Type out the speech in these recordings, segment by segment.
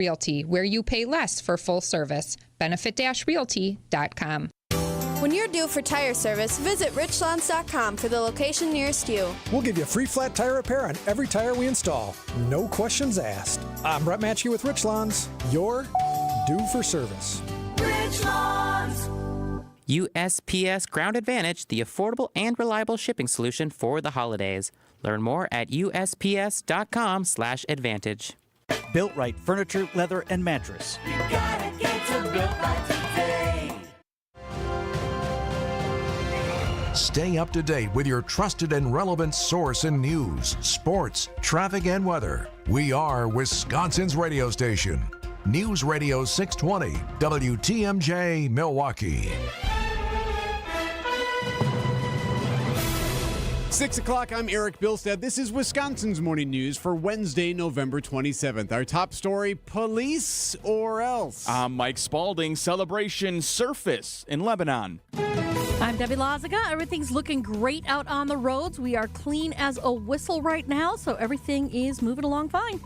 Realty, where you pay less for full service. Benefit-realty.com. When you're due for tire service, visit richlands.com for the location nearest you. We'll give you a free flat tire repair on every tire we install. No questions asked. I'm Brett Matchke with Richlands. You're due for service. Richlands. USPS Ground Advantage, the affordable and reliable shipping solution for the holidays. Learn more at usps.com/advantage. Built Right Furniture, Leather, and Mattress. You gotta get to Built Right today. Stay up to date with your trusted and relevant source in news, sports, traffic, and weather. We are Wisconsin's radio station. News Radio 620, WTMJ, Milwaukee. 6 o'clock, I'm Erik Bilstad. This is Wisconsin's Morning News for Wednesday, November 27th. Our top story, police or else. I'm Mike Spalding. Celebration surface in Lebanon. I'm Debbie Lazaga. Everything's looking great out on the roads. We are clean as a whistle right now, so everything is moving along fine.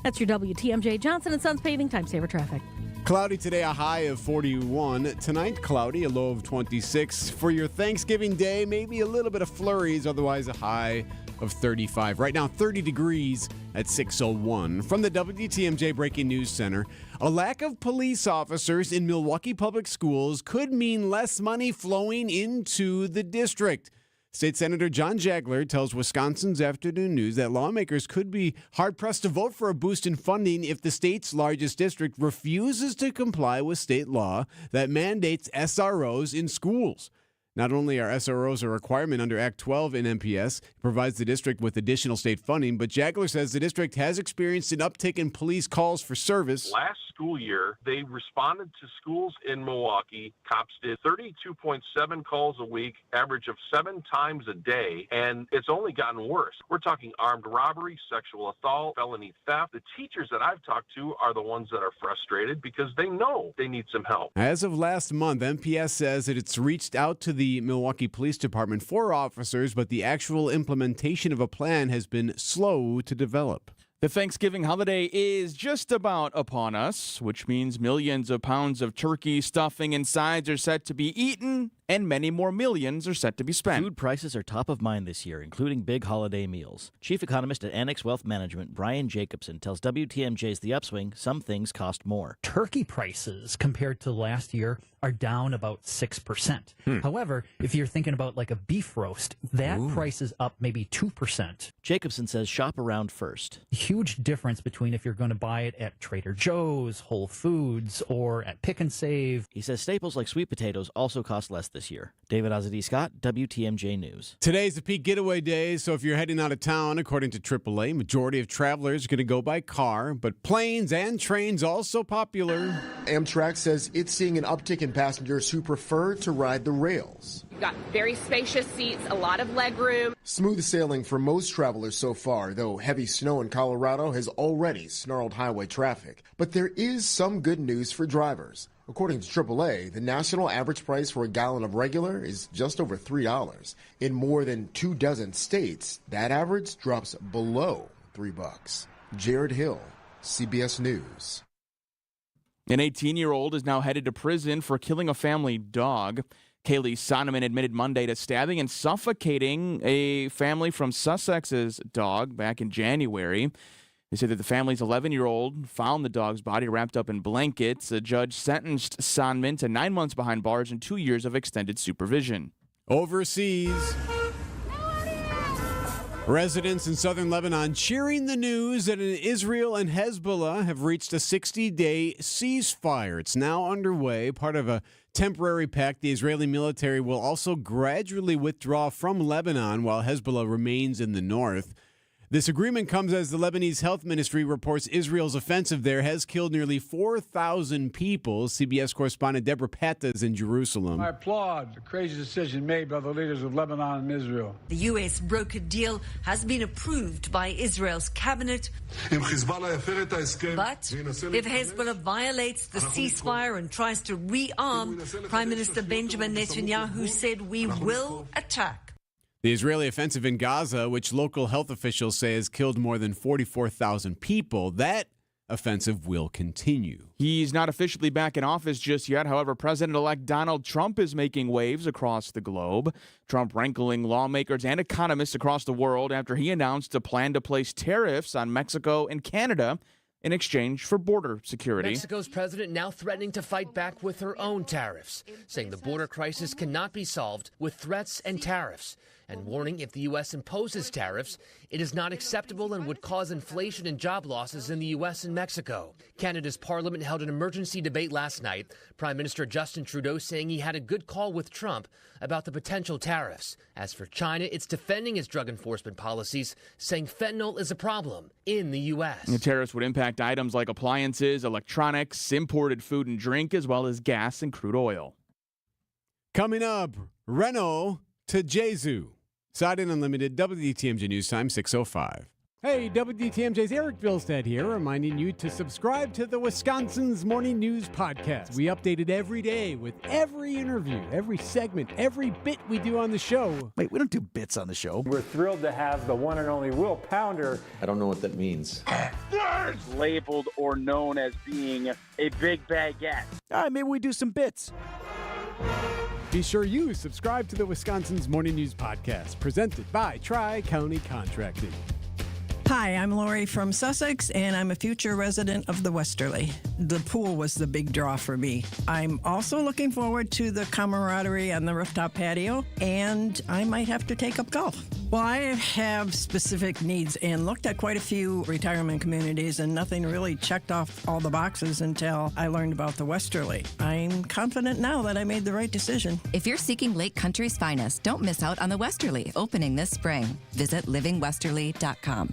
That's your WTMJ Johnson & Sons Paving Time Saver Traffic. Cloudy today, a high of 41. Tonight, cloudy, a low of 26. For your Thanksgiving day, maybe a little bit of flurries, otherwise a high of 35. Right now, 30 degrees at 6:01. From the WTMJ Breaking News Center, a lack of police officers in Milwaukee public schools could mean less money flowing into the district. State Senator John Jagler tells Wisconsin's Afternoon News that lawmakers could be hard-pressed to vote for a boost in funding if the state's largest district refuses to comply with state law that mandates SROs in schools. Not only are SROs a requirement under Act 12 in MPS, it provides the district with additional state funding, but Jagler says the district has experienced an uptick in police calls for service. Last school year, they responded to schools in Milwaukee. Cops did 32.7 calls a week, average of 7 times a day, and it's only gotten worse. We're talking armed robbery, sexual assault, felony theft. The teachers that I've talked to are the ones that are frustrated because they know they need some help. As of last month, MPS says that it's reached out to the Milwaukee Police Department for officers, but the actual implementation of a plan has been slow to develop. The Thanksgiving holiday is just about upon us, which means millions of pounds of turkey, stuffing, and sides are set to be eaten, and many more millions are set to be spent. Food prices are top of mind this year, including big holiday meals. Chief economist at Annex Wealth Management, Brian Jacobson, tells WTMJ's The Upswing some things cost more. Turkey prices compared to last year are down about 6%. However, if you're thinking about like a beef roast, that price is up maybe 2%. Jacobson says shop around first. Huge difference between if you're going to buy it at Trader Joe's, Whole Foods, or at Pick and Save. He says staples like sweet potatoes also cost less this year. David Azadi-Scott, WTMJ News. Today's a peak getaway day, so if you're heading out of town, according to AAA, majority of travelers are going to go by car, but planes and trains also popular. Amtrak says it's seeing an uptick in passengers who prefer to ride the rails. You've got very spacious seats, a lot of leg room. Smooth sailing for most travelers so far, though heavy snow in Colorado has already snarled highway traffic. But there is some good news for drivers. According to AAA, the national average price for a gallon of regular is just over $3. In more than 24 states, that average drops below $3. Jared Hill, CBS News. An 18-year-old is now headed to prison for killing a family dog. Kaylee Sonneman admitted Monday to stabbing and suffocating a family from Sussex's dog back in January. They said that the family's 11-year-old found the dog's body wrapped up in blankets. A judge sentenced Sonneman to 9 months behind bars and 2 years of extended supervision. Overseas, residents in southern Lebanon cheering the news that Israel and Hezbollah have reached a 60-day ceasefire. It's now underway, part of a temporary pact. The Israeli military will also gradually withdraw from Lebanon while Hezbollah remains in the north. This agreement comes as the Lebanese Health Ministry reports Israel's offensive there has killed nearly 4,000 people. CBS correspondent Deborah Patta is in Jerusalem. I applaud the crazy decision made by the leaders of Lebanon and Israel. The U.S. brokered deal has been approved by Israel's cabinet. But if Hezbollah violates the ceasefire and tries to rearm, Prime Minister Benjamin Netanyahu said we will attack. The Israeli offensive in Gaza, which local health officials say has killed more than 44,000 people, that offensive will continue. He's not officially back in office just yet. However, President-elect Donald Trump is making waves across the globe. Trump rankling lawmakers and economists across the world after he announced a plan to place tariffs on Mexico and Canada in exchange for border security. Mexico's president now threatening to fight back with her own tariffs, saying the border crisis cannot be solved with threats and tariffs, and warning if the U.S. imposes tariffs, it is not acceptable and would cause inflation and job losses in the U.S. and Mexico. Canada's parliament held an emergency debate last night. Prime Minister Justin Trudeau saying he had a good call with Trump about the potential tariffs. As for China, it's defending its drug enforcement policies, saying fentanyl is a problem in the U.S. The tariffs would impact items like appliances, electronics, imported food and drink, as well as gas and crude oil. Coming up, Renault to Jesu. Side-in Unlimited, WTMJ News Time, 6:05. Hey, WTMJ's Erik Bilstad here, reminding you to subscribe to the Wisconsin's Morning News Podcast. We update it every day with every interview, every segment, every bit we do on the show. Wait, we don't do bits on the show. We're thrilled to have the one and only Will Pounder. I don't know what that means. Labeled or known as being a big baguette. All right, maybe we do some bits. Be sure you subscribe to the Wisconsin's Morning News Podcast, presented by Tri-County Contracting. Hi, I'm Lori from Sussex, and I'm a future resident of the Westerly. The pool was the big draw for me. I'm also looking forward to the camaraderie on the rooftop patio, and I might have to take up golf. Well, I have specific needs and looked at quite a few retirement communities, and nothing really checked off all the boxes until I learned about the Westerly. I'm confident now that I made the right decision. If you're seeking Lake Country's finest, don't miss out on the Westerly, opening this spring. Visit livingwesterly.com.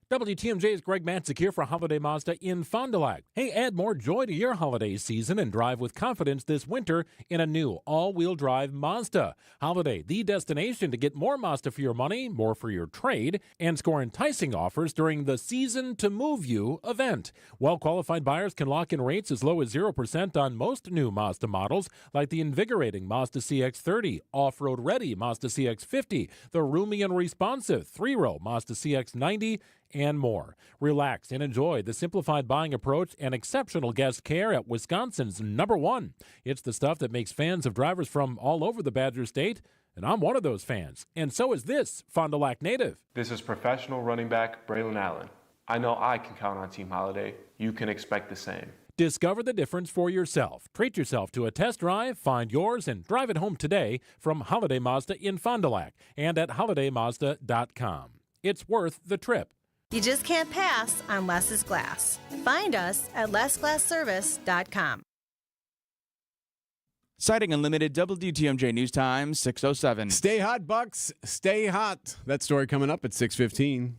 WTMJ's Greg Matzik here for Holiday Mazda in Fond du Lac. Hey, add more joy to your holiday season and drive with confidence this winter in a new all-wheel drive Mazda. Holiday, the destination to get more Mazda for your money, more for your trade, and score enticing offers during the Season to Move You event. Well-qualified buyers can lock in rates as low as 0% on most new Mazda models, like the invigorating Mazda CX-30, off-road ready Mazda CX-50, the roomy and responsive 3-row Mazda CX-90, and more. Relax and enjoy the simplified buying approach and exceptional guest care at Wisconsin's #1. It's the stuff that makes fans of drivers from all over the Badger State, and I'm one of those fans. And so is this Fond du Lac native. This is professional running back Braylon Allen. I know I can count on Team Holiday. You can expect the same. Discover the difference for yourself. Treat yourself to a test drive, find yours, and drive it home today from Holiday Mazda in Fond du Lac and at holidaymazda.com. It's worth the trip. You just can't pass on Less is Glass. Find us at lessglassservice.com. Citing Unlimited, WTMJ News Time, 6:07. Stay hot, Bucks. Stay hot. That story coming up at 6:15.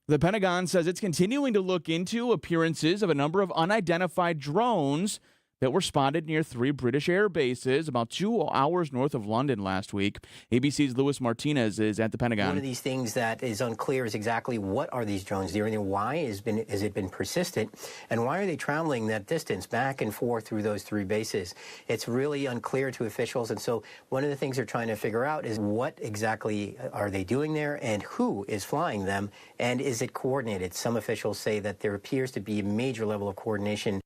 The Pentagon says it's continuing to look into appearances of a number of unidentified drones that were spotted near 3 British air bases about 2 hours north of London last week. ABC's Luis Martinez is at the Pentagon. One of these things that is unclear is exactly what are these drones doing and why has it been persistent, and why are they traveling that distance back and forth through those 3 bases? It's really unclear to officials, and so one of the things they're trying to figure out is what exactly are they doing there and who is flying them, and is it coordinated? Some officials say that there appears to be a major level of coordination.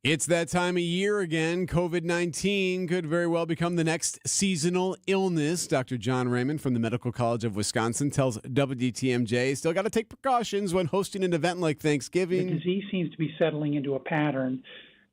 It's that time of year again. COVID-19 could very well become the next seasonal illness. Dr. John Raymond from the Medical College of Wisconsin tells WTMJ still got to take precautions when hosting an event like Thanksgiving. The disease seems to be settling into a pattern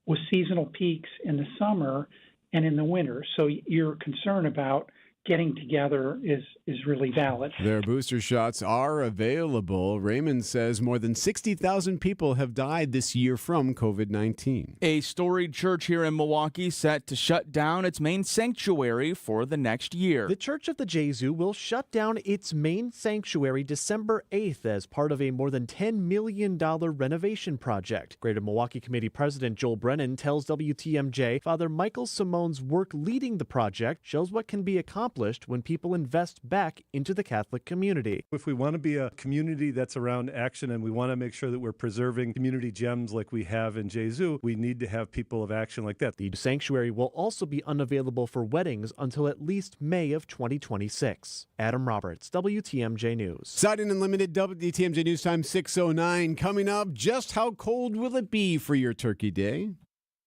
with seasonal peaks in the summer and in the winter. So your concern about getting together is really valid. Their booster shots are available. Raymond says more than 60,000 people have died this year from COVID-19. A storied church here in Milwaukee set to shut down its main sanctuary for the next year. The Church of the Jesu will shut down its main sanctuary December 8th as part of a more than $10 million renovation project. Greater Milwaukee Committee President Joel Brennan tells WTMJ Father Michael Simone's work leading the project shows what can be accomplished accomplished when people invest back into the Catholic community. If we want to be a community that's around action and we want to make sure that we're preserving community gems like we have in Jesu, we need to have people of action like that. The sanctuary will also be unavailable for weddings until at least May of 2026. Adam Roberts, WTMJ News. Siding Unlimited, WTMJ News Time 6:09. Coming up, just how cold will it be for your Turkey Day?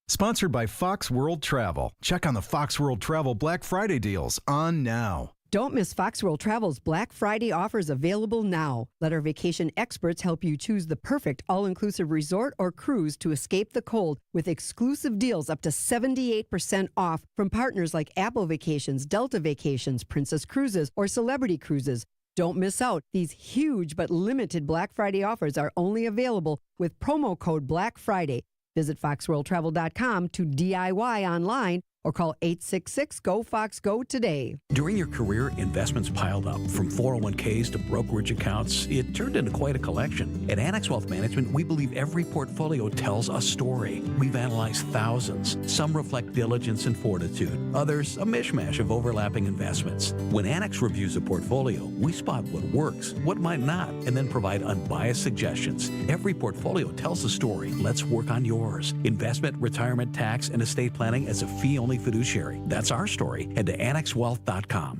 Sponsored by Fox World Travel. Check on the Fox World Travel Black Friday deals on now. Don't miss Fox World Travel's Black Friday offers available now. Let our vacation experts help you choose the perfect all-inclusive resort or cruise to escape the cold with exclusive deals up to 78% off from partners like Apple Vacations, Delta Vacations, Princess Cruises, or Celebrity Cruises. Don't miss out. These huge but limited Black Friday offers are only available with promo code Black Friday. Visit foxworldtravel.com to DIY online or call 866-GO-FOX-GO today. During your career, investments piled up. From 401ks to brokerage accounts, it turned into quite a collection. At Annex Wealth Management, we believe every portfolio tells a story. We've analyzed thousands. Some reflect diligence and fortitude. Others, a mishmash of overlapping investments. When Annex reviews a portfolio, we spot what works, what might not, and then provide unbiased suggestions. Every portfolio tells a story. Let's work on yours. Investment, retirement, tax, and estate planning as a fee-only fiduciary. That's our story. Head to annexwealth.com.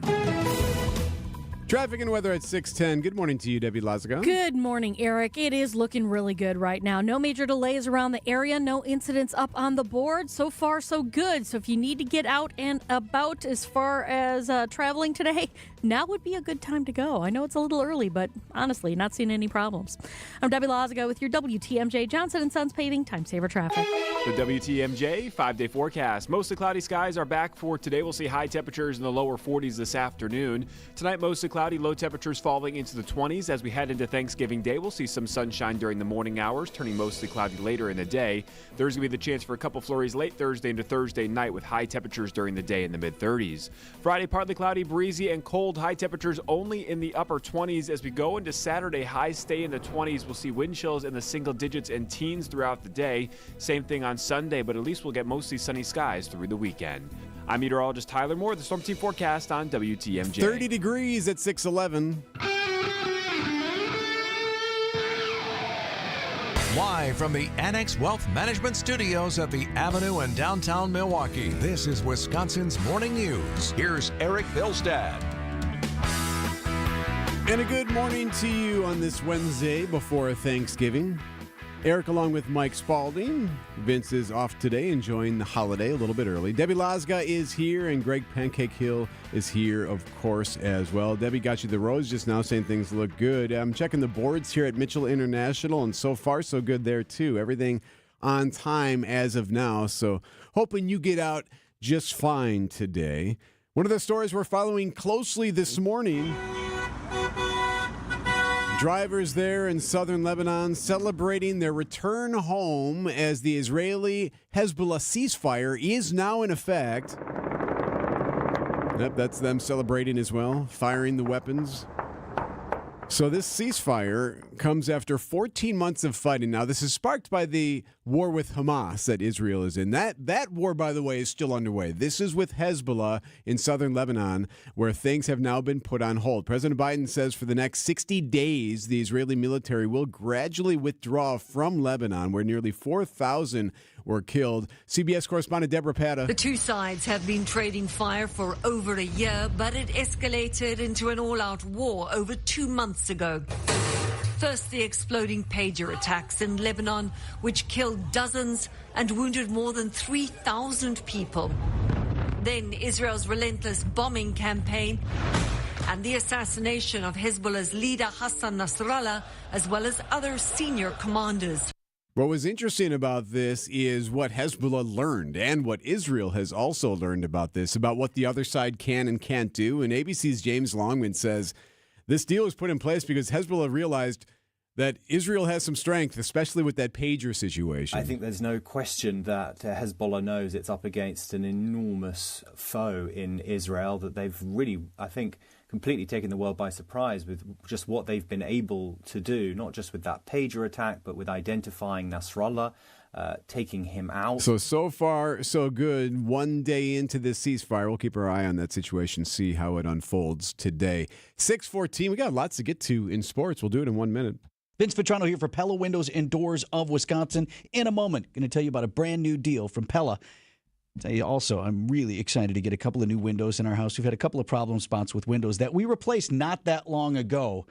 Traffic and weather at 6:10. Good morning to you, Debbie Lazaga. Good morning, Eric. It is looking really good right now. No major delays around the area. No incidents up on the board. So far, so good. So if you need to get out and about as far as traveling today, now would be a good time to go. I know it's a little early, but honestly, not seeing any problems. I'm Debbie Lazaga with your WTMJ Johnson & Sons Paving Time Saver Traffic. The WTMJ 5-day forecast. Mostly cloudy skies are back for today. We'll see high temperatures in the lower 40s this afternoon. Tonight, mostly cloudy, low temperatures falling into the 20s. As we head into Thanksgiving Day, we'll see some sunshine during the morning hours, turning mostly cloudy later in the day. There's going to be the chance for a couple flurries late Thursday into Thursday night with high temperatures during the day in the mid-30s. Friday, partly cloudy, breezy, and cold. High temperatures only in the upper 20s. As we go into Saturday, highs stay in the 20s. We'll see wind chills in the single digits and teens throughout the day. Same thing on Sunday, but at least we'll get mostly sunny skies through the weekend. I'm meteorologist Tyler Moore, the Storm Team forecast on WTMJ. 30 degrees at 6:11. Live from the Annex Wealth Management Studios at the Avenue in downtown Milwaukee, this is Wisconsin's Morning News. Here's Erik Bilstad. And a good morning to you on this Wednesday before Thanksgiving. Eric along with Mike Spalding. Vince is off today, enjoying the holiday a little bit early. Debbie Lazaga is here, and Greg Pancake Hill is here, of course, as well. Debbie got you the rose just now, saying things look good. I'm checking the boards here at Mitchell International, and so far, so good there, too. Everything on time as of now, so hoping you get out just fine today. One of the stories we're following closely this morning: drivers there in southern Lebanon celebrating their return home as the Israeli-Hezbollah ceasefire is now in effect. Yep, that's them celebrating as well, firing the weapons. So this ceasefire comes after 14 months of fighting. Now, this is sparked by the war with Hamas that Israel is in. That war, by the way, is still underway. This is with Hezbollah in southern Lebanon, where things have now been put on hold. President Biden says for the next 60 days, the Israeli military will gradually withdraw from Lebanon, where nearly 4,000 were killed. CBS correspondent Deborah Patta. The two sides have been trading fire for over a year, but it escalated into an all-out war over 2 months ago. First, the exploding pager attacks in Lebanon, which killed dozens and wounded more than 3,000 people. Then Israel's relentless bombing campaign and the assassination of Hezbollah's leader Hassan Nasrallah, as well as other senior commanders. What was interesting about this is what Hezbollah learned, and what Israel has also learned about this, about what the other side can and can't do. And ABC's James Longman says this deal was put in place because Hezbollah realized that Israel has some strength, especially with that pager situation. I think there's no question that Hezbollah knows it's up against an enormous foe in Israel, that they've really, I think, completely taken the world by surprise with just what they've been able to do, not just with that pager attack, but with identifying Nasrallah taking him out. So far, so good. One day into this ceasefire. We'll keep our eye on that situation, see how it unfolds today. 6:14. We got lots to get to in sports. We'll do it in 1 minute. Vince Vitrano here for Pella Windows and Doors of Wisconsin. In a moment, going to tell you about a brand new deal from Pella. Tell you also, I'm really excited to get a couple of new windows in our house. We've had a couple of problem spots with windows that we replaced not that long ago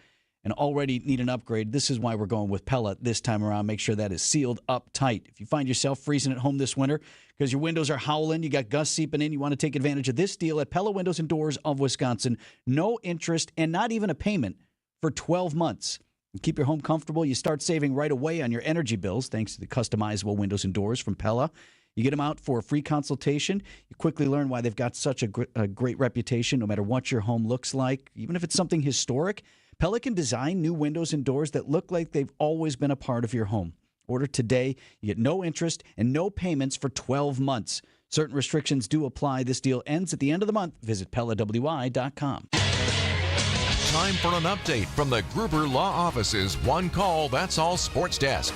and already need an upgrade. This is why we're going with Pella this time around. Make sure that is sealed up tight. If you find yourself freezing at home this winter because your windows are howling, you got gusts seeping in, you want to take advantage of this deal at Pella Windows and Doors of Wisconsin. No interest and not even a payment for 12 months. You keep your home comfortable. You start saving right away on your energy bills thanks to the customizable windows and doors from Pella. You get them out for a free consultation. You quickly learn why they've got such a great reputation no matter what your home looks like, even if it's something historic. Pella can design new windows and doors that look like they've always been a part of your home. Order today. You get no interest and no payments for 12 months. Certain restrictions do apply. This deal ends at the end of the month. Visit PellaWI.com. Time for an update from the Gruber Law Office's One Call, That's All Sports Desk.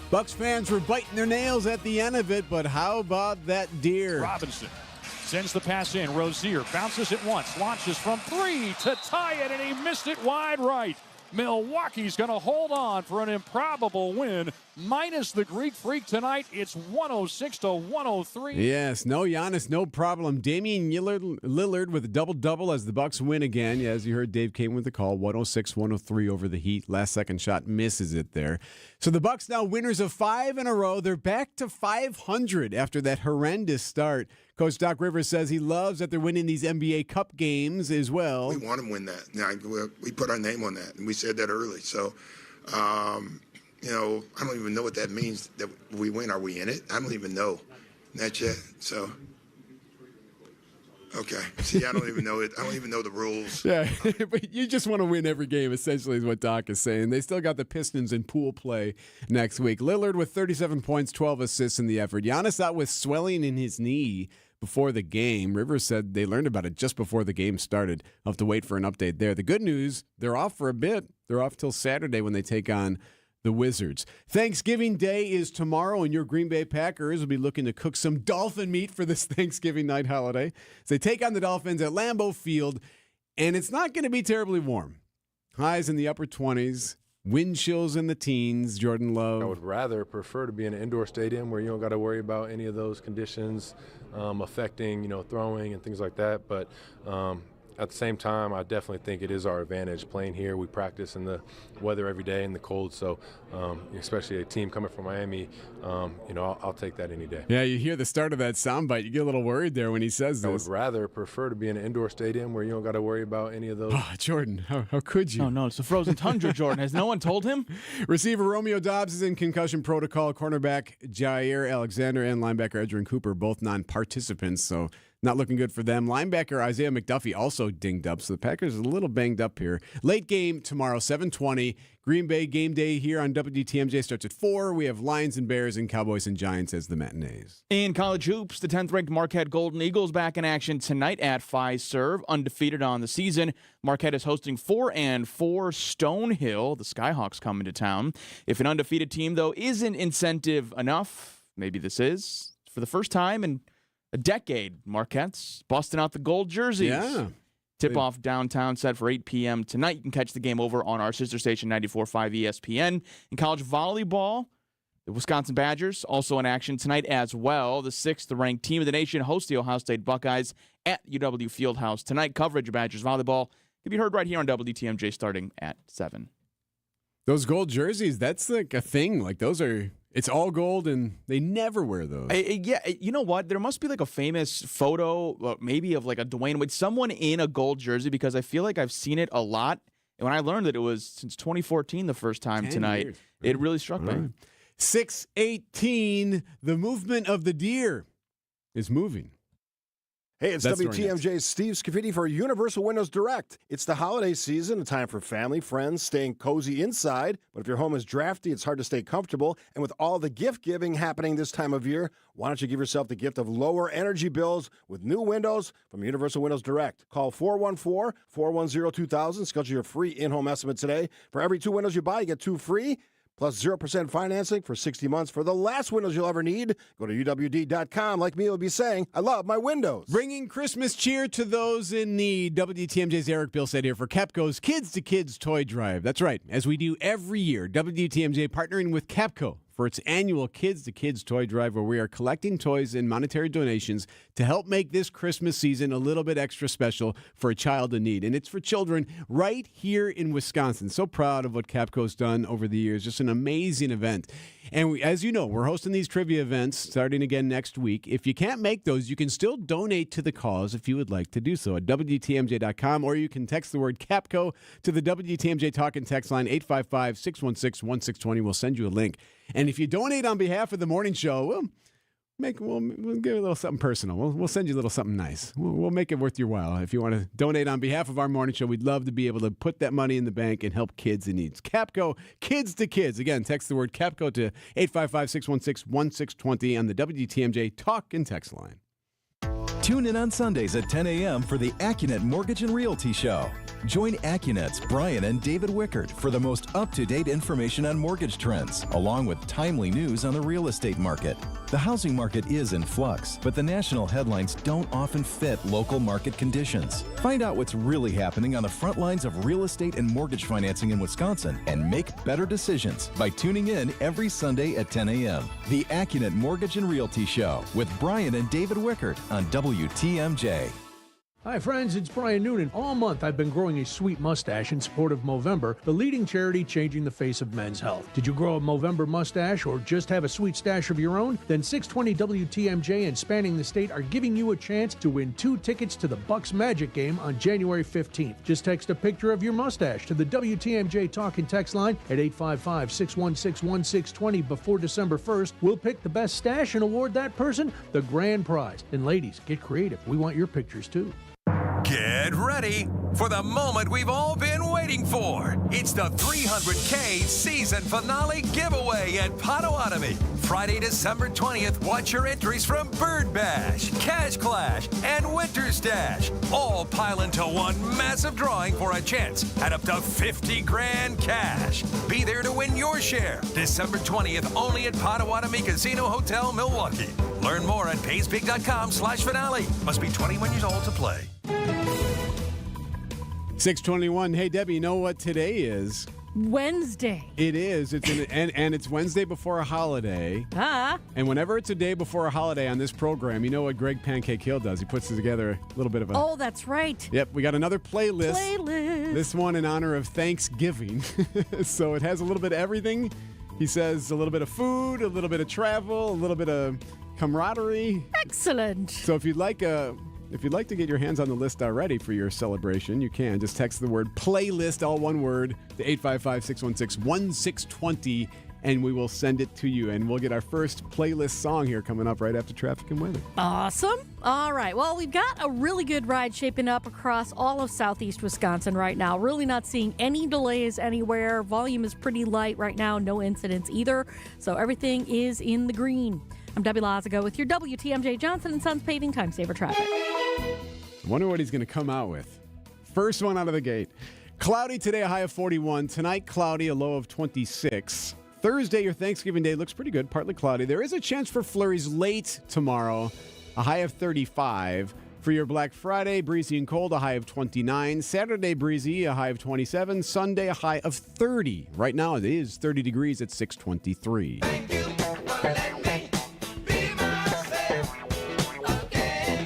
Bucks fans were biting their nails at the end of it, but how about that deer? Robinson sends the pass in. Rozier bounces it once, launches from 3 to tie it, and he missed it wide right. Milwaukee's going to hold on for an improbable win. Minus the Greek Freak tonight, it's 106-103. Yes, no Giannis, no problem. Damian Lillard with a double-double as the Bucks win again. Yeah, as you heard, Dave came with the call, 106-103 over the Heat. Last second shot misses it there. So the Bucks now winners of 5 in a row. They're back to 500 after that horrendous start. Coach Doc Rivers says he loves that they're winning these NBA Cup games as well. We want to win that. Now, we put our name on that, and we said that early. So, I don't even know what that means that we win. Are we in it? I don't even know. Not yet. So, okay. See, I don't even know it. I don't even know the rules. Yeah, but you just want to win every game, essentially, is what Doc is saying. They still got the Pistons in pool play next week. Lillard with 37 points, 12 assists in the effort. Giannis out with swelling in his knee before the game. Rivers said they learned about it just before the game started. I'll have to wait for an update there. The good news, they're off for a bit. They're off till Saturday when they take on the Wizards. Thanksgiving Day is tomorrow, and your Green Bay Packers will be looking to cook some dolphin meat for this Thanksgiving night holiday. So they take on the Dolphins at Lambeau Field, and it's not going to be terribly warm. Highs in the upper 20s. Wind chills in the teens. Jordan Love. I would prefer to be in an indoor stadium where you don't got to worry about any of those conditions affecting, throwing and things like that. But at the same time, I definitely think it is our advantage playing here. We practice in the weather every day in the cold, so especially a team coming from Miami, I'll take that any day. Yeah, you hear the start of that soundbite. You get a little worried there when he says this. I would prefer to be in an indoor stadium where you don't got to worry about any of those. Oh, Jordan, how could you? Oh, no, it's the frozen tundra, Jordan. Has no one told him? Receiver Romeo Dobbs is in concussion protocol. Cornerback Jair Alexander and linebacker Edgerrin Cooper, both non-participants, so not looking good for them. Linebacker Isaiah McDuffie also dinged up, so the Packers are a little banged up here. Late game tomorrow, 7:20. Green Bay game day here on WTMJ starts at 4. We have Lions and Bears and Cowboys and Giants as the matinees. In college hoops, the 10th-ranked Marquette Golden Eagles back in action tonight at Fiserv, undefeated on the season. Marquette is hosting 4-4 Stonehill. The Skyhawks coming to town. If an undefeated team, though, isn't incentive enough, maybe this is, for the first time in a decade, Marquette's busting out the gold jerseys. Yeah. Tip-off downtown set for 8 p.m. tonight. You can catch the game over on our sister station, 94.5 ESPN. In college volleyball, the Wisconsin Badgers also in action tonight as well. The 6th-ranked team of the nation hosts the Ohio State Buckeyes at UW Fieldhouse tonight. Coverage of Badgers volleyball can be heard right here on WTMJ starting at 7. Those gold jerseys, that's like a thing. Like those are... It's all gold, and they never wear those. Yeah, you know what? There must be like a famous photo, maybe of like a Dwayne Wade, someone in a gold jersey, because I feel like I've seen it a lot. And when I learned that it was since 2014 the first time tonight, years. It really struck me. 6:18, the movement of the deer is moving. Hey, it's WTMJ's Steve Scafidi for Universal Windows Direct. It's the holiday season, a time for family, friends, staying cozy inside. But if your home is drafty, it's hard to stay comfortable. And with all the gift giving happening this time of year, why don't you give yourself the gift of lower energy bills with new windows from Universal Windows Direct? Call 414-410-2000. Schedule your free in-home estimate today. For every 2 windows you buy, you get 2 free. plus 0% financing for 60 months for the last windows you'll ever need. Go to UWD.com. Like me, will be saying, I love my windows. Bringing Christmas cheer to those in need. WTMJ's Erik Bilstad here for Capco's Kids to Kids Toy Drive. That's right. As we do every year, WTMJ partnering with Capco for its annual Kids to Kids Toy Drive, where we are collecting toys and monetary donations to help make this Christmas season a little bit extra special for a child in need. And it's for children right here in Wisconsin. So proud of what Capco's done over the years. Just an amazing event. And as you know, we're hosting these trivia events starting again next week. If you can't make those, you can still donate to the cause if you would like to do so at WTMJ.com, or you can text the word CAPCO to the WTMJ Talk and Text line 855-616-1620. We'll send you a link. And if you donate on behalf of the morning show, we'll give you a little something personal. We'll send you a little something nice. We'll make it worth your while. If you want to donate on behalf of our morning show, we'd love to be able to put that money in the bank and help kids in need. Capco, Kids to Kids. Again, text the word Capco to 855-616-1620 on the WTMJ Talk and Text line. Tune in on Sundays at 10 a.m. for the AccuNet Mortgage and Realty Show. Join AccuNet's Brian and David Wickert for the most up-to-date information on mortgage trends, along with timely news on the real estate market. The housing market is in flux, but the national headlines don't often fit local market conditions. Find out what's really happening on the front lines of real estate and mortgage financing in Wisconsin and make better decisions by tuning in every Sunday at 10 a.m. The AccuNet Mortgage and Realty Show with Brian and David Wickert on WTMJ. Hi friends, it's Brian Noonan. All month I've been growing a sweet mustache in support of Movember, the leading charity changing the face of men's health. Did you grow a Movember mustache or just have a sweet stash of your own? Then 620 WTMJ and Spanning the State are giving you a chance to win 2 tickets to the Bucks Magic game on January 15th. Just text a picture of your mustache to the WTMJ Talk and Text line at 855-616-1620 before December 1st. We'll pick the best stash and award that person the grand prize. And ladies, get creative. We want your pictures too. Get ready for the moment we've all been waiting for. It's the 300K season finale giveaway at Potawatomi. Friday, December 20th, watch your entries from Bird Bash, Cash Clash, and Winter Stash. All pile into one massive drawing for a chance at up to 50 grand cash. Be there to win your share. December 20th, only at Potawatomi Casino Hotel, Milwaukee. Learn more at paysbig.com/finale. Must be 21 years old to play. 621. Hey, Debbie, you know what today is? Wednesday. It is. And it's Wednesday before a holiday. And whenever it's a day before a holiday on this program, you know what Greg Pancake Hill does? He puts together a little bit of a... Oh, that's right. Yep, we got another playlist. This one in honor of Thanksgiving. So it has a little bit of everything. He says a little bit of food, a little bit of travel, a little bit of camaraderie. Excellent. So if you'd like to get your hands on the list already for your celebration, you can. Just text the word playlist, all one word, to 855-616-1620, and we will send it to you. And we'll get our first playlist song here coming up right after traffic and weather. Awesome. All right. Well, we've got a really good ride shaping up across all of southeast Wisconsin right now. Really not seeing any delays anywhere. Volume is pretty light right now. No incidents either. So everything is in the green. I'm Debbie Lazago with your WTMJ Johnson & Sons Paving Time Saver Traffic. I wonder what he's going to come out with. First one out of the gate. Cloudy today, a high of 41. Tonight, cloudy, a low of 26. Thursday, your Thanksgiving Day, looks pretty good, partly cloudy. There is a chance for flurries late tomorrow, a high of 35. For your Black Friday, breezy and cold, a high of 29. Saturday, breezy, a high of 27. Sunday, a high of 30. Right now, it is 30 degrees at 623. Thank you for letting me be myself. Okay.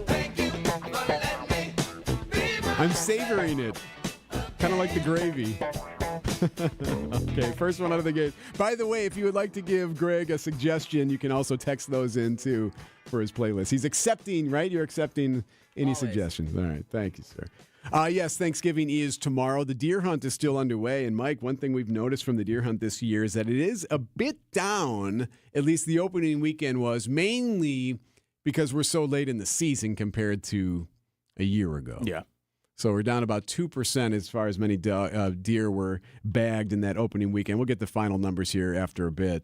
Thank you for letting me be myself. I'm savoring it. Kind of like the gravy. Okay, first one out of the gate. By the way, if you would like to give Greg a suggestion, you can also text those in, too, for his playlist. He's accepting, right? You're accepting any suggestions. All right, thank you, sir. Yes, Thanksgiving is tomorrow. The deer hunt is still underway. And, Mike, one thing we've noticed from the deer hunt this year is that it is a bit down, at least the opening weekend was, mainly because we're so late in the season compared to a year ago. Yeah. So we're down about 2% as far as many deer were bagged in that opening weekend. We'll get the final numbers here after a bit.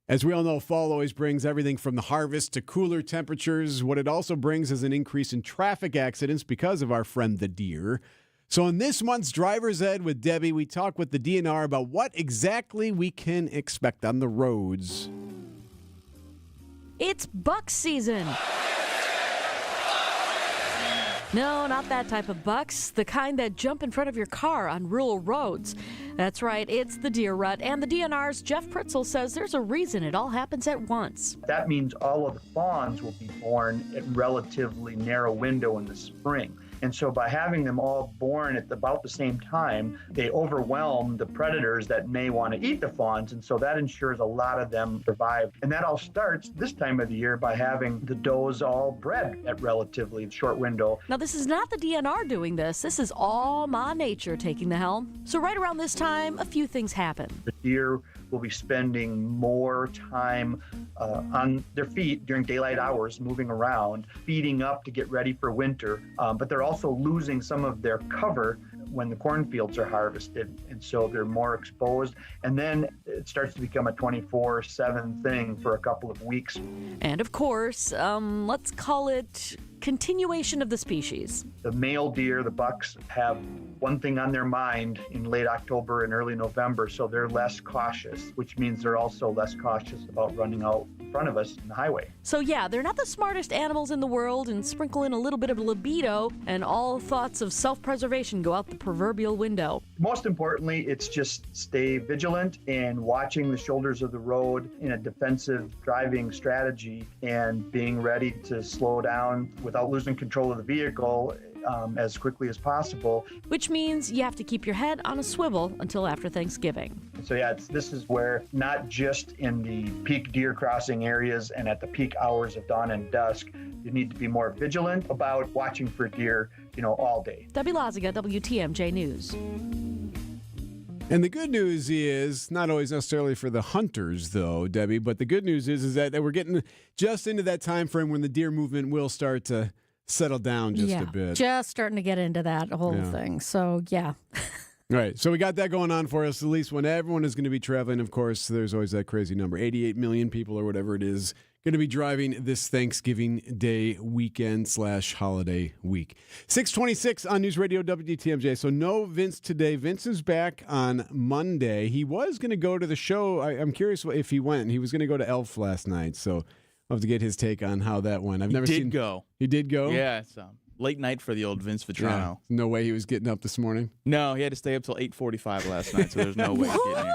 As we all know, fall always brings everything from the harvest to cooler temperatures. What it also brings is an increase in traffic accidents because of our friend the deer. So in this month's Driver's Ed with Debbie, we talk with the DNR about what exactly we can expect on the roads. It's buck season. No, not that type of bucks. The kind that jump in front of your car on rural roads. That's right, it's the deer rut. And the DNR's Jeff Pritzel says there's a reason it all happens at once. That means all of the fawns will be born at relatively narrow window in the spring. And so by having them all born at about the same time, they overwhelm the predators that may want to eat the fawns. And so that ensures a lot of them survive. And that all starts this time of the year by having the does all bred at relatively short window. Now, this is not the DNR doing this. This is all Ma Nature taking the helm. So right around this time, a few things happen. The deer will be spending more time on their feet during daylight hours, moving around, feeding up to get ready for winter. But they're also losing some of their cover when the cornfields are harvested, and so they're more exposed. And then it starts to become a 24/7 thing for a couple of weeks. And of course, let's call it continuation of the species. The male deer, the bucks, have one thing on their mind in late October and early November, so they're less cautious, which means they're also less cautious about running out in front of us in the highway. So yeah, they're not the smartest animals in the world, and sprinkle in a little bit of libido, and all thoughts of self-preservation go out the proverbial window. Most importantly, it's just stay vigilant and watching the shoulders of the road in a defensive driving strategy and being ready to slow down without losing control of the vehicle as quickly as possible. Which means you have to keep your head on a swivel until after Thanksgiving. So yeah, this is where not just in the peak deer crossing areas and at the peak hours of dawn and dusk, you need to be more vigilant about watching for deer, all day. Debbie Laziga, WTMJ News. And the good news is, not always necessarily for the hunters, though, Debbie, but the good news is that we're getting just into that time frame when the deer movement will start to settle down just a bit. Just starting to get into that whole thing. So, yeah. Right. So we got that going on for us, at least when everyone is going to be traveling. Of course, there's always that crazy number, 88 million people or whatever it is, going to be driving this Thanksgiving Day weekend / holiday week. 6:26 on News Radio WTMJ. So no Vince today. Vince is back on Monday. He was going to go to the show. I'm curious if he went. He was going to go to Elf last night. So I'll have to get his take on how that went. I've never seen. Go. He did go? Yeah, it's late night for the old Vince Vitrano. Yeah. No way he was getting up this morning? No, he had to stay up till 8:45 last night, so there's no way getting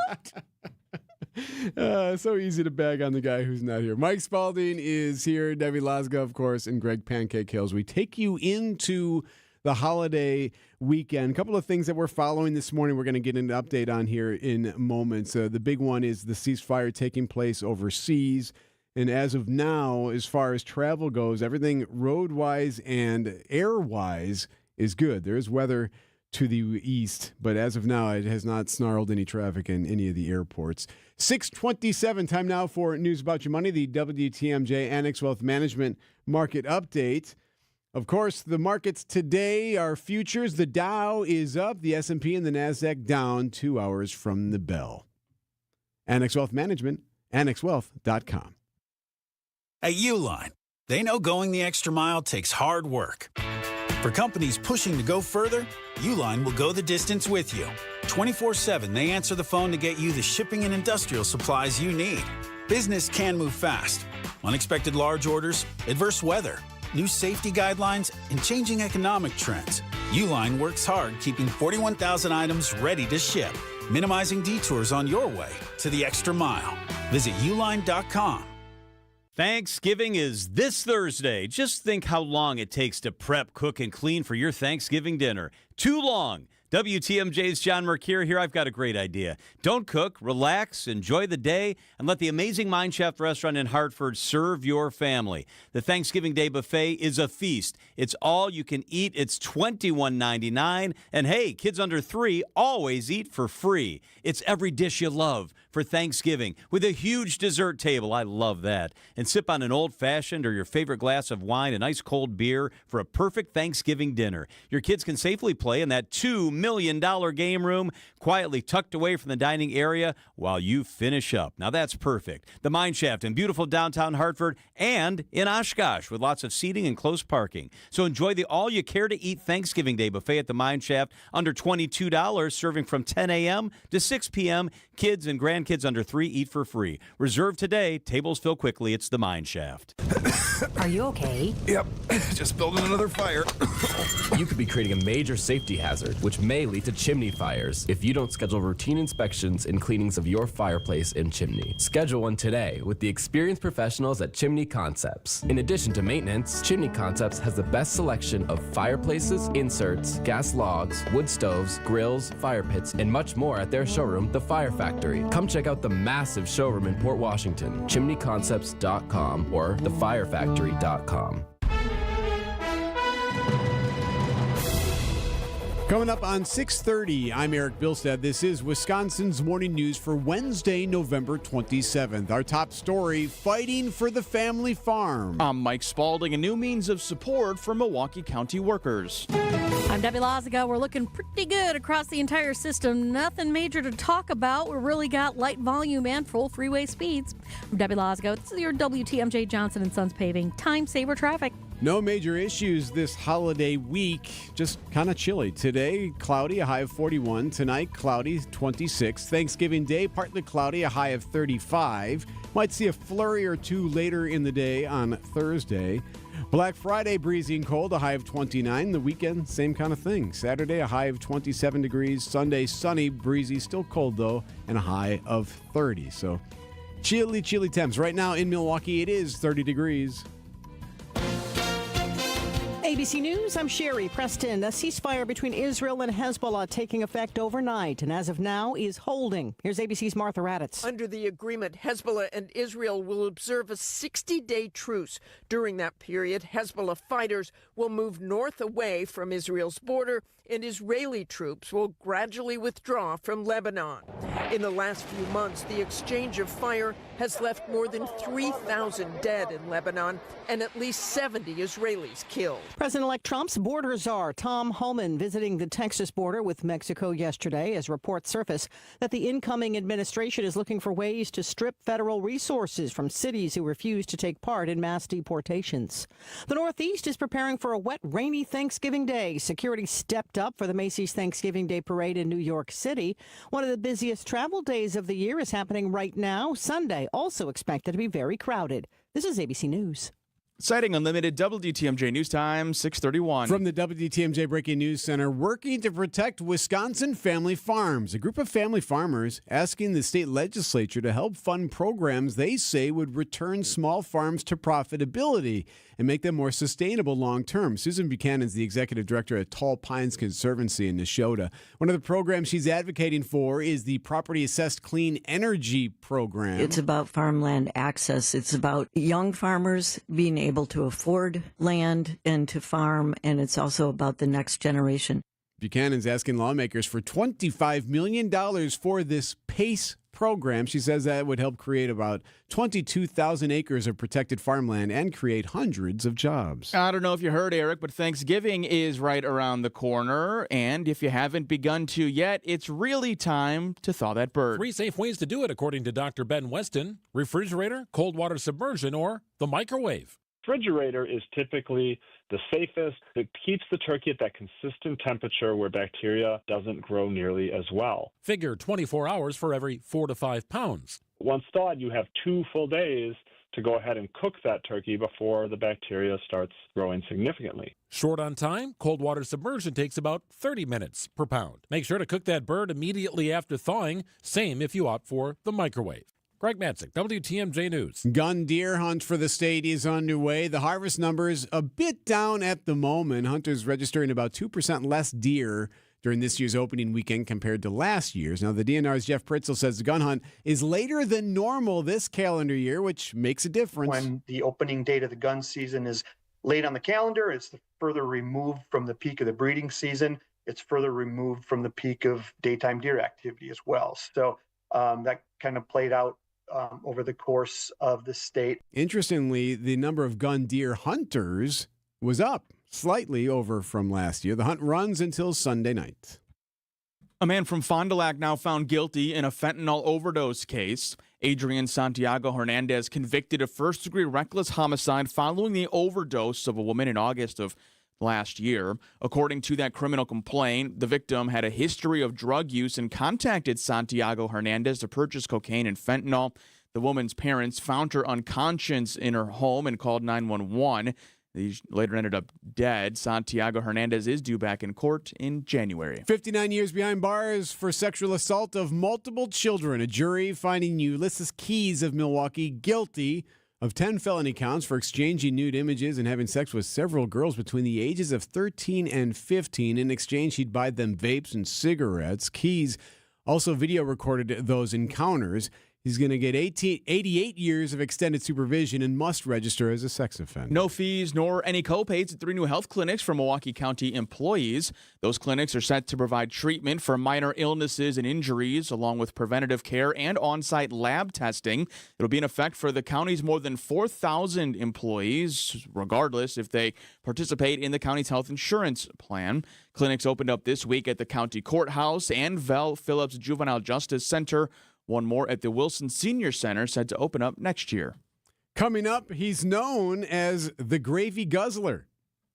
here. So easy to bag on the guy who's not here. Mike Spalding is here, Debbie Laziga, of course, and Greg Pancake Hills. We take you into the holiday weekend. A couple of things that we're following this morning we're going to get an update on here in moments. The big one is the ceasefire taking place overseas. And as of now, as far as travel goes, everything road-wise and air-wise is good. There is weather to the east, but as of now, it has not snarled any traffic in any of the airports. 6:27, time now for News About Your Money, the WTMJ Annex Wealth Management Market Update. Of course, the markets today are futures. The Dow is up, the S&P and the NASDAQ down 2 hours from the bell. Annex Wealth Management, annexwealth.com. At Uline, they know going the extra mile takes hard work. For companies pushing to go further, Uline will go the distance with you. 24/7, they answer the phone to get you the shipping and industrial supplies you need. Business can move fast. Unexpected large orders, adverse weather, new safety guidelines, and changing economic trends. Uline works hard keeping 41,000 items ready to ship, minimizing detours on your way to the extra mile. Visit uline.com. Thanksgiving is this Thursday. Just think how long it takes to prep, cook, and clean for your Thanksgiving dinner. Too long. WTMJ's John Mercure here. I've got a great idea. Don't cook, relax, enjoy the day, and let the amazing Mind Chef restaurant in Hartford serve your family. The Thanksgiving Day buffet is a feast. It's all you can eat. It's $21.99. And hey, kids under 3 always eat for free. It's every dish you love, for Thanksgiving with a huge dessert table. I love that. And sip on an old-fashioned or your favorite glass of wine and ice cold beer for a perfect Thanksgiving dinner. Your kids can safely play in that $2 million game room, quietly tucked away from the dining area while you finish up. Now that's perfect. The Mine Shaft in beautiful downtown Hartford and in Oshkosh with lots of seating and close parking. So enjoy the all-you-care-to-eat Thanksgiving Day buffet at the Mine Shaft, under $22, serving from 10 a.m. to 6 p.m. Kids and grandkids under 3 eat for free. Reserve today. Tables fill quickly. It's the Mine Shaft. Are you okay? Yep, just building another fire. You could be creating a major safety hazard, which may lead to chimney fires if you don't schedule routine inspections and cleanings of your fireplace and chimney. Schedule one today with the experienced professionals at Chimney Concepts. In addition to maintenance, Chimney Concepts has the best selection of fireplaces, inserts, gas logs, wood stoves, grills, fire pits, and much more at their showroom, The Fire Factory. Come check out the massive showroom in Port Washington, chimneyconcepts.com or thefirefactory.com. Coming up on 6:30, I'm Erik Bilstad. This is Wisconsin's Morning News for Wednesday, November 27th. Our top story, fighting for the family farm. I'm Mike Spalding. A new means of support for Milwaukee County workers. I'm Debbie Laziga. We're looking pretty good across the entire system. Nothing major to talk about. We really got light volume and full freeway speeds. I'm Debbie Laziga. This is your WTMJ Johnson & Sons Paving Time Saver Traffic. No major issues this holiday week, just kind of chilly. Today, cloudy, a high of 41. Tonight, cloudy, 26. Thanksgiving Day, partly cloudy, a high of 35. Might see a flurry or two later in the day on Thursday. Black Friday, breezy and cold, a high of 29. The weekend, same kind of thing. Saturday, a high of 27 degrees. Sunday, sunny, breezy, still cold though, and a high of 30. So chilly temps. Right now in Milwaukee, it is 30 degrees. ABC News, I'm Sherry Preston. A ceasefire between Israel and Hezbollah taking effect overnight, and as of now is holding. Here's ABC's Martha Raddatz. Under the agreement, Hezbollah and Israel will observe a 60-day truce. During that period, Hezbollah fighters will move north away from Israel's border, and Israeli troops will gradually withdraw from Lebanon. In the last few months, the exchange of fire has left more than 3,000 dead in Lebanon and at least 70 Israelis killed. President-elect Trump's border czar, Tom Homan, visiting the Texas border with Mexico yesterday as reports surface that the incoming administration is looking for ways to strip federal resources from cities who refuse to take part in mass deportations. The Northeast is preparing for a wet, rainy Thanksgiving Day. Security stepped up for the Macy's Thanksgiving Day Parade in New York City. One of the busiest travel days of the year is happening right now. Sunday, also expected to be very crowded. This is ABC News. Citing Unlimited, WTMJ News Time, 6:31. From the WTMJ Breaking News Center, working to protect Wisconsin family farms. A group of family farmers asking the state legislature to help fund programs they say would return small farms to profitability and make them more sustainable long term. Susan Buchanan is the executive director at Tall Pines Conservancy in Neshota. One of the programs she's advocating for is the Property Assessed Clean Energy Program. It's about farmland access. It's about young farmers being able to afford land and to farm, and it's also about the next generation. Buchanan's asking lawmakers for $25 million for this PACE program. She says that would help create about 22,000 acres of protected farmland and create hundreds of jobs. I don't know if you heard, Eric, but Thanksgiving is right around the corner. And if you haven't begun to yet, it's really time to thaw that bird. 3 safe ways to do it, according to Dr. Ben Weston: refrigerator, cold water submersion, or the microwave. Refrigerator is typically the safest. It keeps the turkey at that consistent temperature where bacteria doesn't grow nearly as well. Figure 24 hours for every 4 to 5 pounds. Once thawed, you have 2 full days to go ahead and cook that turkey before the bacteria starts growing significantly. Short on time, cold water submersion takes about 30 minutes per pound. Make sure to cook that bird immediately after thawing. Same if you opt for the microwave. Greg Matzik, WTMJ News. Gun deer hunt for the state is underway. The harvest numbers a bit down at the moment. Hunters registering about 2% less deer during this year's opening weekend compared to last year's. Now, the DNR's Jeff Pritzel says the gun hunt is later than normal this calendar year, which makes a difference. When the opening date of the gun season is late on the calendar, it's further removed from the peak of the breeding season. It's further removed from the peak of daytime deer activity as well. So that kind of played out over the course of the state. Interestingly, the number of gun deer hunters was up slightly over from last year. The hunt runs until Sunday night. A man from Fond du Lac now found guilty in a fentanyl overdose case. Adrian Santiago Hernandez convicted of first-degree reckless homicide following the overdose of a woman in August of last year. According to that criminal complaint, the victim had a history of drug use and contacted Santiago Hernandez to purchase cocaine and fentanyl. The woman's parents found her unconscious in her home and called 911. He later ended up dead. Santiago Hernandez is due back in court in January. 59 years behind bars for sexual assault of multiple children. A jury finding Ulysses Keys of Milwaukee guilty of 10 felony counts for exchanging nude images and having sex with several girls between the ages of 13 and 15. In exchange, he'd buy them vapes and cigarettes. Keys also video recorded those encounters. He's going to get 88 years of extended supervision and must register as a sex offender. No fees nor any co-pays at 3 new health clinics for Milwaukee County employees. Those clinics are set to provide treatment for minor illnesses and injuries, along with preventative care and on-site lab testing. It'll be in effect for the county's more than 4,000 employees, regardless if they participate in the county's health insurance plan. Clinics opened up this week at the county courthouse and Val Phillips Juvenile Justice Center. One more at the Wilson Senior Center, set to open up next year. Coming up, he's known as the Gravy Guzzler.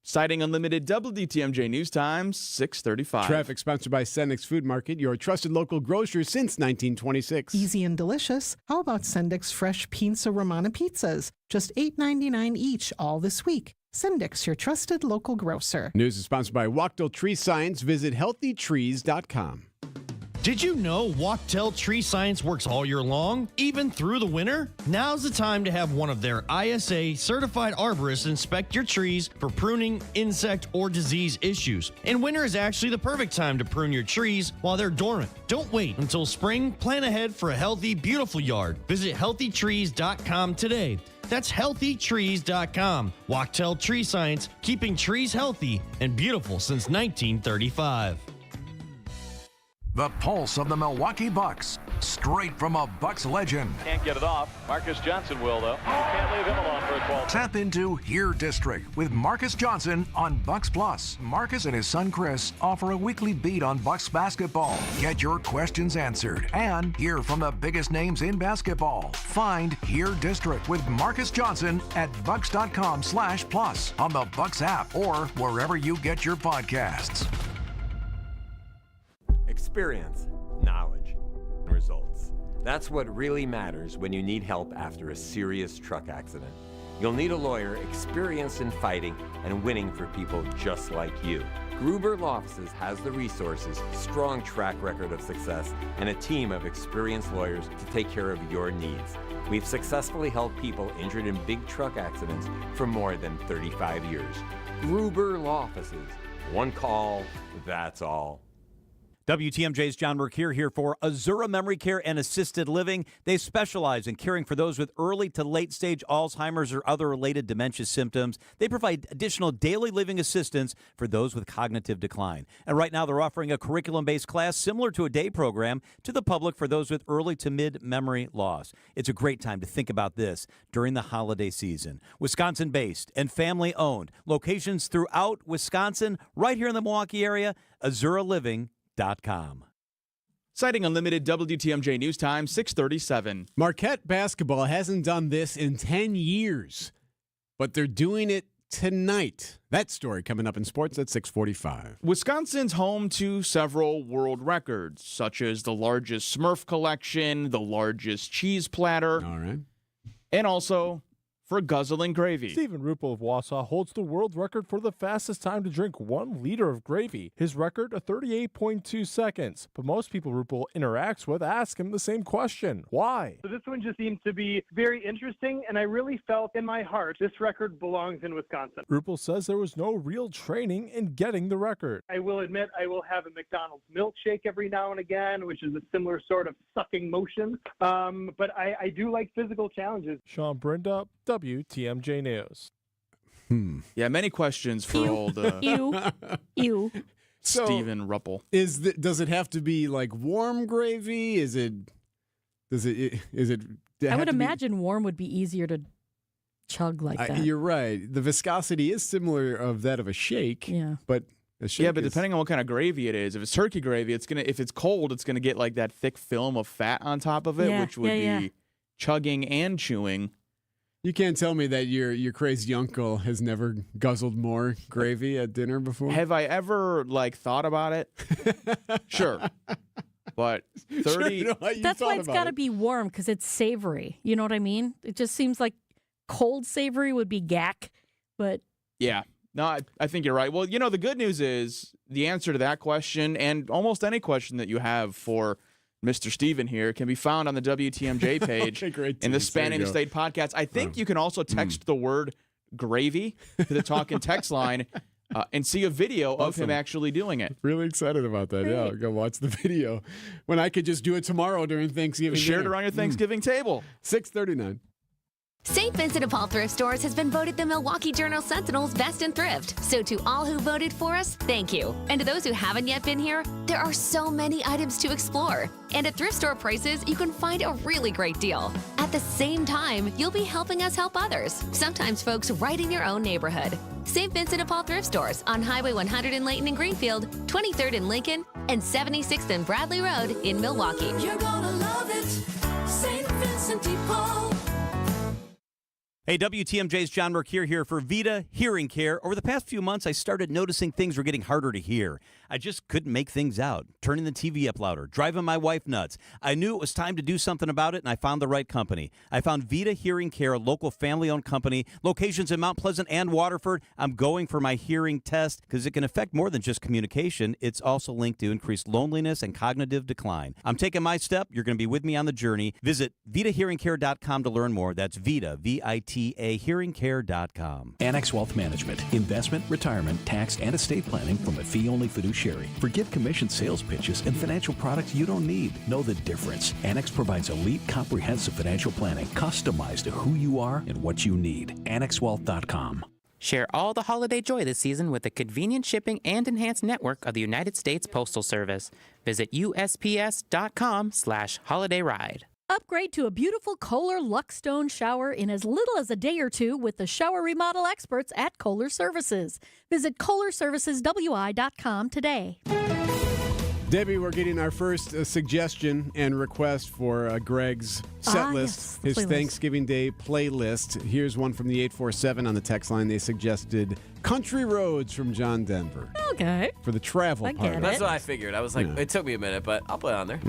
Citing Unlimited WTMJ News Times, 6:35. Traffic sponsored by Sendix Food Market, your trusted local grocer since 1926. Easy and delicious. How about Sendix Fresh Pizza Romana pizzas? Just $8.99 each all this week. Sendix, your trusted local grocer. News is sponsored by Wachtel Tree Science. Visit healthytrees.com. Did you know Wachtel Tree Science works all year long, even through the winter? Now's the time to have one of their ISA certified arborists inspect your trees for pruning, insect, or disease issues. And winter is actually the perfect time to prune your trees while they're dormant. Don't wait until spring. Plan ahead for a healthy, beautiful yard. Visit healthytrees.com today. That's healthytrees.com. Wachtel Tree Science, keeping trees healthy and beautiful since 1935. The pulse of the Milwaukee Bucks, straight from a Bucks legend. Can't get it off. Marcus Johnson will, though. Can't leave him alone for a 12. Tap into Here District with Marcus Johnson on Bucks Plus. Marcus and his son Chris offer a weekly beat on Bucks basketball. Get your questions answered and hear from the biggest names in basketball. Find Here District with Marcus Johnson at bucks.com/plus on the Bucks app or wherever you get your podcasts. Experience, knowledge, results. That's what really matters when you need help after a serious truck accident. You'll need a lawyer experienced in fighting and winning for people just like you. Gruber Law Offices has the resources, strong track record of success, and a team of experienced lawyers to take care of your needs. We've successfully helped people injured in big truck accidents for more than 35 years. Gruber Law Offices. One call, that's all. WTMJ's John Mercure here for Azura Memory Care and Assisted Living. They specialize in caring for those with early to late stage Alzheimer's or other related dementia symptoms. They provide additional daily living assistance for those with cognitive decline. And right now they're offering a curriculum-based class similar to a day program to the public for those with early to mid memory loss. It's a great time to think about this during the holiday season. Wisconsin-based and family-owned. Locations throughout Wisconsin, right here in the Milwaukee area, AzuraLiving.com. Citing Unlimited WTMJ News Time, 6:37. Marquette basketball hasn't done this in 10 years, but they're doing it tonight. That story coming up in sports at 6:45. Wisconsin's home to several world records, such as the largest Smurf collection, the largest cheese platter, all right, and also for guzzling gravy. Stephen Ruppel of Wausau holds the world record for the fastest time to drink 1 liter of gravy. His record, 38.2 seconds. But most people Ruppel interacts with ask him the same question. Why? So this one just seemed to be very interesting, and I really felt in my heart this record belongs in Wisconsin. Ruppel says there was no real training in getting the record. I will admit I will have a McDonald's milkshake every now and again, which is a similar sort of sucking motion. But I do like physical challenges. Sean Brindup, WTMJ News. Yeah, many questions for old you. So, Stephen Ruppel. Does it have to be like warm gravy? Is it Is it? I would imagine warm would be easier to chug like that. You're right. The viscosity is similar of that of a shake. Yeah. But a shake but depending on what kind of gravy it is, if it's turkey gravy, if it's cold, it's gonna get like that thick film of fat on top of it, which would be chugging and chewing. You can't tell me that your crazy uncle has never guzzled more gravy at dinner before. Have I ever thought about it? Sure. But 30. That's why it's got to be warm, because it's savory. You know what I mean? It just seems like cold savory would be gack, but yeah. No, I think you're right. Well, the good news is the answer to that question and almost any question that you have for Mr. Steven here can be found on the WTMJ page in the Spanning the State podcast. I think you can also text the word gravy to the talk and text line and see a video of him actually doing it. Really excited about that. Yeah, go watch the video when I could just do it tomorrow during Thanksgiving. Share it around your Thanksgiving table. 6:39. St. Vincent de Paul Thrift Stores has been voted the Milwaukee Journal Sentinel's Best in Thrift. So to all who voted for us, thank you. And to those who haven't yet been here, there are so many items to explore. And at thrift store prices, you can find a really great deal. At the same time, you'll be helping us help others, sometimes folks right in your own neighborhood. St. Vincent de Paul Thrift Stores on Highway 100 in Layton and Greenfield, 23rd in Lincoln, and 76th and Bradley Road in Milwaukee. You're gonna love it, St. Vincent de Paul. Hey, WTMJ's John Mercure here for Vita Hearing Care. Over the past few months, I started noticing things were getting harder to hear. I just couldn't make things out. Turning the TV up louder, driving my wife nuts. I knew it was time to do something about it, and I found the right company. I found Vita Hearing Care, a local family-owned company, locations in Mount Pleasant and Waterford. I'm going for my hearing test because it can affect more than just communication. It's also linked to increased loneliness and cognitive decline. I'm taking my step. You're going to be with me on the journey. Visit VitaHearingCare.com to learn more. That's Vita, V-I-T-A, hearingcare.com. Annex Wealth Management. Investment, retirement, tax, and estate planning from a fee-only fiduciary. Forget commission sales pitches and financial products you don't need. Know the difference. Annex provides elite, comprehensive financial planning customized to who you are and what you need. AnnexWealth.com. Share all the holiday joy this season with the convenient shipping and enhanced network of the United States Postal Service. Visit USPS.com/holidayride. Upgrade to a beautiful Kohler Luxstone shower in as little as a day or two with the shower remodel experts at Kohler Services. Visit KohlerServicesWI.com today. Debbie, we're getting our first suggestion and request for Greg's set list, his playlist. Thanksgiving Day playlist. Here's one from the 847 on the text line. They suggested Country Roads from John Denver. Okay. For the travel part. That's what I figured. I was like, it took me a minute, but I'll put it on there.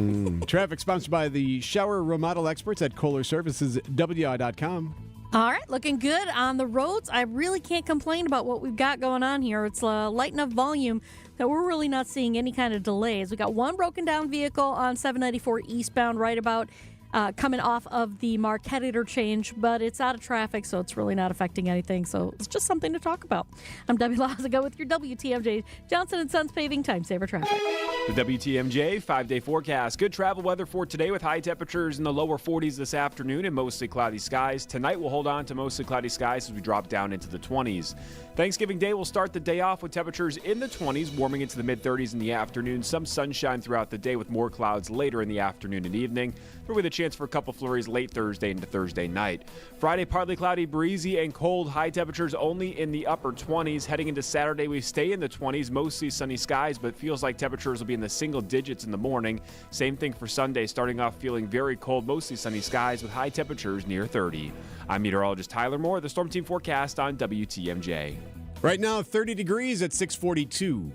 Traffic sponsored by the shower remodel experts at Kohler Services, WI.com. All right, looking good on the roads. I really can't complain about what we've got going on here. It's light enough volume that we're really not seeing any kind of delays. We got one broken down vehicle on 794 eastbound right about coming off of the Marquette interchange, but it's out of traffic, so it's really not affecting anything. So it's just something to talk about. I'm Debbie Lazago with your WTMJ Johnson & Sons Paving Time Saver Traffic. The WTMJ 5-day forecast. Good travel weather for today with high temperatures in the lower 40s this afternoon and mostly cloudy skies. Tonight we'll hold on to mostly cloudy skies as we drop down into the 20s. Thanksgiving Day will start the day off with temperatures in the 20s, warming into the mid-30s in the afternoon. Some sunshine throughout the day with more clouds later in the afternoon and evening. With a chance for a couple flurries late Thursday into Thursday night. Friday, partly cloudy, breezy, and cold. High temperatures only in the upper 20s. Heading into Saturday, we stay in the 20s, mostly sunny skies, but feels like temperatures will be in the single digits in the morning. Same thing for Sunday, starting off feeling very cold, mostly sunny skies with high temperatures near 30. I'm meteorologist Tyler Moore, the Storm Team forecast on WTMJ. Right now, 30 degrees at 642.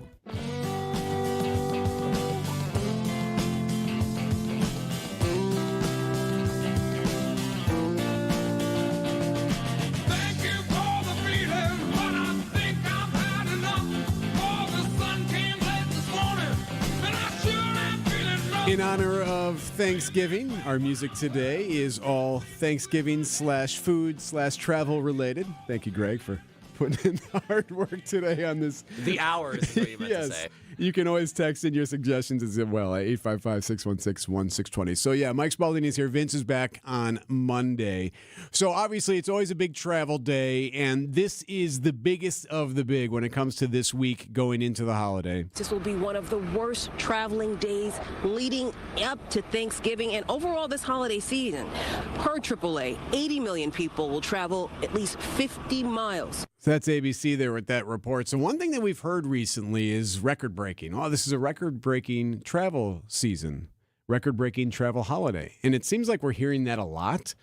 In honor of Thanksgiving, our music today is all Thanksgiving/food/travel related. Thank you, Greg, for putting in the hard work today on this. The hours is what you meant to say. You can always text in your suggestions as well at 855-616-1620. So, yeah, Mike Spalding is here. Vince is back on Monday. So, obviously, it's always a big travel day, and this is the biggest of the big when it comes to this week going into the holiday. This will be one of the worst traveling days leading up to Thanksgiving and overall this holiday season. Per AAA, 80 million people will travel at least 50 miles. So that's ABC there with that report. So one thing that we've heard recently is record-breaking. Oh, this is a record-breaking travel season, record-breaking travel holiday. And it seems like we're hearing that a lot.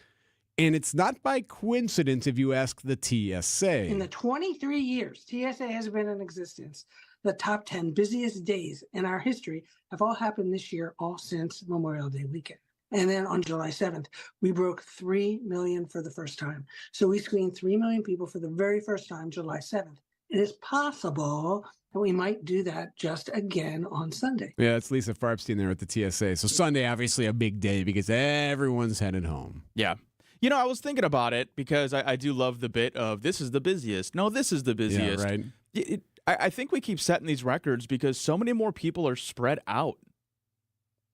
And it's not by coincidence if you ask the TSA. In the 23 years TSA has been in existence, the top 10 busiest days in our history have all happened this year, all since Memorial Day weekend. And then on July 7th, we broke 3 million for the first time. So we screened 3 million people for the very first time, July 7th. It is possible that we might do that just again on Sunday. Yeah, it's Lisa Farbstein there at the TSA. So Sunday, obviously a big day because everyone's headed home. Yeah. You know, I was thinking about it because I do love the bit of this is the busiest. No, this is the busiest. Yeah, right. I think we keep setting these records because so many more people are spread out.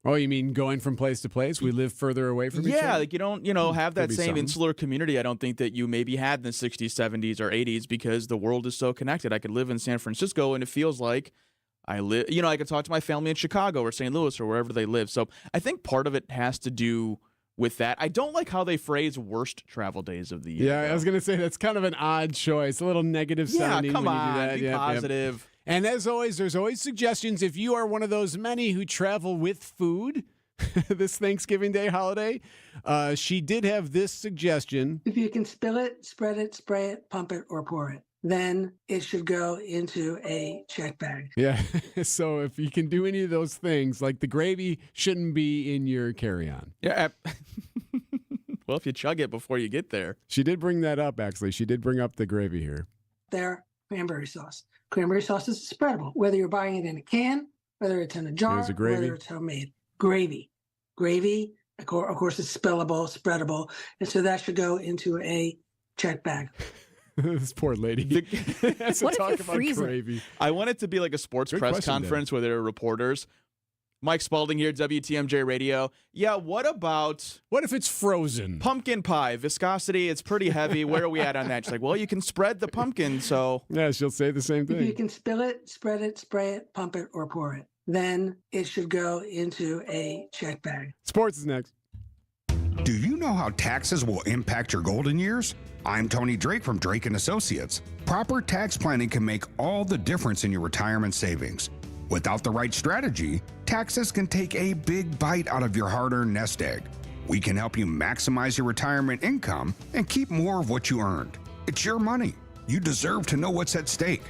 Oh, you mean going from place to place? We live further away from each other? Yeah, like you don't, have that same insular community I don't think that you maybe had in the 60s, 70s, or 80s because the world is so connected. I could live in San Francisco and it feels like I live, I could talk to my family in Chicago or St. Louis or wherever they live. So I think part of it has to do with that. I don't like how they phrase worst travel days of the year. Yeah, I was going to say that's kind of an odd choice, a little negative sounding come when you on, do that. be positive. Yep. And as always, there's always suggestions if you are one of those many who travel with food this Thanksgiving Day holiday. She did have this suggestion. If you can spill it, spread it, spray it, pump it, or pour it, then it should go into a check bag. Yeah, so if you can do any of those things, like the gravy shouldn't be in your carry-on. Yeah. Well, if you chug it before you get there. She did bring that up, actually. She did bring up the gravy here. There, cranberry sauce. Cranberry sauce is spreadable, whether you're buying it in a can, whether it's in a jar, There's a gravy. whether it's homemade. Gravy, of course, is spellable, spreadable, and so that should go into a check bag. This poor lady. Has to What if talk you about freeze it? gravy. I want it to be like a sports Good press question, conference where there are reporters. Mike Spalding here, WTMJ Radio. Yeah, what if it's frozen? Pumpkin pie, viscosity, it's pretty heavy. Where are we at on that? She's like, well, you can spread the pumpkin, so. Yeah, she'll say the same If you thing. can spill it, spread it, spray it, pump it, or pour it, then it should go into a check bag. Sports is next. Do you know how taxes will impact your golden years? I'm Tony Drake from Drake & Associates. Proper tax planning can make all the difference in your retirement savings. Without the right strategy, taxes can take a big bite out of your hard-earned nest egg. We can help you maximize your retirement income and keep more of what you earned. It's your money. You deserve to know what's at stake.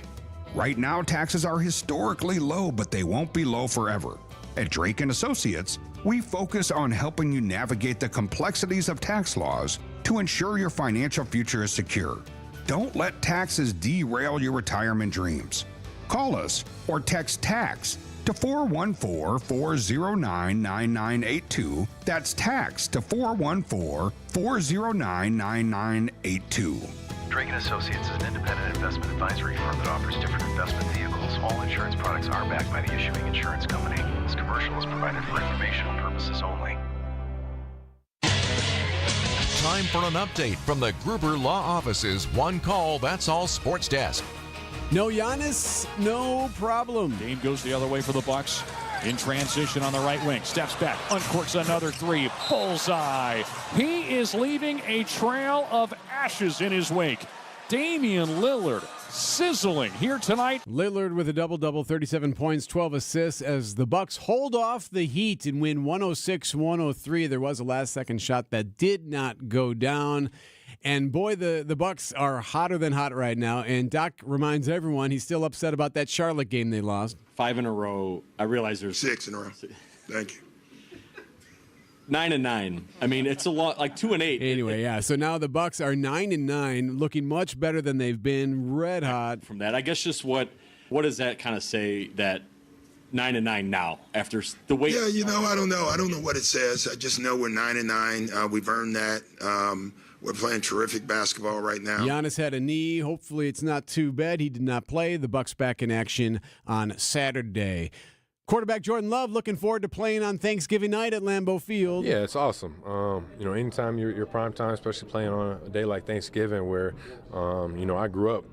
Right now, taxes are historically low, but they won't be low forever. At Drake & Associates, we focus on helping you navigate the complexities of tax laws to ensure your financial future is secure. Don't let taxes derail your retirement dreams. Call us or text TAX to 414-409-9982. That's TAX to 414-409-9982. Drake & Associates is an independent investment advisory firm that offers different investment vehicles. All insurance products are backed by the issuing insurance company. This commercial is provided for informational purposes only. Time for an update from the Gruber Law Office's One Call, That's All Sports Desk. No Giannis, no problem. Dame goes the other way for the Bucks. In transition on the right wing. Steps back. Uncorks another three. Bullseye. He is leaving a trail of ashes in his wake. Damian Lillard sizzling here tonight. Lillard with a double-double, 37 points, 12 assists as the Bucks hold off the Heat and win 106-103. There was a last-second shot that did not go down. And boy, the Bucks are hotter than hot right now. And Doc reminds everyone he's still upset about that Charlotte game they lost. 5 in a row. I realize there's 6 in a row. Thank you. 9-9. I mean, it's a lot, like 2-8. Anyway, yeah. So now the Bucks are 9-9, looking much better than they've been. Red hot. From that, I guess just what does that kind of say that 9-9 now after the way? Yeah, I don't know. I don't know what it says. I just know we're 9-9. We've earned that. We're playing terrific basketball right now. Giannis had a knee. Hopefully it's not too bad. He did not play. The Bucks back in action on Saturday. Quarterback Jordan Love looking forward to playing on Thanksgiving night at Lambeau Field. Yeah, it's awesome. Anytime you're prime time, especially playing on a day like Thanksgiving where, I grew up,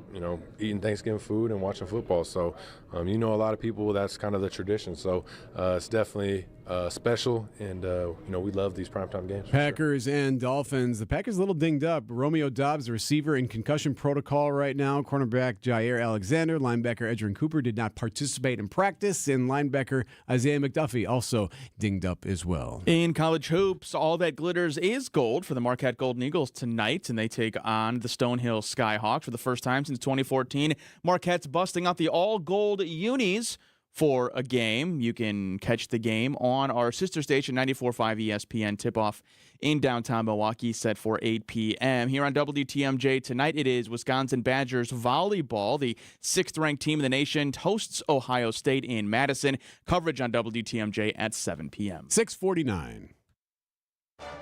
eating Thanksgiving food and watching football. So, a lot of people, that's kind of the tradition. So it's definitely special, and, we love these primetime games. Packers and Dolphins. The Packers a little dinged up. Romeo Doubs, the receiver, in concussion protocol right now. Cornerback Jair Alexander, linebacker Edgerrin Cooper did not participate in practice, and linebacker Isaiah McDuffie also dinged up as well. In college hoops, all that glitters is gold for the Marquette Golden Eagles tonight, and they take on the Stonehill Skyhawks for the first time since 2014. Marquette's busting out the all-gold unis for a game. You can catch the game on our sister station, 94.5 ESPN. Tip-off in downtown Milwaukee set for 8 p.m. Here on WTMJ tonight, it is Wisconsin Badgers volleyball. The 6th-ranked team in the nation hosts Ohio State in Madison. Coverage on WTMJ at 7 p.m. 6:49.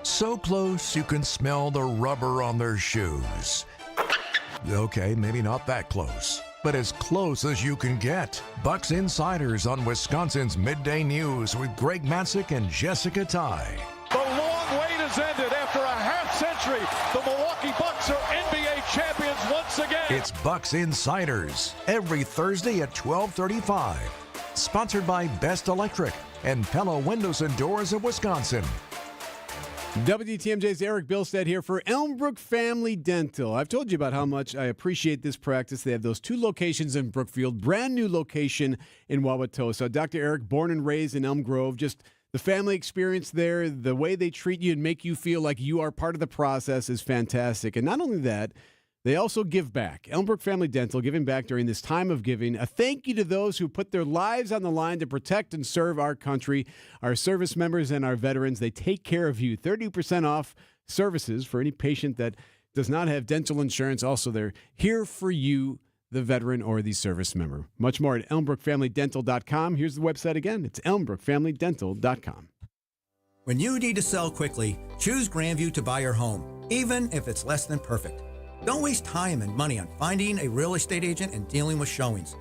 So close you can smell the rubber on their shoes. Okay, maybe not that close, but as close as you can get. Bucks Insiders on Wisconsin's Midday News with Greg Matzik and Jessica Ty. The long wait has ended. After a half century, the Milwaukee Bucks are NBA champions once again. It's Bucks Insiders every Thursday at 12:35. Sponsored by Best Electric and Pella Windows and Doors of Wisconsin. WTMJ's Erik Bilstad here for Elmbrook Family Dental. I've told you about how much I appreciate this practice. They have those 2 locations in Brookfield, brand new location in Wauwatosa. Dr. Erik, born and raised in Elm Grove, just the family experience there, the way they treat you and make you feel like you are part of the process is fantastic. And not only that, they also give back. Elmbrook Family Dental giving back during this time of giving. A thank you to those who put their lives on the line to protect and serve our country, our service members and our veterans. They take care of you. 30% off services for any patient that does not have dental insurance. Also, they're here for you, the veteran or the service member. Much more at elmbrookfamilydental.com. Here's the website again. It's elmbrookfamilydental.com. When you need to sell quickly, choose Grandview to buy your home, even if it's less than perfect. Don't waste time and money on finding a real estate agent and dealing with showings.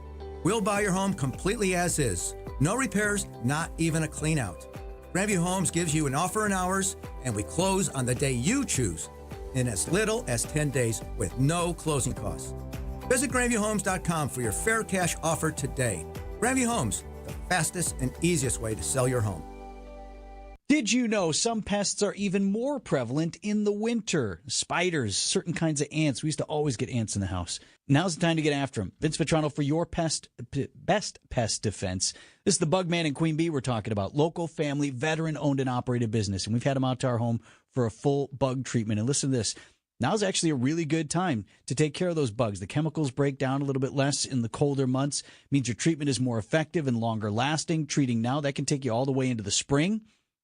We'll buy your home completely as is. No repairs, not even a clean out. Grandview Homes gives you an offer in hours, and we close on the day you choose in as little as 10 days with no closing costs. Visit GrandviewHomes.com for your fair cash offer today. Grandview Homes, the fastest and easiest way to sell your home. Did you know some pests are even more prevalent in the winter? Spiders, certain kinds of ants. We used to always get ants in the house. Now's the time to get after them. Vince Vitrano for your best pest defense. This is the Bugman and Queen Bee we're talking about. Local, family, veteran-owned and operated business. And we've had them out to our home for a full bug treatment. And listen to this. Now's actually a really good time to take care of those bugs. The chemicals break down a little bit less in the colder months. Means your treatment is more effective and longer lasting. Treating now, that can take you all the way into the spring.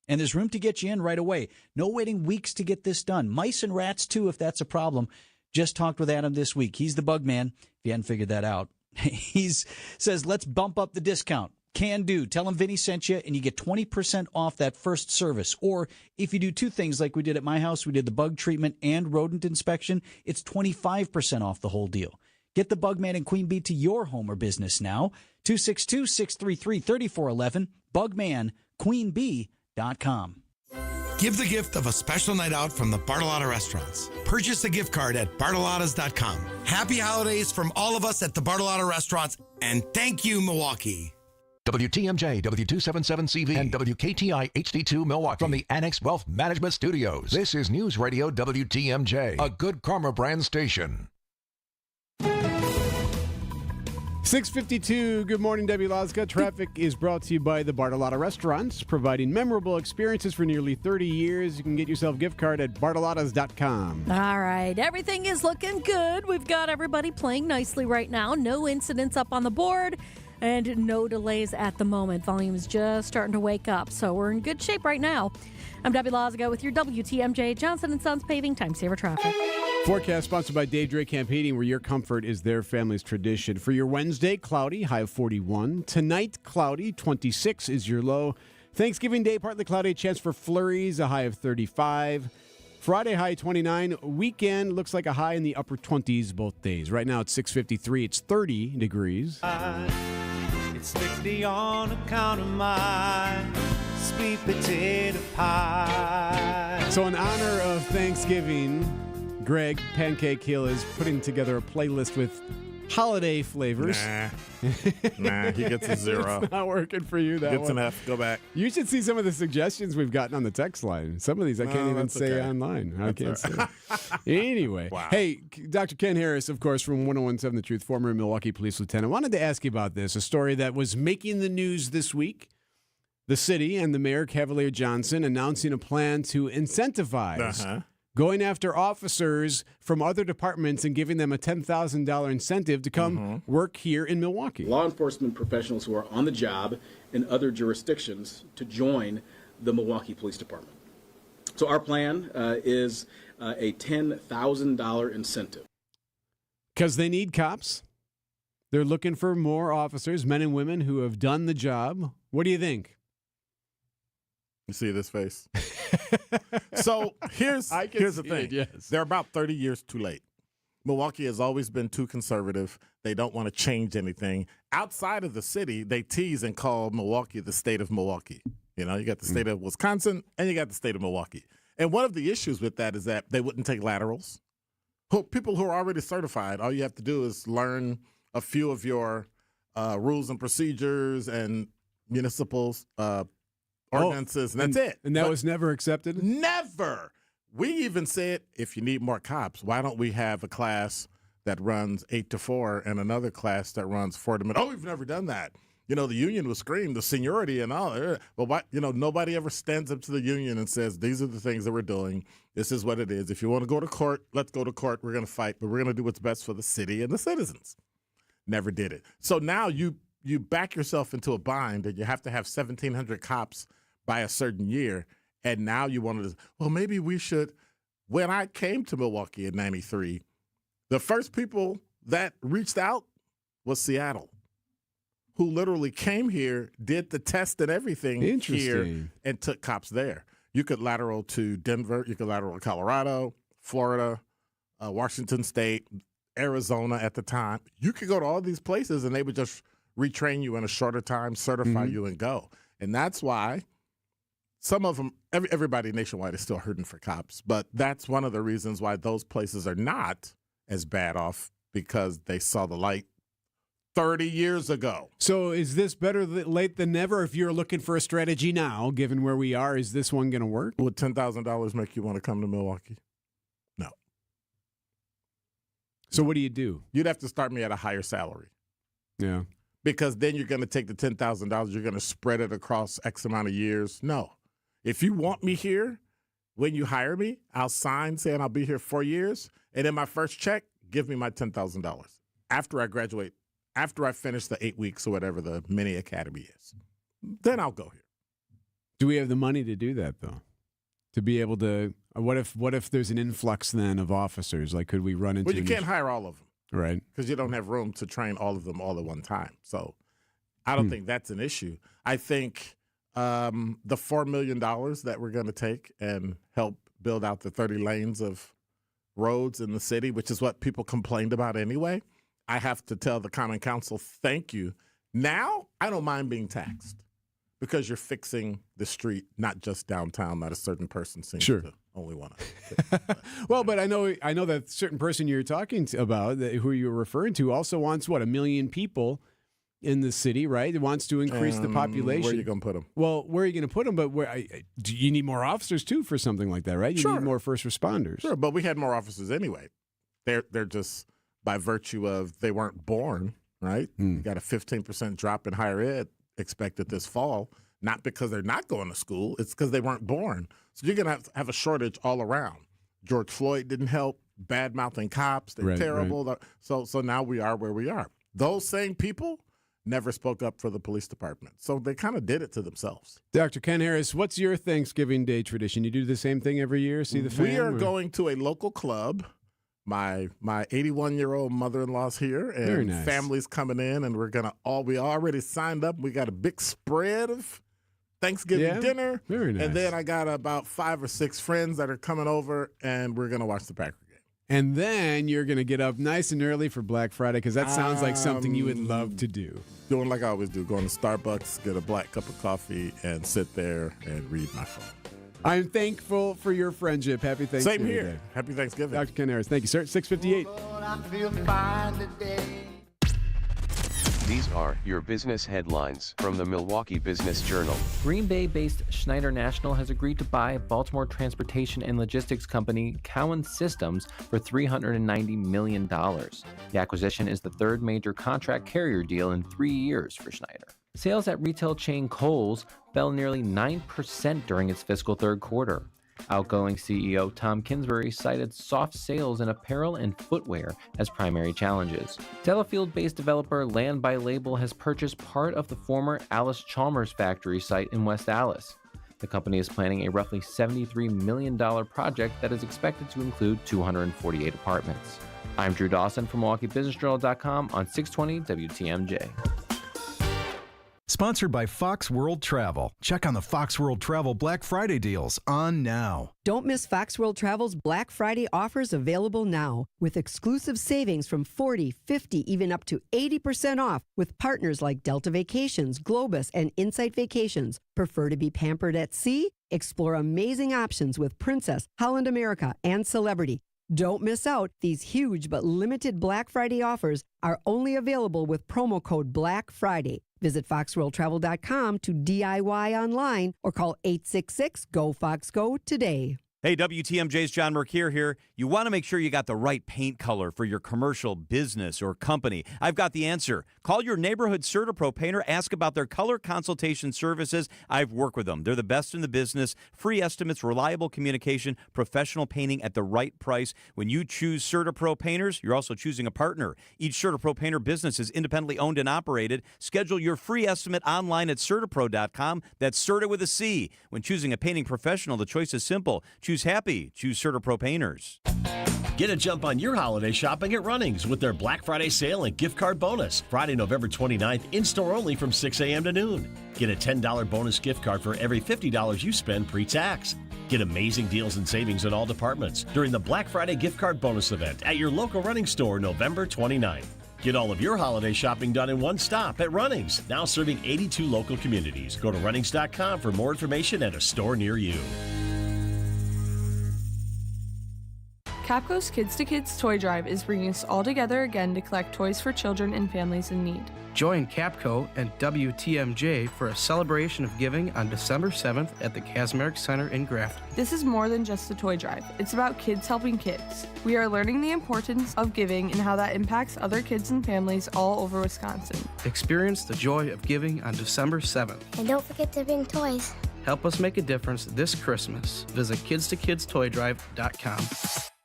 And there's room to get you in right away. No waiting weeks to get this done. Mice and rats, too, if that's a problem. Just talked with Adam this week. He's the bug man, if you hadn't figured that out. He says, let's bump up the discount. Can do. Tell him Vinny sent you, and you get 20% off that first service. Or if you do 2 things like we did at my house, we did the bug treatment and rodent inspection, it's 25% off the whole deal. Get the Bugman and Queen Bee to your home or business now. 262-633-3411. BugmanQueenBee.com. Give the gift of a special night out from the Bartolotta Restaurants. Purchase a gift card at bartolottas.com. Happy holidays from all of us at the Bartolotta Restaurants, and thank you, Milwaukee. WTMJ, W277CV, and WKTI HD2 Milwaukee from the Annex Wealth Management Studios. This is News Radio WTMJ, a Good Karma brand station. 6:52. Good morning, Debbie Lazka. Traffic is brought to you by the Bartolotta Restaurants, providing memorable experiences for nearly 30 years. You can get yourself a gift card at bartolottas.com. All right. Everything is looking good. We've got everybody playing nicely right now. No incidents up on the board and no delays at the moment. Volume is just starting to wake up, so we're in good shape right now. I'm Debbie Lazka with your WTMJ Johnson & Sons Paving Time Saver Traffic. Forecast sponsored by Dave Drake Camp Heating, where your comfort is their family's tradition. For your Wednesday, cloudy, high of 41. Tonight, cloudy, 26 is your low. Thanksgiving Day, partly cloudy, chance for flurries, a high of 35. Friday, high 29. Weekend looks like a high in the upper 20s both days. Right now, it's 6:53. It's 30 degrees. It's strictly on account of my sweet potato pie. So in honor of Thanksgiving, Greg Pancake Hill is putting together a playlist with holiday flavors. Nah, he gets a 0. It's not working for you, that Gets one. an F. Go back. You should see some of the suggestions we've gotten on the text line. Some of these I can't even say online. I can't say. Anyway. Wow. Hey, Dr. Ken Harris, of course, from 1017 The Truth, former Milwaukee Police Lieutenant. I wanted to ask you about this, a story that was making the news this week. The city and the mayor, Cavalier Johnson, announcing a plan to incentivize going after officers from other departments and giving them a $10,000 incentive to come work here in Milwaukee. Law enforcement professionals who are on the job in other jurisdictions to join the Milwaukee Police Department. So our plan is a $10,000 incentive. Because they need cops. They're looking for more officers, men and women who have done the job. What do you think? You see this face? So here's the thing. Yes. They're about 30 years too late. Milwaukee has always been too conservative. They don't want to change anything. Outside of the city, they tease and call Milwaukee the state of Milwaukee. You know, you got the state of Wisconsin and you got the state of Milwaukee. And one of the issues with that is that they wouldn't take laterals. People who are already certified, all you have to do is learn a few of your rules and procedures and municipal ordinances, and that's it. And that was never accepted? Never. We even said, if you need more cops, why don't we have a class that runs 8 to 4 and another class that runs 4 to midnight? Oh, we've never done that. You know, the union was screamed, the seniority and all. But why, nobody ever stands up to the union and says, these are the things that we're doing. This is what it is. If you want to go to court, let's go to court. We're going to fight, but we're going to do what's best for the city and the citizens. Never did it. So now you back yourself into a bind and you have to have 1,700 cops by a certain year, and now you wanted to, well, maybe we should. When I came to Milwaukee in 93, the first people that reached out was Seattle, who literally came here, did the test and everything here, and took cops there. You could lateral to Denver, you could lateral to Colorado, Florida, Washington State, Arizona at the time. You could go to all these places, and they would just retrain you in a shorter time, certify you, and go. And that's why some of them, everybody nationwide is still hurting for cops, but that's one of the reasons why those places are not as bad off, because they saw the light 30 years ago. So is this better late than never? If you're looking for a strategy now, given where we are, is this one going to work? Would $10,000 make you want to come to Milwaukee? No. So what do you do? You'd have to start me at a higher salary. Yeah. Because then you're going to take the $10,000, you're going to spread it across X amount of years. No. If you want me here, when you hire me, I'll sign saying I'll be here 4 years, and in my first check, give me my $10,000 after I graduate, after I finish the 8 weeks or whatever the mini academy is. Then I'll go here. Do we have the money to do that, though? To be able to, what if there's an influx then of officers? Like, could we run into? Well, you can't hire all of them, right? Because you don't have room to train all of them all at one time. So, I don't think that's an issue. I think the $4 million that we're going to take and help build out the 30 lanes of roads in the city, which is what people complained about anyway. I have to tell the Common Council, thank you. Now, I don't mind being taxed because you're fixing the street, not just downtown, that a certain person seems to only want to. Well, but I know that certain person you're talking about, who you're referring to, also wants, 1 million people in the city, right? It wants to increase the population. Where are you going to put them? Well, where are you going to put them? But do you need more officers, too, for something like that, right? You need more first responders. Sure, but we had more officers anyway. They're just, by virtue of they weren't born, right? You got a 15% drop in higher ed expected this fall, not because they're not going to school. It's because they weren't born. So you're going to have a shortage all around. George Floyd didn't help. Bad-mouthing cops. They're terrible. Right. So now we are where we are. Those same people never spoke up for the police department. So they kind of did it to themselves. Dr. Ken Harris, what's your Thanksgiving Day tradition? You do the same thing every year, see the fam? We are going to a local club My 81-year-old mother-in-law's here, and Very nice. family's coming in, and we already signed up. We got a big spread of Thanksgiving dinner. Very nice. And then I got about 5 or 6 friends that are coming over, and we're going to watch the Packer game. And then you're going to get up nice and early for Black Friday, because that sounds like something you would love to do. Doing like I always do, going to Starbucks, get a black cup of coffee, and sit there and read my phone. I'm thankful for your friendship. Happy Thanksgiving. Same here. Day. Happy Thanksgiving. Dr. Ken Harris, thank you, sir. 6:58. These are your business headlines from the Milwaukee Business Journal. Green Bay-based Schneider National has agreed to buy Baltimore transportation and logistics company Cowan Systems for $390 million. The acquisition is the third major contract carrier deal in 3 years for Schneider. Sales at retail chain Kohl's fell nearly 9% during its fiscal third quarter. Outgoing CEO Tom Kingsbury cited soft sales in apparel and footwear as primary challenges. Delafield-based developer Land by Label has purchased part of the former Alice Chalmers factory site in West Allis. The company is planning a roughly $73 million project that is expected to include 248 apartments. I'm Drew Dawson from MilwaukeeBusinessJournal.com on 620 WTMJ. Sponsored by Fox World Travel. Check on the Fox World Travel Black Friday deals on now. Don't miss Fox World Travel's Black Friday offers available now with exclusive savings from 40, 50, even up to 80% off with partners like Delta Vacations, Globus, and Insight Vacations. Prefer to be pampered at sea? Explore amazing options with Princess, Holland America, and Celebrity. Don't miss out. These huge but limited Black Friday offers are only available with promo code Black Friday. Visit foxworldtravel.com to DIY online or call 866-GO-FOX-GO today. Hey, WTMJ's John Mercure here. You want to make sure you got the right paint color for your commercial business or company. I've got the answer. Call your neighborhood CertaPro painter. Ask about their color consultation services. I've worked with them. They're the best in the business. Free estimates, reliable communication, professional painting at the right price. When you choose CertaPro painters, you're also choosing a partner. Each CertaPro painter business is independently owned and operated. Schedule your free estimate online at CertaPro.com. That's Certa with a C. When choosing a painting professional, the choice is simple. Choose happy. Choose CertaPro painters. Get a jump on your holiday shopping at Runnings with their Black Friday sale and gift card bonus. Friday, November 29th, in-store only from 6 a.m. to noon. Get a $10 bonus gift card for every $50 you spend pre-tax. Get amazing deals and savings in all departments during the Black Friday gift card bonus event at your local Runnings store November 29th. Get all of your holiday shopping done in one stop at Runnings, now serving 82 local communities. Go to Runnings.com for more information at a store near you. Capco's Kids to Kids Toy Drive is bringing us all together again to collect toys for children and families in need. Join Capco and WTMJ for a celebration of giving on December 7th at the Kazmarek Center in Grafton. This is more than just a toy drive. It's about kids helping kids. We are learning the importance of giving and how that impacts other kids and families all over Wisconsin. Experience the joy of giving on December 7th. And don't forget to bring toys. Help us make a difference this Christmas. Visit kidstoKidstoydrive.com.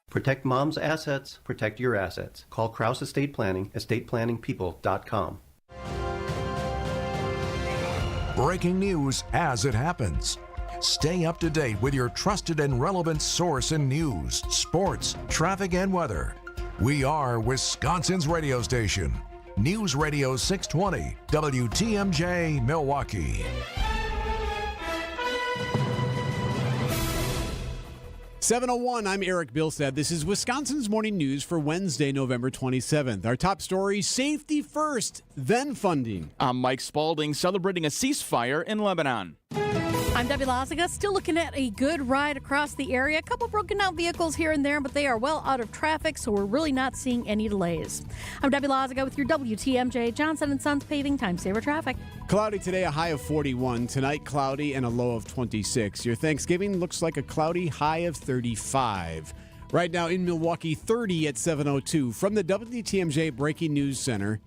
Protect mom's assets, protect your assets. Call Kraus Estate Planning, estateplanningpeople.com. Breaking news as it happens. Stay up to date with your trusted and relevant source in news, sports, traffic, and weather. We are Wisconsin's radio station. News Radio 620, WTMJ, Milwaukee. 7:01, I'm Erik Bilstad. This is Wisconsin's Morning News for Wednesday, November 27th. Our top story, safety first, then funding. I'm Mike Spalding, celebrating a ceasefire in Lebanon. I'm Debbie Laziga, still looking at a good ride across the area. A couple broken out vehicles here and there, but they are well out of traffic, so we're really not seeing any delays. I'm Debbie Laziga with your WTMJ Johnson & Sons Paving Time Saver Traffic. Cloudy today, a high of 41. Tonight, cloudy and a low of 26. Your Thanksgiving looks like a cloudy high of 35. Right now in Milwaukee, 30 at 7:02. From the WTMJ Breaking News Center,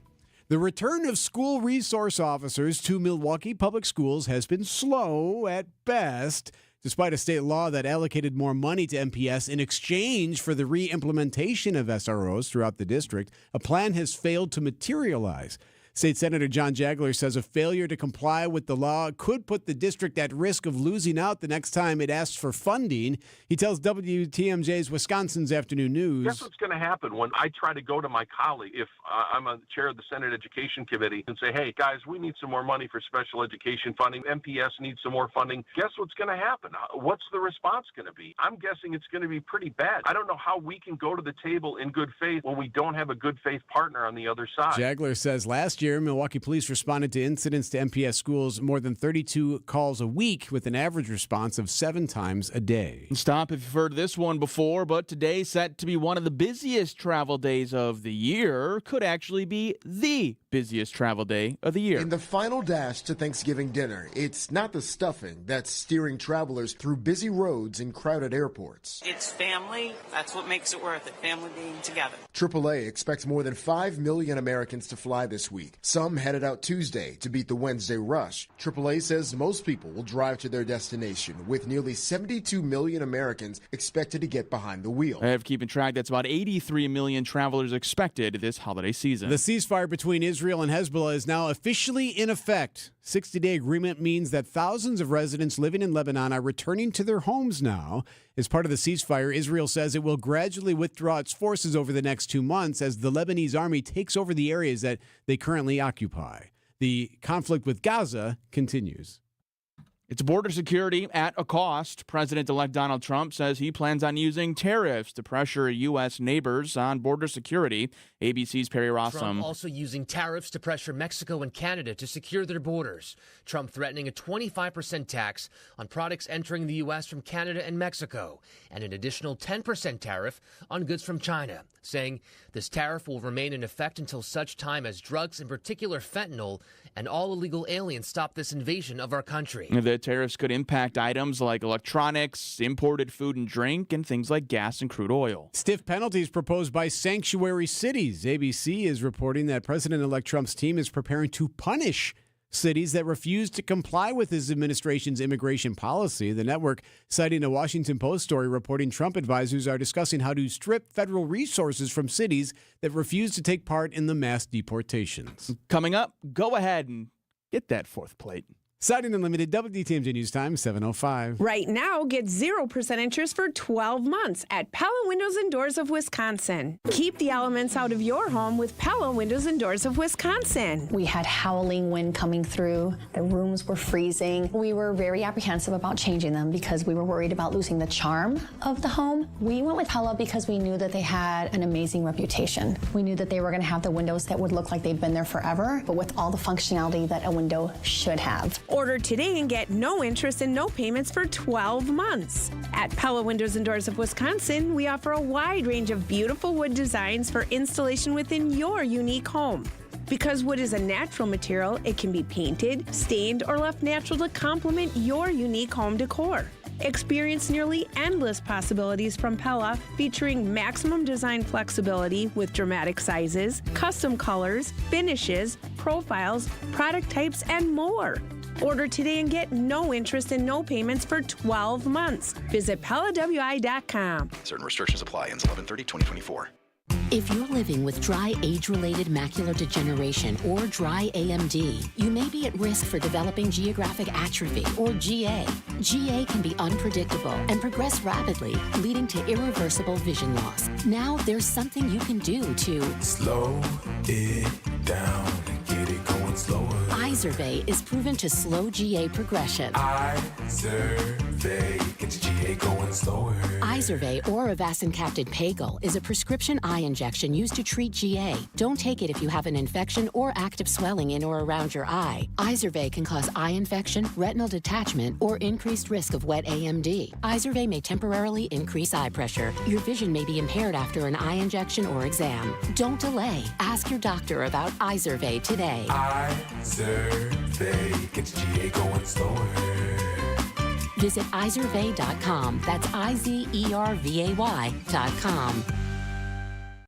the return of school resource officers to Milwaukee Public Schools has been slow at best, despite a state law that allocated more money to MPS in exchange for the re-implementation of SROs throughout the district. A plan has failed to materialize. State Senator John Jagler says a failure to comply with the law could put the district at risk of losing out the next time it asks for funding. He tells WTMJ's Wisconsin's Afternoon News. Guess what's going to happen when I try to go to my colleague, if I'm a chair of the Senate Education Committee, and say, hey, guys, we need some more money for special education funding. MPS needs some more funding. Guess what's going to happen? What's the response going to be? I'm guessing it's going to be pretty bad. I don't know how we can go to the table in good faith when we don't have a good faith partner on the other side. Jagler says last year, Milwaukee police responded to incidents to MPS schools more than 32 calls a week with an average response of 7 times a day. Stop if you've heard this one before, but today set to be one of the busiest travel days of the year. Could actually be the busiest travel day of the year. In the final dash to Thanksgiving dinner, it's not the stuffing that's steering travelers through busy roads and crowded airports. It's family. That's what makes it worth it. Family being together. AAA expects more than 5 million Americans to fly this week. Some headed out Tuesday to beat the Wednesday rush. AAA says most people will drive to their destination, with nearly 72 million Americans expected to get behind the wheel. I have keeping track. That's about 83 million travelers expected this holiday season. The ceasefire between Israel and Hezbollah is now officially in effect. 60-day agreement means that thousands of residents living in Lebanon are returning to their homes now. As part of the ceasefire, Israel says it will gradually withdraw its forces over the next 2 months as the Lebanese army takes over the areas that they currently occupy. The conflict with Gaza continues. It's border security at a cost. President-elect Donald Trump says he plans on using tariffs to pressure U.S. neighbors on border security. ABC's Perry Rossum. Trump also using tariffs to pressure Mexico and Canada to secure their borders. Trump threatening a 25% tax on products entering the U.S. from Canada and Mexico, and an additional 10% tariff on goods from China, saying this tariff will remain in effect until such time as drugs, in particular fentanyl, and all illegal aliens stop this invasion of our country. The tariffs could impact items like electronics, imported food and drink, and things like gas and crude oil. Stiff penalties proposed by sanctuary cities. ABC is reporting that President-elect Trump's team is preparing to punish cities that refuse to comply with his administration's immigration policy. The network, citing a Washington Post story reporting Trump advisors are discussing how to strip federal resources from cities that refuse to take part in the mass deportations. Coming up, go ahead and get that fourth plate. Siding Unlimited, WTMJ News Time, 7:05. Right now, get 0% interest for 12 months at Pella Windows and Doors of Wisconsin. Keep the elements out of your home with Pella Windows and Doors of Wisconsin. We had howling wind coming through. The rooms were freezing. We were very apprehensive about changing them because we were worried about losing the charm of the home. We went with Pella because we knew that they had an amazing reputation. We knew that they were going to have the windows that would look like they've been there forever, but with all the functionality that a window should have. Order today and get no interest and no payments for 12 months. At Pella Windows and Doors of Wisconsin, we offer a wide range of beautiful wood designs for installation within your unique home. Because wood is a natural material, it can be painted, stained, or left natural to complement your unique home decor. Experience nearly endless possibilities from Pella, featuring maximum design flexibility with dramatic sizes, custom colors, finishes, profiles, product types, and more. Order today and get no interest and no payments for 12 months. Visit PellaWI.com. Certain restrictions apply. Ends 11/30/2024. If you're living with dry age-related macular degeneration or dry AMD, you may be at risk for developing geographic atrophy or GA. GA can be unpredictable and progress rapidly, leading to irreversible vision loss. Now there's something you can do to slow it down and get it going slower. Izervay is proven to slow GA progression. Izervay gets GA going slower. Izervay or avacincaptad pagel is a prescription eye injection used to treat GA. Don't take it if you have an infection or active swelling in or around your eye. Izervay can cause eye infection, retinal detachment, or increased risk of wet AMD. Izervay may temporarily increase eye pressure. Your vision may be impaired after an eye injection or exam. Don't delay. Ask your doctor about Izervay today. Izervay gets GA going slower. Visit Izervay.com. That's IZERVAY.com.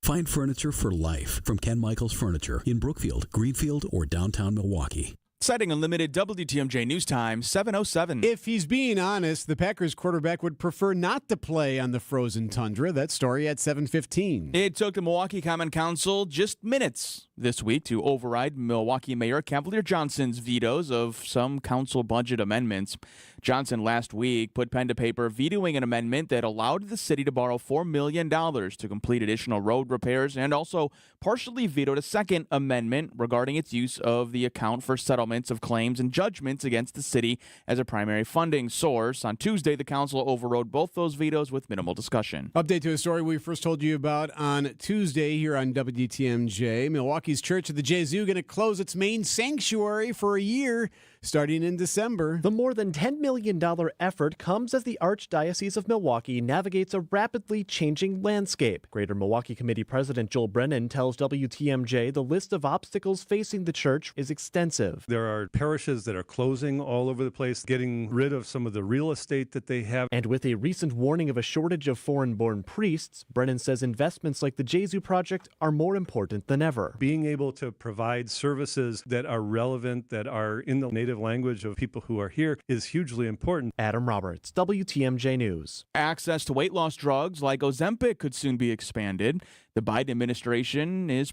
Find furniture for life from Ken Michaels Furniture in Brookfield, Greenfield, or downtown Milwaukee. Citing Unlimited, WTMJ News Time, 7:07. If he's being honest, the Packers quarterback would prefer not to play on the frozen tundra. That story at 7:15. It took the Milwaukee Common Council just minutes this week to override Milwaukee Mayor Cavalier Johnson's vetoes of some council budget amendments. Johnson last week put pen to paper vetoing an amendment that allowed the city to borrow $4 million to complete additional road repairs, and also partially vetoed a second amendment regarding its use of the account for settlements of claims and judgments against the city as a primary funding source. On Tuesday, the council overrode both those vetoes with minimal discussion. Update to a story we first told you about on Tuesday here on WTMJ. Milwaukee's Church of the Jesu going to close its main sanctuary for a year starting in December. The more than $10 million effort comes as the Archdiocese of Milwaukee navigates a rapidly changing landscape. Greater Milwaukee Committee President Joel Brennan tells WTMJ the list of obstacles facing the church is extensive. There are parishes that are closing all over the place, getting rid of some of the real estate that they have. And with a recent warning of a shortage of foreign-born priests, Brennan says investments like the Jesu Project are more important than ever. Being able to provide services that are relevant, that are in the native language of people who are here is hugely important. Adam Roberts, WTMJ News. Access to weight loss drugs like Ozempic could soon be expanded. The Biden administration is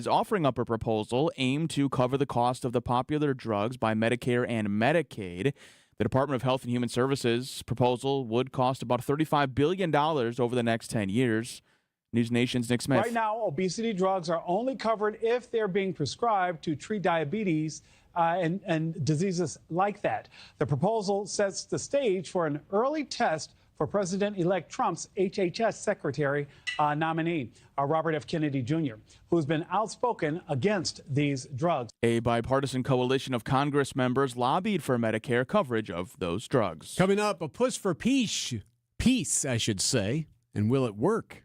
offering up a proposal aimed to cover the cost of the popular drugs by Medicare and Medicaid. The Department of Health and Human Services proposal would cost about $35 billion over the next 10 years. News Nation's Nick Smith. Right now, obesity drugs are only covered if they're being prescribed to treat diabetes and diseases like that. The proposal sets the stage for an early test for President-elect Trump's HHS Secretary nominee, Robert F. Kennedy Jr., who's been outspoken against these drugs. A bipartisan coalition of Congress members lobbied for Medicare coverage of those drugs. Coming up, a push for peace, I should say. And will it work?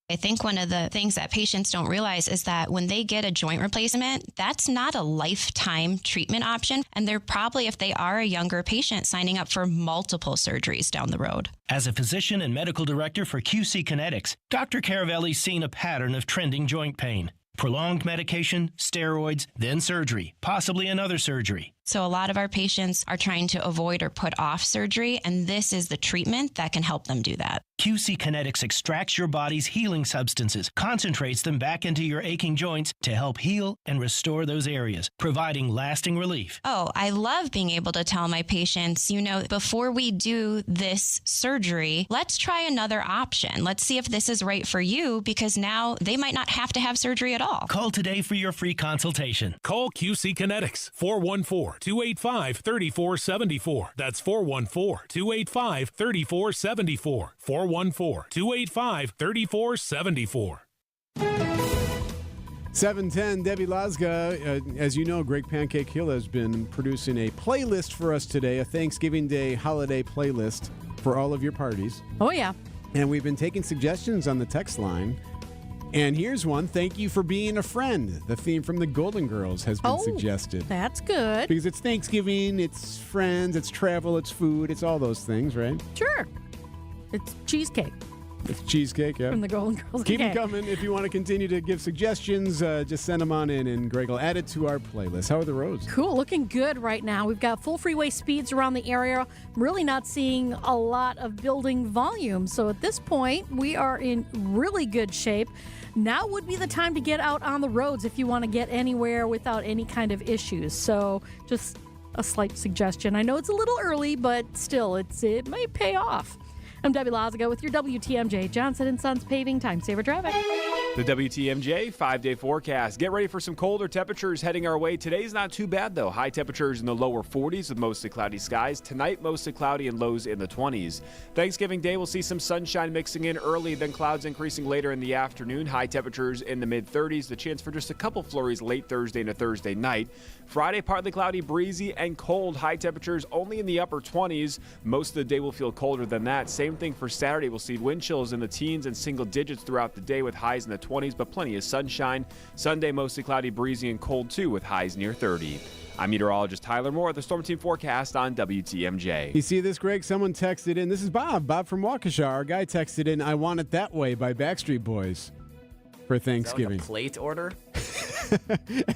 I think one of the things that patients don't realize is that when they get a joint replacement, that's not a lifetime treatment option. And they're probably, if they are a younger patient, signing up for multiple surgeries down the road. As a physician and medical director for QC Kinetics, Dr. Caravelli's seen a pattern of trending joint pain. Prolonged medication, steroids, then surgery, possibly another surgery. So a lot of our patients are trying to avoid or put off surgery, and this is the treatment that can help them do that. QC Kinetics extracts your body's healing substances, concentrates them back into your aching joints to help heal and restore those areas, providing lasting relief. Oh, I love being able to tell my patients, before we do this surgery, let's try another option. Let's see if this is right for you, because now they might not have to have surgery at all. Call today for your free consultation. Call QC Kinetics, 414-285-3474. That's 414-285-3474. 414-285-3474. 710, Debbie Lazga. As you know, Greg Pancake Hill has been producing a playlist for us today, a Thanksgiving Day holiday playlist for all of your parties. Oh, yeah. And we've been taking suggestions on the text line. And here's one. Thank you for being a friend. The theme from the Golden Girls has been suggested. That's good. Because it's Thanksgiving, it's friends, it's travel, it's food, it's all those things, right? Sure. It's cheesecake. It's cheesecake, yeah. From the Golden Girls. Keep them coming. If you want to continue to give suggestions, just send them on in, and Greg will add it to our playlist. How are the roads? Cool. Looking good right now. We've got full freeway speeds around the area. I'm really not seeing a lot of building volume. So at this point, we are in really good shape. Now would be the time to get out on the roads if you want to get anywhere without any kind of issues. So just a slight suggestion. I know it's a little early, but still, it may pay off. I'm Debbie Lazaga with your WTMJ Johnson & Sons Paving Time Saver Traffic. The WTMJ 5-day forecast. Get ready for some colder temperatures heading our way. Today's not too bad, though. High temperatures in the lower 40s with mostly cloudy skies. Tonight, mostly cloudy and lows in the 20s. Thanksgiving Day, we'll see some sunshine mixing in early, then clouds increasing later in the afternoon. High temperatures in the mid-30s. The chance for just a couple flurries late Thursday into Thursday night. Friday, partly cloudy, breezy, and cold. High temperatures only in the upper 20s. Most of the day will feel colder than that. Same thing for Saturday. We'll see wind chills in the teens and single digits throughout the day with highs in the 20s, but plenty of sunshine. Sunday, mostly cloudy, breezy, and cold too with highs near 30. I'm meteorologist Tyler Moore, the Storm Team forecast on WTMJ. You see this, Greg? Someone texted in. This is Bob from Waukesha. Our guy texted in, "I Want It That Way" by Backstreet Boys for Thanksgiving. Is that like a plate order?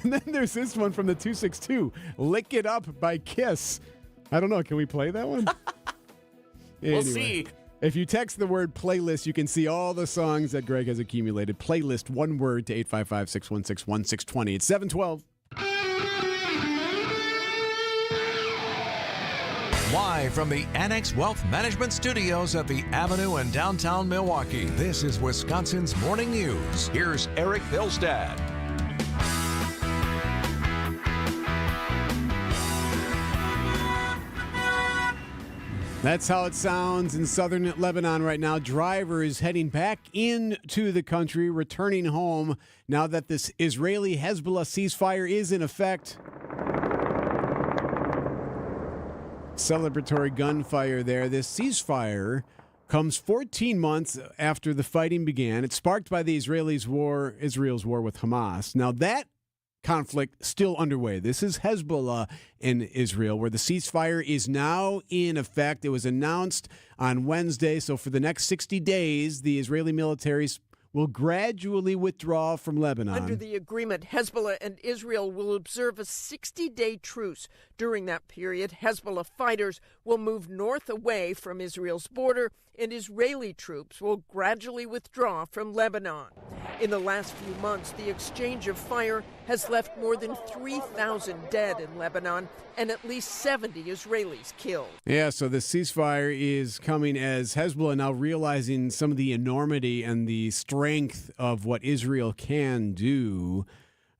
And then there's this one from the 262, "Lick It Up" by Kiss. I don't know. Can we play that one? We'll see. If you text the word playlist, you can see all the songs that Greg has accumulated. Playlist, one word, to 855-616-1620. It's 712. Live from the Annex Wealth Management Studios at the Avenue in downtown Milwaukee, this is Wisconsin's Morning News. Here's Erik Bilstad. That's how it sounds in southern Lebanon right now. Drivers heading back into the country, returning home now that this Israeli-Hezbollah ceasefire is in effect. Celebratory gunfire there. This ceasefire comes 14 months after the fighting began. It's sparked by the Israel's war with Hamas. Now that conflict still underway. This is Hezbollah in Israel, where the ceasefire is now in effect. It was announced on Wednesday, so for the next 60 days, the Israeli militaries will gradually withdraw from Lebanon. Under the agreement, Hezbollah and Israel will observe a 60-day truce. During that period, Hezbollah fighters will move north away from Israel's border, and Israeli troops will gradually withdraw from Lebanon. In the last few months, the exchange of fire has left more than 3,000 dead in Lebanon and at least 70 Israelis killed. Yeah, so the ceasefire is coming as Hezbollah now realizing some of the enormity and the strength of what Israel can do.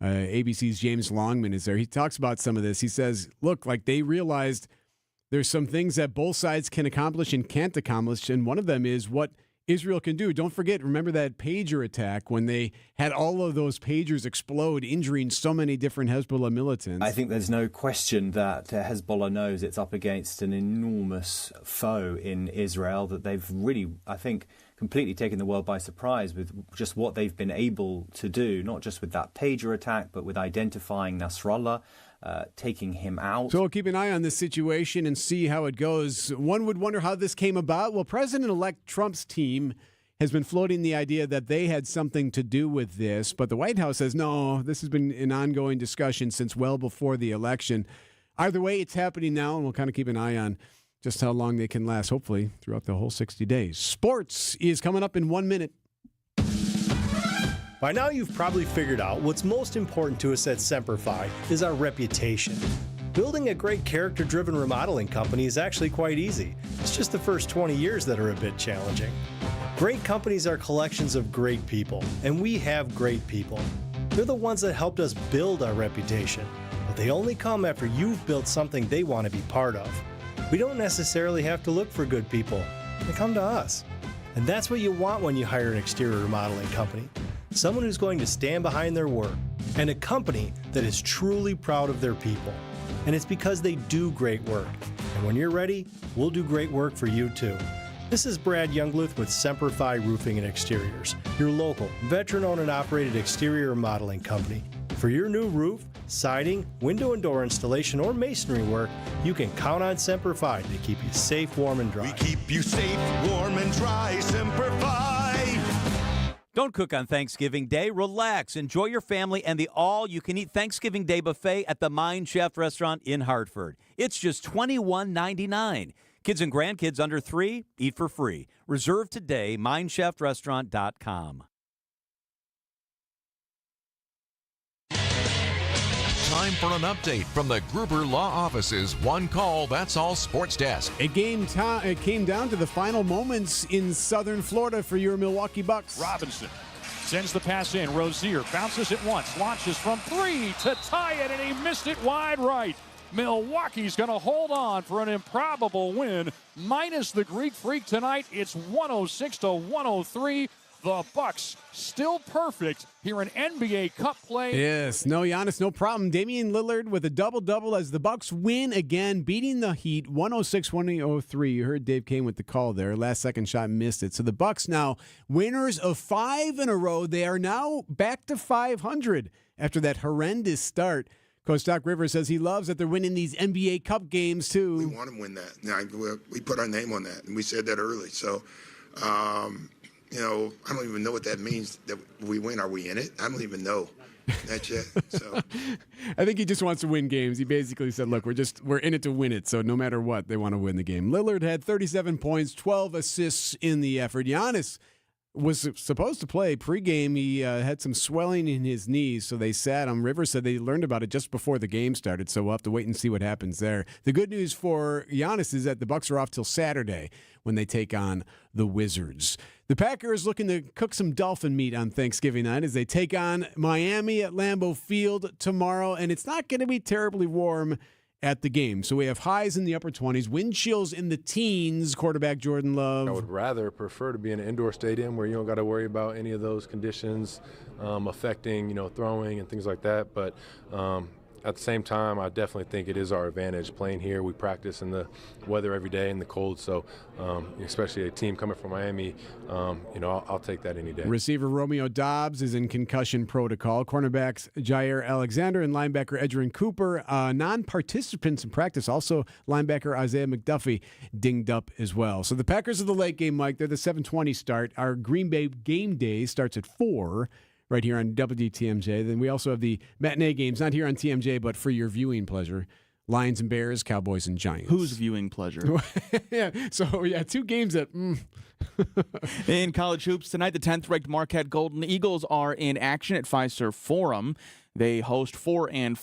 ABC's James Longman is there. He talks about some of this. He says, look, like they realized there's some things that both sides can accomplish and can't accomplish, and one of them is what Israel can do. Don't forget, remember that pager attack when they had all of those pagers explode, injuring so many different Hezbollah militants? I think there's no question that Hezbollah knows it's up against an enormous foe in Israel, that they've really, I think, completely taken the world by surprise with just what they've been able to do, not just with that pager attack, but with identifying Nasrallah, taking him out. So we'll keep an eye on this situation and see how it goes. One would wonder how this came about. Well, President-elect Trump's team has been floating the idea that they had something to do with this, but the White House says, no, this has been an ongoing discussion since well before the election. Either way, it's happening now, and we'll kind of keep an eye on just how long they can last, hopefully throughout the whole 60 days. Sports is coming up in 1 minute. By now, you've probably figured out what's most important to us at Semperfi is our reputation. Building a great character-driven remodeling company is actually quite easy. It's just the first 20 years that are a bit challenging. Great companies are collections of great people, and we have great people. They're the ones that helped us build our reputation, but they only come after you've built something they want to be part of. We don't necessarily have to look for good people. They come to us. And that's what you want when you hire an exterior remodeling company. Someone who's going to stand behind their work, and a company that is truly proud of their people. And it's because they do great work. And when you're ready, we'll do great work for you too. This is Brad Youngluth with Semperfi Roofing and Exteriors, your local, veteran-owned and operated exterior remodeling company. For your new roof, siding, window and door installation, or masonry work, you can count on Semperfi to keep you safe, warm, and dry. We keep you safe, warm, and dry, Semperfi. Don't cook on Thanksgiving Day. Relax. Enjoy your family and the all-you-can-eat Thanksgiving Day buffet at the Mind Chef restaurant in Hartford. It's just $21.99. Kids and grandkids under 3, eat for free. Reserve today, mindchefrestaurant.com. Time for an update from the Gruber Law Office's One Call, That's All Sports Desk. It came down to the final moments in southern Florida for your Milwaukee Bucks. Robinson sends the pass in. Rozier bounces it once, launches from 3 to tie it, and he missed it wide right. Milwaukee's going to hold on for an improbable win. Minus the Greek Freak tonight, it's 106-103. The Bucks still perfect here in NBA Cup play. Yes, no Giannis, no problem. Damian Lillard with a double-double as the Bucks win again, beating the Heat 106-103. You heard Dave Kane with the call there. Last-second shot, missed it. So the Bucks now winners of 5 in a row. They are now back to 500 after that horrendous start. Coach Doc Rivers says he loves that they're winning these NBA Cup games, too. We want to win that. Now, we put our name on that, and we said that early. So, I don't even know what that means that we win. Are we in it? I don't even know. That's it. So I think he just wants to win games. He basically said, look, we're in it to win it. So no matter what, they want to win the game. Lillard had 37 points, 12 assists in the effort. Giannis was supposed to play pregame. He had some swelling in his knees, so they sat him. Rivers said they learned about it just before the game started, so we'll have to wait and see what happens there. The good news for Giannis is that the Bucks are off till Saturday when they take on the Wizards. The Packers looking to cook some dolphin meat on Thanksgiving night as they take on Miami at Lambeau Field tomorrow, and it's not going to be terribly warm at the game. So we have highs in the upper 20s, wind chills in the teens. Quarterback Jordan Love. I would prefer to be in an indoor stadium where you don't got to worry about any of those conditions affecting, throwing and things like that. But at the same time, I definitely think it is our advantage playing here. We practice in the weather every day in the cold, so especially a team coming from Miami, I'll take that any day. Receiver Romeo Dobbs is in concussion protocol. Cornerbacks Jair Alexander and linebacker Edgerrin Cooper, non-participants in practice. Also, linebacker Isaiah McDuffie dinged up as well. So the Packers are the late game, Mike. They're the 7:20 start. Our Green Bay game day starts at 4. Right here on WTMJ. Then we also have the matinee games, not here on TMJ, but for your viewing pleasure. Lions and Bears, Cowboys and Giants. Whose viewing pleasure? Yeah, so two games that... In college hoops tonight, the 10th-ranked Marquette Golden Eagles are in action at Fiserv Forum. They host 4-4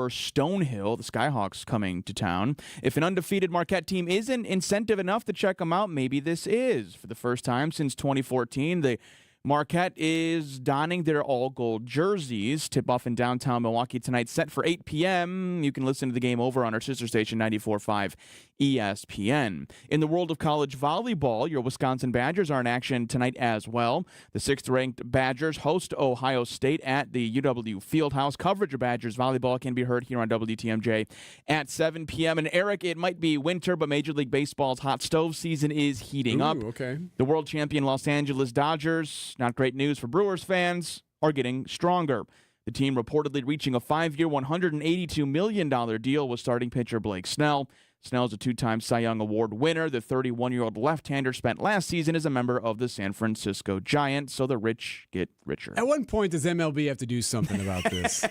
Stonehill, the Skyhawks coming to town. If an undefeated Marquette team isn't incentive enough to check them out, maybe this is. For the first time since 2014, the Marquette is donning their all-gold jerseys. Tip-off in downtown Milwaukee tonight, set for 8 p.m. You can listen to the game over on our sister station, 94.5 ESPN. In the world of college volleyball, your Wisconsin Badgers are in action tonight as well. The 6th-ranked Badgers host Ohio State at the UW Fieldhouse. Coverage of Badgers volleyball can be heard here on WTMJ at 7 p.m. And Erik, it might be winter, but Major League Baseball's hot stove season is heating up. Okay. The world champion Los Angeles Dodgers, not great news for Brewers fans, are getting stronger. The team reportedly reaching a 5-year, $182 million deal with starting pitcher Blake Snell. Snell's a 2-time Cy Young Award winner. The 31-year-old left-hander spent last season as a member of the San Francisco Giants, so the rich get richer. At what point does MLB have to do something about this?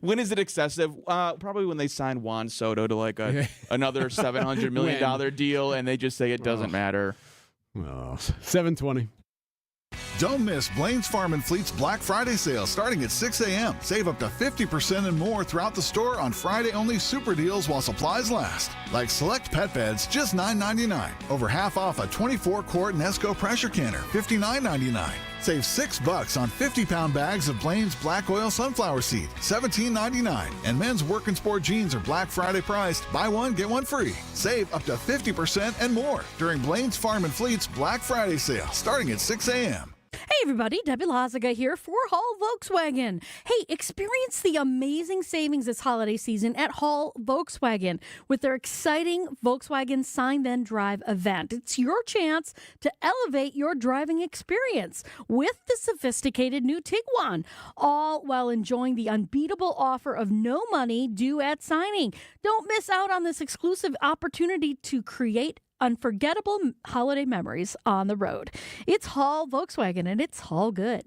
When is it excessive? Probably when they sign Juan Soto to another $700 million deal, and they just say it doesn't matter. Well, 7:20. Don't miss Blaine's Farm and Fleet's Black Friday sale starting at 6 a.m. Save up to 50% and more throughout the store on Friday-only super deals while supplies last. Like select pet beds, just $9.99. Over half off a 24-quart Nesco pressure canner, $59.99. Save $6 on 50-pound bags of Blaine's Black Oil Sunflower Seed, $17.99. And men's work and sport jeans are Black Friday priced. Buy one, get one free. Save up to 50% and more during Blaine's Farm and Fleet's Black Friday sale starting at 6 a.m. Hey everybody, Debbie Lazaga here for Hall Volkswagen. Hey, experience the amazing savings this holiday season at Hall Volkswagen with their exciting Volkswagen Sign Then Drive event. It's your chance to elevate your driving experience with the sophisticated new Tiguan, all while enjoying the unbeatable offer of no money due at signing. Don't miss out on this exclusive opportunity to create unforgettable holiday memories on the road. It's Hall Volkswagen, and it's all good.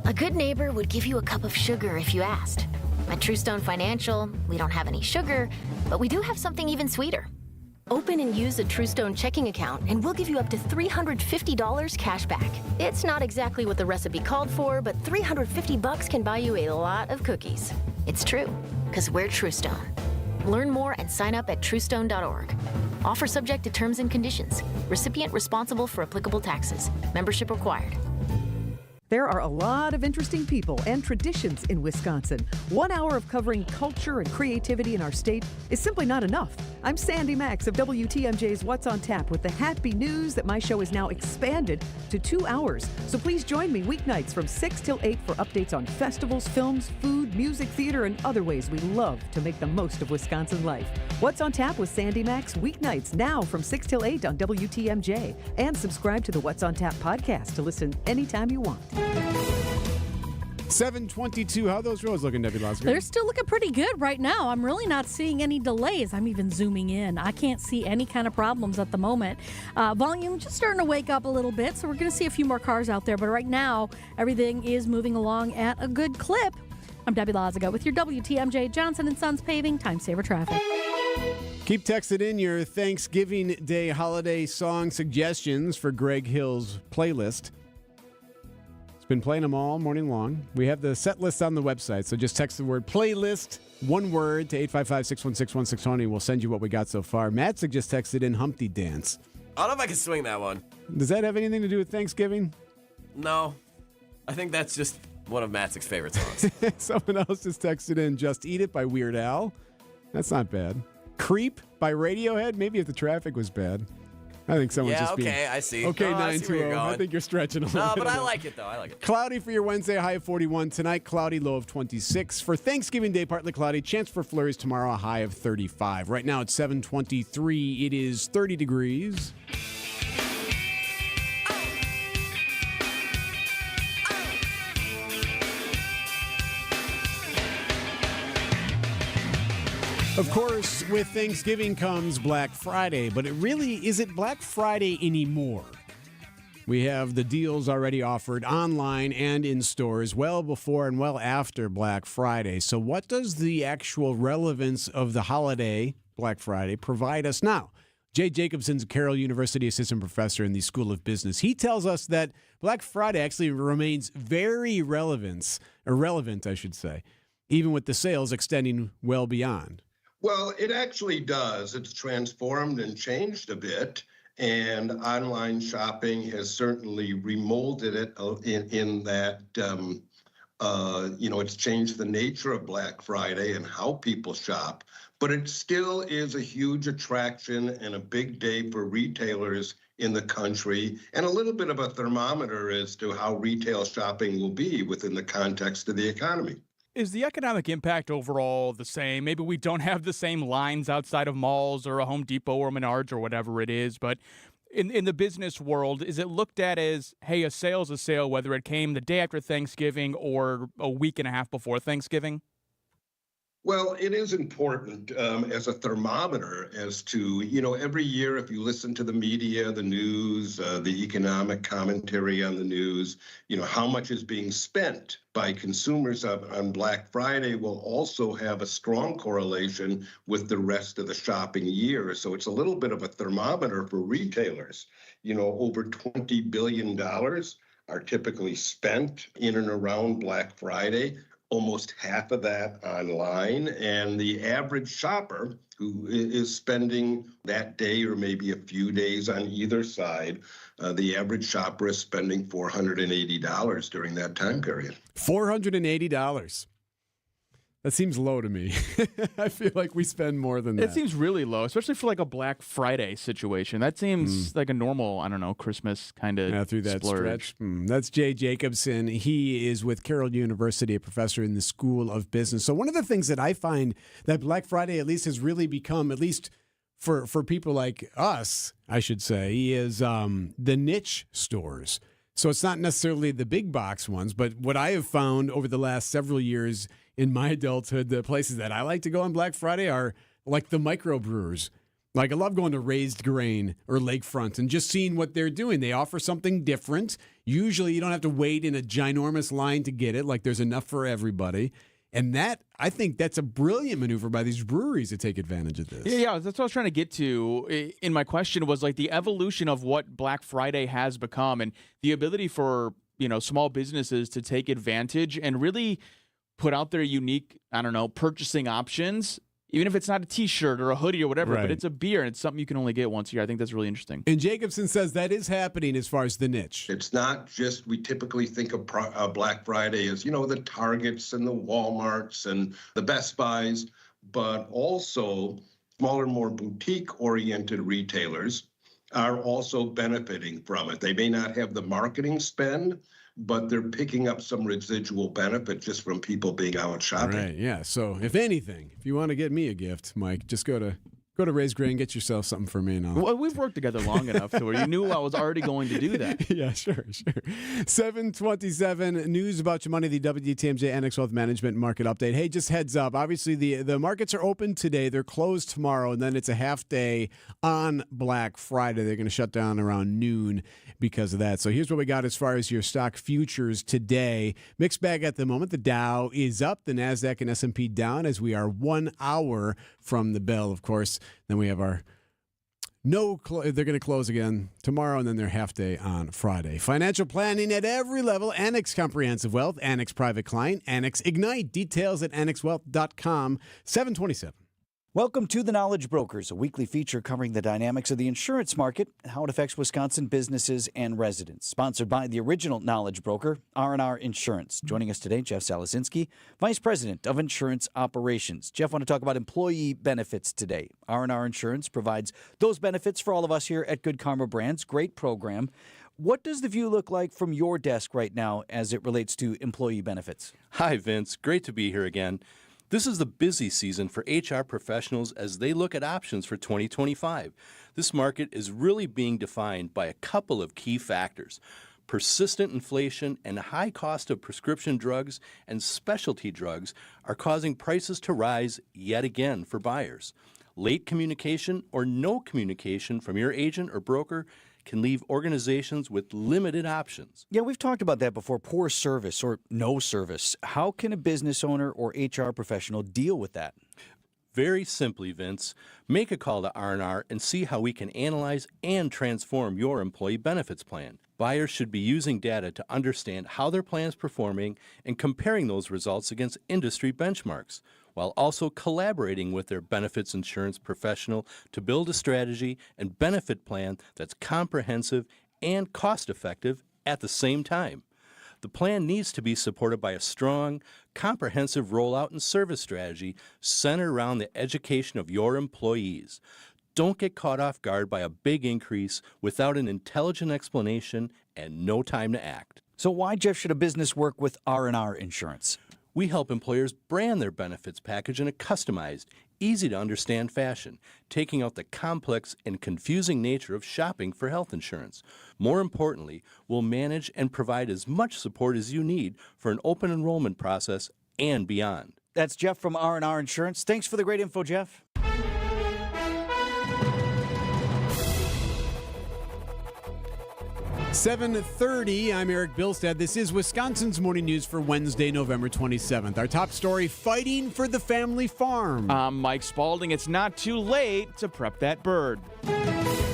A good neighbor would give you a cup of sugar if you asked. At Truestone Financial, we don't have any sugar, but we do have something even sweeter. Open and use a Truestone checking account, and we'll give you up to $350 cash back. It's not exactly what the recipe called for, but $350 can buy you a lot of cookies. It's true, because we're Truestone. Learn more and sign up at truestone.org. Offer subject to terms and conditions. Recipient responsible for applicable taxes. Membership required. There are a lot of interesting people and traditions in Wisconsin. 1 hour of covering culture and creativity in our state is simply not enough. I'm Sandy Max of WTMJ's What's on Tap with the happy news that my show is now expanded to 2 hours. So please join me weeknights from 6 till 8 for updates on festivals, films, food, music, theater, and other ways we love to make the most of Wisconsin life. What's on Tap with Sandy Max weeknights now from 6 till 8 on WTMJ. And subscribe to the What's on Tap podcast to listen anytime you want. 7:22. How are those roads looking, Debbie Lasker? They're still looking pretty good right now. I'm really not seeing any delays. I'm even zooming in. I can't see any kind of problems at the moment. Volume just starting to wake up a little bit, so we're going to see a few more cars out there. But right now, everything is moving along at a good clip. I'm Debbie Lazaga with your WTMJ Johnson & Sons Paving Time Saver Traffic. Keep texting in your Thanksgiving Day holiday song suggestions for Greg Hill's playlist. Been playing them all morning long. We have the set list on the website, so just text the word playlist, one word, to 855-616-1620. We'll send you what we got so far. Matt just texted in Humpty Dance. I don't know if I can swing that one. Does that have anything to do with Thanksgiving? No. I think that's just one of Matt's favorite songs. Someone else just texted in Just Eat It by Weird Al. That's not bad. Creep by Radiohead. Maybe if the traffic was bad. I think someone's just being... I see. Okay, no, 920. I think you're stretching a little No, bit. but I like it, though. I like it. Cloudy for your Wednesday, high of 41. Tonight, cloudy, low of 26. For Thanksgiving Day, partly cloudy. Chance for flurries tomorrow, a high of 35. Right now, it's 7:23. It is 30 degrees. Of course, with Thanksgiving comes Black Friday, but it really isn't Black Friday anymore. We have the deals already offered online and in stores well before and well after Black Friday. So what does the actual relevance of the holiday, Black Friday, provide us now? Jay Jacobson's a Carroll University assistant professor in the School of Business. He tells us that Black Friday actually remains very irrelevant, I should say, even with the sales extending well beyond. Well, it actually does. It's transformed and changed a bit, and online shopping has certainly remolded it in that, it's changed the nature of Black Friday and how people shop, but it still is a huge attraction and a big day for retailers in the country, and a little bit of a thermometer as to how retail shopping will be within the context of the economy. Is the economic impact overall the same? Maybe we don't have the same lines outside of malls or a Home Depot or Menards or whatever it is, but in the business world, is it looked at as, hey, a sale's a sale, whether it came the day after Thanksgiving or a week and a half before Thanksgiving? Well, it is important as a thermometer as to, every year if you listen to the media, the news, the economic commentary on the news, how much is being spent by consumers on Black Friday will also have a strong correlation with the rest of the shopping year. So it's a little bit of a thermometer for retailers. Over $20 billion are typically spent in and around Black Friday. Almost half of that online, and the average shopper who is spending that day or maybe a few days on either side, the average shopper is spending $480 during that time period. $480. That seems low to me. I feel like we spend more than that. It seems really low, especially for like a Black Friday situation. That seems like a normal, Christmas kind of through that splurge. stretch. That's Jay Jacobson. He is with Carroll University, a professor in the School of Business. So one of the things that I find that Black Friday at least has really become, at least for people like us, I should say, is the niche stores. So it's not necessarily the big box ones, but what I have found over the last several years in my adulthood, the places that I like to go on Black Friday are like the microbrewers. Like I love going to Raised Grain or Lakefront and just seeing what they're doing. They offer something different. Usually you don't have to wait in a ginormous line to get it. Like there's enough for everybody. And I think that's a brilliant maneuver by these breweries to take advantage of this. Yeah, that's what I was trying to get to in my question was like the evolution of what Black Friday has become and the ability for, small businesses to take advantage and really put out their unique, purchasing options, even if it's not a T-shirt or a hoodie or whatever, but it's a beer and it's something you can only get once a year. I think that's really interesting. And Jacobson says that is happening as far as the niche. It's not just, we typically think of Black Friday as, the Targets and the Walmarts and the Best Buys, but also smaller, more boutique-oriented retailers are also benefiting from it. They may not have the marketing spend, but they're picking up some residual benefit just from people being out shopping. Right, yeah. So if anything, if you want to get me a gift, Mike, just go to Go to Ray's Grain, get yourself something for me now. Well, we've worked together long enough to where you knew I was already going to do that. Yeah, sure. 727 news about your money, the WTMJ NX Wealth Management Market Update. Hey, just heads up. Obviously, the markets are open today. They're closed tomorrow, and then it's a half day on Black Friday. They're going to shut down around noon because of that. So here's what we got as far as your stock futures today. Mixed bag at the moment. The Dow is up. The NASDAQ and S&P down as we are 1 hour from the bell, of course. Then we have our they're going to close again tomorrow, and then their half day on Friday. Financial planning at every level. Annex Comprehensive Wealth, Annex Private Client, Annex Ignite. Details at annexwealth.com. 727. Welcome to The Knowledge Brokers, a weekly feature covering the dynamics of the insurance market and how it affects Wisconsin businesses and residents. Sponsored by the original Knowledge Broker, R&R Insurance. Joining us today, Jeff Salasinski, Vice President of Insurance Operations. Jeff, want to talk about employee benefits today. R&R Insurance provides those benefits for all of us here at Good Karma Brands. Great program. What does the view look like from your desk right now as it relates to employee benefits? Hi, Vince. Great to be here again. This is the busy season for HR professionals as they look at options for 2025. This market is really being defined by a couple of key factors. Persistent inflation and high cost of prescription drugs and specialty drugs are causing prices to rise yet again for buyers. Late communication or no communication from your agent or broker can leave organizations with limited options. Yeah, we've talked about that before, poor service or no service. How can a business owner or HR professional deal with that? Very simply, Vince, make a call to R&R and see how we can analyze and transform your employee benefits plan. Buyers should be using data to understand how their plan is performing and comparing those results against industry benchmarks, while also collaborating with their benefits insurance professional to build a strategy and benefit plan that's comprehensive and cost-effective at the same time. The plan needs to be supported by a strong, comprehensive rollout and service strategy centered around the education of your employees. Don't get caught off guard by a big increase without an intelligent explanation and no time to act. So why, Jeff, should a business work with R&R Insurance? We help employers brand their benefits package in a customized, easy-to-understand fashion, taking out the complex and confusing nature of shopping for health insurance. More importantly, we'll manage and provide as much support as you need for an open enrollment process and beyond. That's Jeff from R&R Insurance. Thanks for the great info, Jeff. 7:30. I'm Erik Bilstad. This is Wisconsin's Morning News for Wednesday, November 27th. Our top story, fighting for the family farm. I'm Mike Spalding. It's not too late to prep that bird.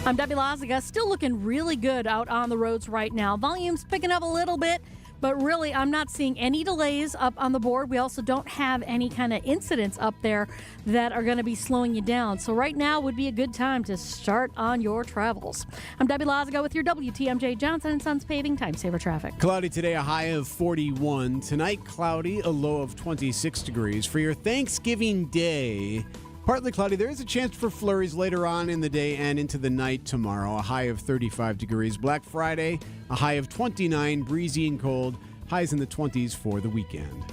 I'm Debbie Lazaga. Still looking really good out on the roads right now. Volume's picking up a little bit, but really I'm not seeing any delays up on the board. We also don't have any kind of incidents up there that are going to be slowing you down. So right now would be a good time to start on your travels. I'm Debbie Lazaga with your WTMJ Johnson & Sons Paving Time Saver Traffic. Cloudy today, a high of 41. Tonight, cloudy, a low of 26 degrees. For your Thanksgiving Day, partly cloudy. There is a chance for flurries later on in the day and into the night tomorrow. A high of 35 degrees. Black Friday, a high of 29, breezy and cold. Highs in the 20s for the weekend.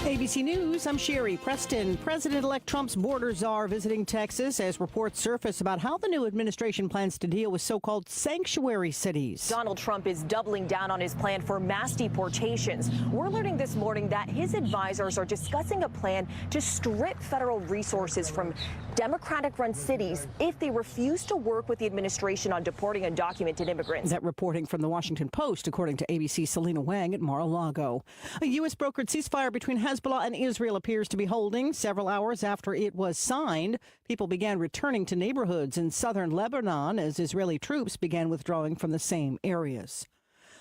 ABC News, I'm Sherry Preston. President-elect Trump's border czar visiting Texas as reports surface about how the new administration plans to deal with so-called sanctuary cities. Donald Trump is doubling down on his plan for mass deportations. We're learning this morning that his advisors are discussing a plan to strip federal resources from Democratic-run cities if they refuse to work with the administration on deporting undocumented immigrants. That reporting from the Washington Post, according to ABC's Selena Wang at Mar-a-Lago. A U.S. brokered ceasefire between Hezbollah and Israel appears to be holding. Several hours after it was signed, people began returning to neighborhoods in southern Lebanon as Israeli troops began withdrawing from the same areas.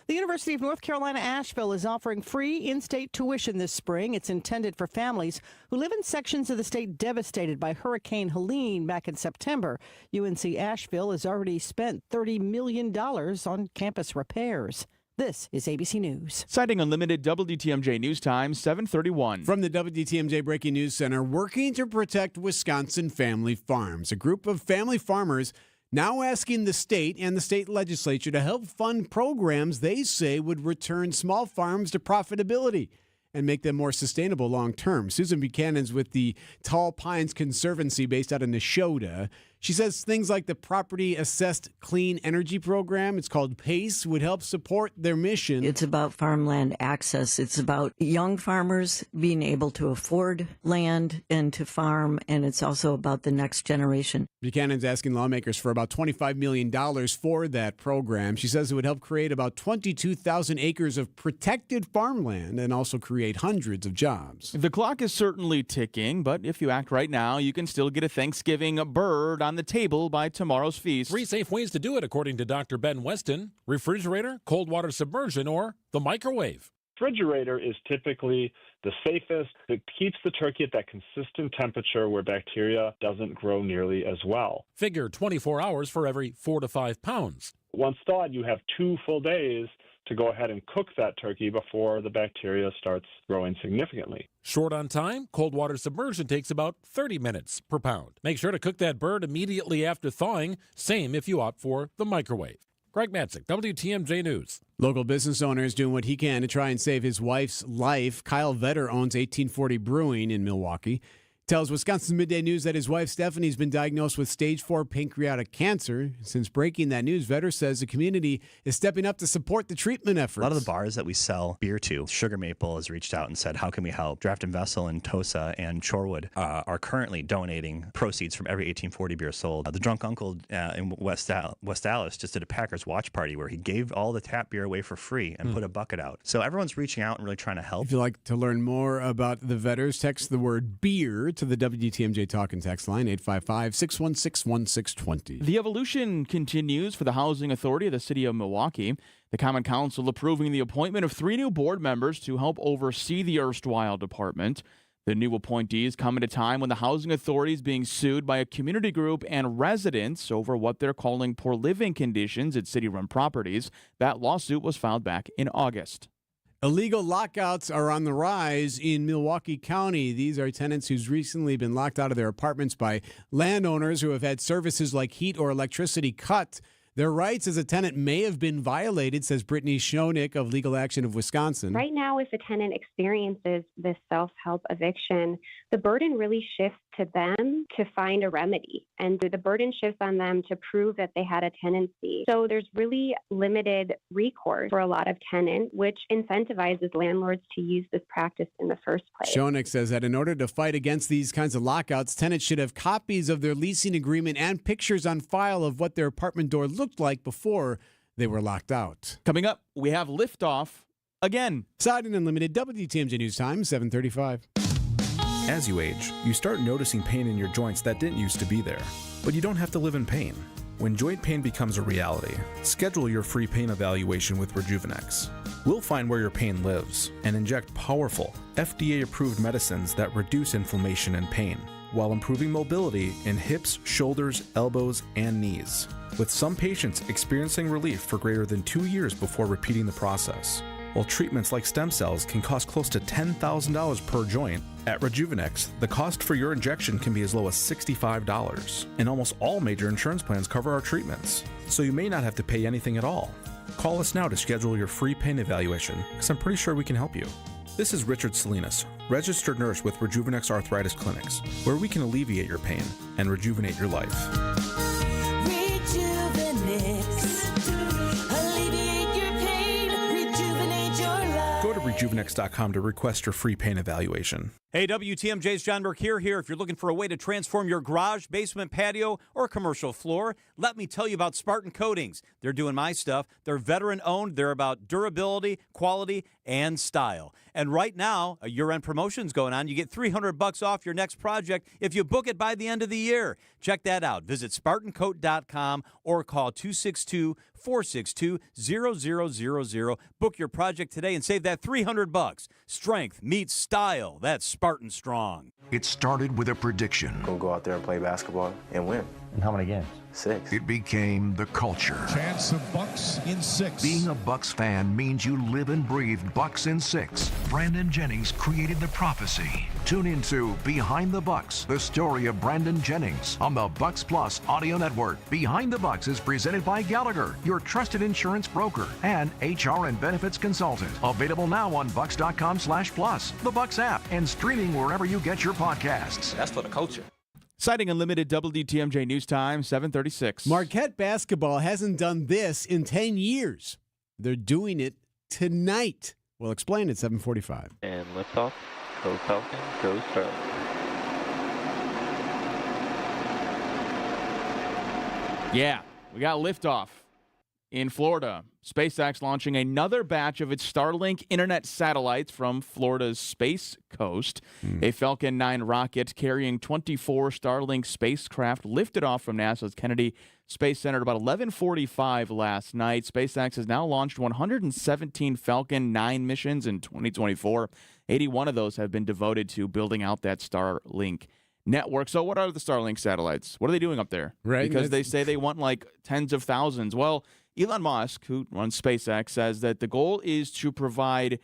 The University of North Carolina, Asheville is offering free in-state tuition this spring. It's intended for families who live in sections of the state devastated by Hurricane Helene back in September. UNC Asheville has already spent $30 million on campus repairs. This is ABC News. Citing unlimited WTMJ News Time, 7:31. From the WTMJ Breaking News Center, working to protect Wisconsin family farms. A group of family farmers now asking the state and the state legislature to help fund programs they say would return small farms to profitability. and make them more sustainable long term. Susan Buchanan's with the Tall Pines Conservancy based out of Neshota. She says things like the Property Assessed Clean Energy Program, it's called PACE, would help support their mission. It's about farmland access. It's about young farmers being able to afford land and to farm, and it's also about the next generation. Buchanan's asking lawmakers for about $25 million for that program. She says it would help create about 22,000 acres of protected farmland and also create hundreds of jobs. The clock is certainly ticking, but if you act right now, you can still get a Thanksgiving bird on the table by tomorrow's feast. 3 safe ways to do it, according to Dr. Ben Weston: refrigerator, cold water submersion, or the microwave. Refrigerator is typically the safest. It keeps the turkey at that consistent temperature where bacteria doesn't grow nearly as well. Figure 24 hours for every 4 to 5 pounds. Once thawed, you have 2 full days to go ahead and cook that turkey before the bacteria starts growing significantly. Short on time, cold water submersion takes about 30 minutes per pound. Make sure to cook that bird immediately after thawing. Same if you opt for the microwave. Greg Matzik, WTMJ News. Local business owner is doing what he can to try and save his wife's life. Kyle Vetter owns 1840 Brewing in Milwaukee. Tells Wisconsin's Midday News that his wife Stephanie's been diagnosed with stage 4 pancreatic cancer. Since breaking that news, Vetter says the community is stepping up to support the treatment efforts. A lot of the bars that we sell beer to, Sugar Maple has reached out and said, how can we help? Draft and Vessel in Tosa and Chorewood are currently donating proceeds from every 1840 beer sold. The drunk uncle in West Dallas just did a Packers watch party where he gave all the tap beer away for free and put a bucket out. So everyone's reaching out and really trying to help. If you'd like to learn more about the Vetters, text the word beer to the WTMJ Talk and Text line, 855-616-1620. The evolution continues for the Housing Authority of the City of Milwaukee. The Common Council approving the appointment of 3 new board members to help oversee the erstwhile department. The new appointees come at a time when the Housing Authority is being sued by a community group and residents over what they're calling poor living conditions at city-run properties. That lawsuit was filed back in August. Illegal lockouts are on the rise in Milwaukee County. These are tenants who's recently been locked out of their apartments by landowners who have had services like heat or electricity cut. Their rights as a tenant may have been violated, says Brittany Schoenig of Legal Action of Wisconsin. Right now, if a tenant experiences this self-help eviction, the burden really shifts to them to find a remedy. And the burden shifts on them to prove that they had a tenancy. So there's really limited recourse for a lot of tenants, which incentivizes landlords to use this practice in the first place. Schoenig says that in order to fight against these kinds of lockouts, tenants should have copies of their leasing agreement and pictures on file of what their apartment door looked like before they were locked out. Coming up, we have liftoff again. Siding Unlimited, WTMJ News Time, 7:35. As you age, you start noticing pain in your joints that didn't used to be there. But you don't have to live in pain. When joint pain becomes a reality, schedule your free pain evaluation with Rejuvenex. We'll find where your pain lives and inject powerful, FDA-approved medicines that reduce inflammation and pain while improving mobility in hips, shoulders, elbows, and knees, with some patients experiencing relief for greater than 2 years before repeating the process. While treatments like stem cells can cost close to $10,000 per joint, at Rejuvenex, the cost for your injection can be as low as $65, and almost all major insurance plans cover our treatments, so you may not have to pay anything at all. Call us now to schedule your free pain evaluation, because I'm pretty sure we can help you. This is Richard Salinas, registered nurse with Rejuvenex Arthritis Clinics, where we can alleviate your pain and rejuvenate your life. Go to Rejuvenex.com to request your free pain evaluation. Hey, WTMJ's John Burke here. If you're looking for a way to transform your garage, basement, patio, or commercial floor, let me tell you about Spartan Coatings. They're doing my stuff. They're veteran-owned. They're about durability, quality, and style. And right now, a year-end promotion's going on. You get $300 off your next project if you book it by the end of the year. Check that out. Visit SpartanCoat.com or call 262-462-0000. Book your project today and save that $300. Strength meets style. That's Spartan Strong. It started with a prediction. Go out there and play basketball and win. And how many games? 6. It became the culture. Chance of Bucks in 6. Being a Bucks fan means you live and breathe Bucks in 6. Brandon Jennings created the prophecy. Tune into Behind the Bucks, the story of Brandon Jennings on the Bucks Plus audio network. Behind the Bucks is presented by Gallagher, your trusted insurance broker and HR and benefits consultant. Available now on bucks.com/plus, the Bucks app, and streaming wherever you get your podcasts. That's for the culture. Citing Unlimited WTMJ News Time, 7:36. Marquette basketball hasn't done this in 10 years. They're doing it tonight. We'll explain at 7:45. And liftoff. Go Falcon. Go Star. Yeah, we got liftoff in Florida. SpaceX launching another batch of its Starlink internet satellites from Florida's Space Coast. A Falcon 9 rocket carrying 24 Starlink spacecraft lifted off from NASA's Kennedy Space Center at about 11:45 last night. SpaceX has now launched 117 Falcon 9 missions in 2024. 81 of those have been devoted to building out that Starlink network. So what are the Starlink satellites? What are they doing up there? Right. Because they say they want like tens of thousands. Well, Elon Musk, who runs SpaceX, says that the goal is to provide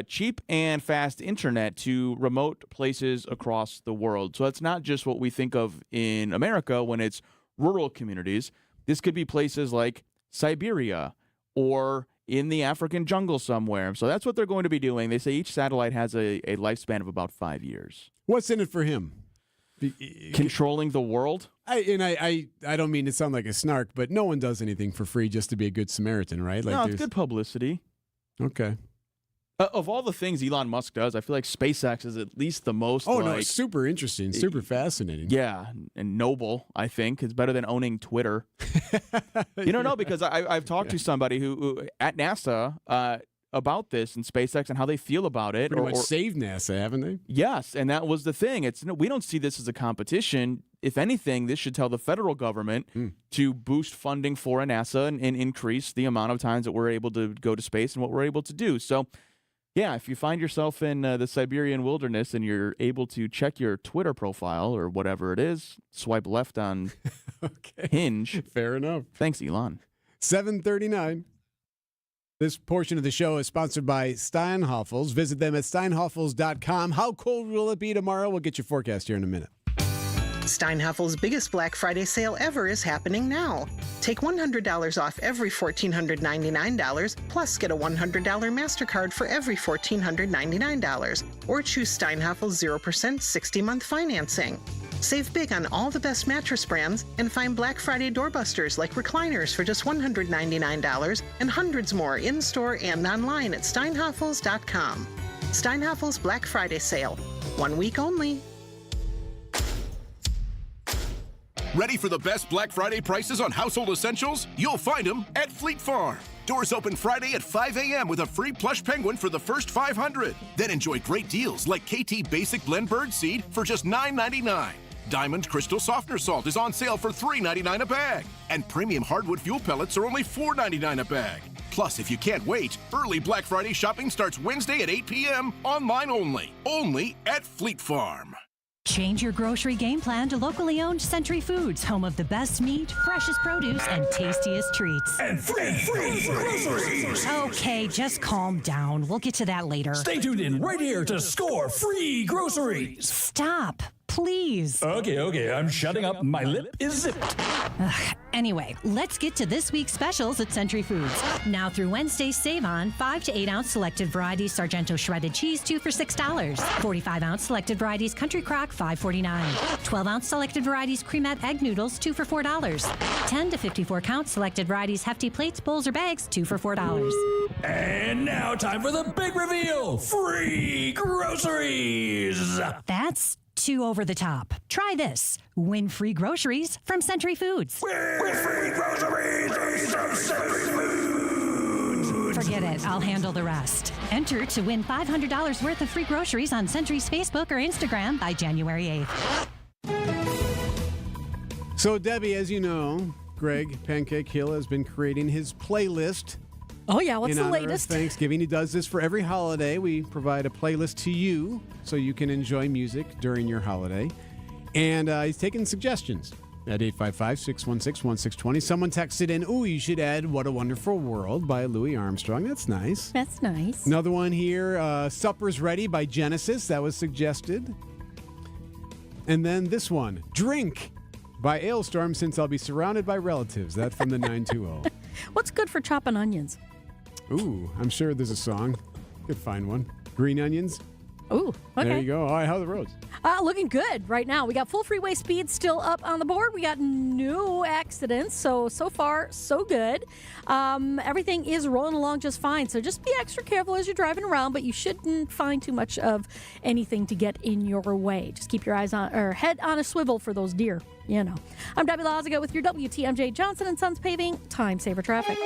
cheap and fast internet to remote places across the world. So it's not just what we think of in America when it's rural communities. This could be places like Siberia or in the African jungle somewhere. So that's what they're going to be doing. They say each satellite has a lifespan of about 5 years. What's in it for him? Controlling the world? I don't mean to sound like a snark, but no one does anything for free just to be a good Samaritan, right? Like No, it's good publicity. Okay. Of all the things Elon Musk does, I feel like SpaceX is at least the most no, it's super interesting, super fascinating. Yeah, and noble, I think. It's better than owning Twitter. No, because I've talked to somebody who at NASA about this and SpaceX and how they feel about it. Pretty much saved NASA, haven't they? Yes, and that was the thing. We don't see this as a competition. If anything, this should tell the federal government to boost funding for NASA and increase the amount of times that we're able to go to space and what we're able to do. So, yeah, if you find yourself in the Siberian wilderness and you're able to check your Twitter profile or whatever it is, swipe left on Hinge. Fair enough. Thanks, Elon. 7:39. This portion of the show is sponsored by Steinhoffels. Visit them at steinhoffels.com. How cold will it be tomorrow? We'll get your forecast here in a minute. Steinhoffel's biggest Black Friday sale ever is happening now. Take $100 off every $1,499, plus get a $100 MasterCard for every $1,499, or choose Steinhoffel's 0% 60-month financing. Save big on all the best mattress brands and find Black Friday doorbusters like recliners for just $199 and hundreds more in-store and online at steinhoffels.com. Steinhoffel's Black Friday sale. 1 week only. Ready for the best Black Friday prices on household essentials? You'll find them at Fleet Farm. Doors open Friday at 5 a.m. with a free plush penguin for the first 500. Then enjoy great deals like KT Basic Blend Bird Seed for just $9.99. Diamond Crystal Softener Salt is on sale for $3.99 a bag. And premium hardwood fuel pellets are only $4.99 a bag. Plus, if you can't wait, early Black Friday shopping starts Wednesday at 8 p.m. online only. Only at Fleet Farm. Change your grocery game plan to locally owned Century Foods, home of the best meat, freshest produce, and tastiest treats. And free groceries. Okay, just calm down. We'll get to that later. Stay tuned in right here to score free groceries. Stop, please. Okay, I'm shutting up. My lip is zipped. Anyway, let's get to this week's specials at Century Foods. Now through Wednesday, save on 5 to 8 ounce selected varieties Sargento shredded cheese, 2 for $6. 45 ounce selected varieties Country Crock, $5.49. 12 ounce selected varieties Cremette egg noodles, 2 for $4. 10 to 54 count selected varieties Hefty plates, bowls, or bags, 2 for $4. And now time for the big reveal. Free groceries. That's too over the top. Try this. Win free groceries from Century Foods. Win free groceries from Century Foods. Forget it. I'll handle the rest. Enter to win $500 worth of free groceries on Century's Facebook or Instagram by January 8th. So, Debbie, as you know, Greg Pancake Hill has been creating his playlist. Oh, yeah. What's in the honor of latest? Thanksgiving. He does this for every holiday. We provide a playlist to you so you can enjoy music during your holiday. And he's taking suggestions. at 855-616-1620. Someone texted in, ooh, you should add What a Wonderful World by Louis Armstrong. That's nice. That's nice. Another one here, Supper's Ready by Genesis. That was suggested. And then this one, Drink by Ailstorm, since I'll be surrounded by relatives. That's from the 920. What's good for chopping onions? Ooh, I'm sure there's a song. Could find one. Green onions. Ooh, okay. There you go. All right, how are the roads? Looking good right now. We got full freeway speed still up on the board. We got no accidents, so far, so good. Everything is rolling along just fine, so just be extra careful as you're driving around, but you shouldn't find too much of anything to get in your way. Just keep your eyes on, or head on a swivel for those deer, you know. I'm Debbie Lazaga with your WTMJ Johnson & Sons Paving Time Saver Traffic.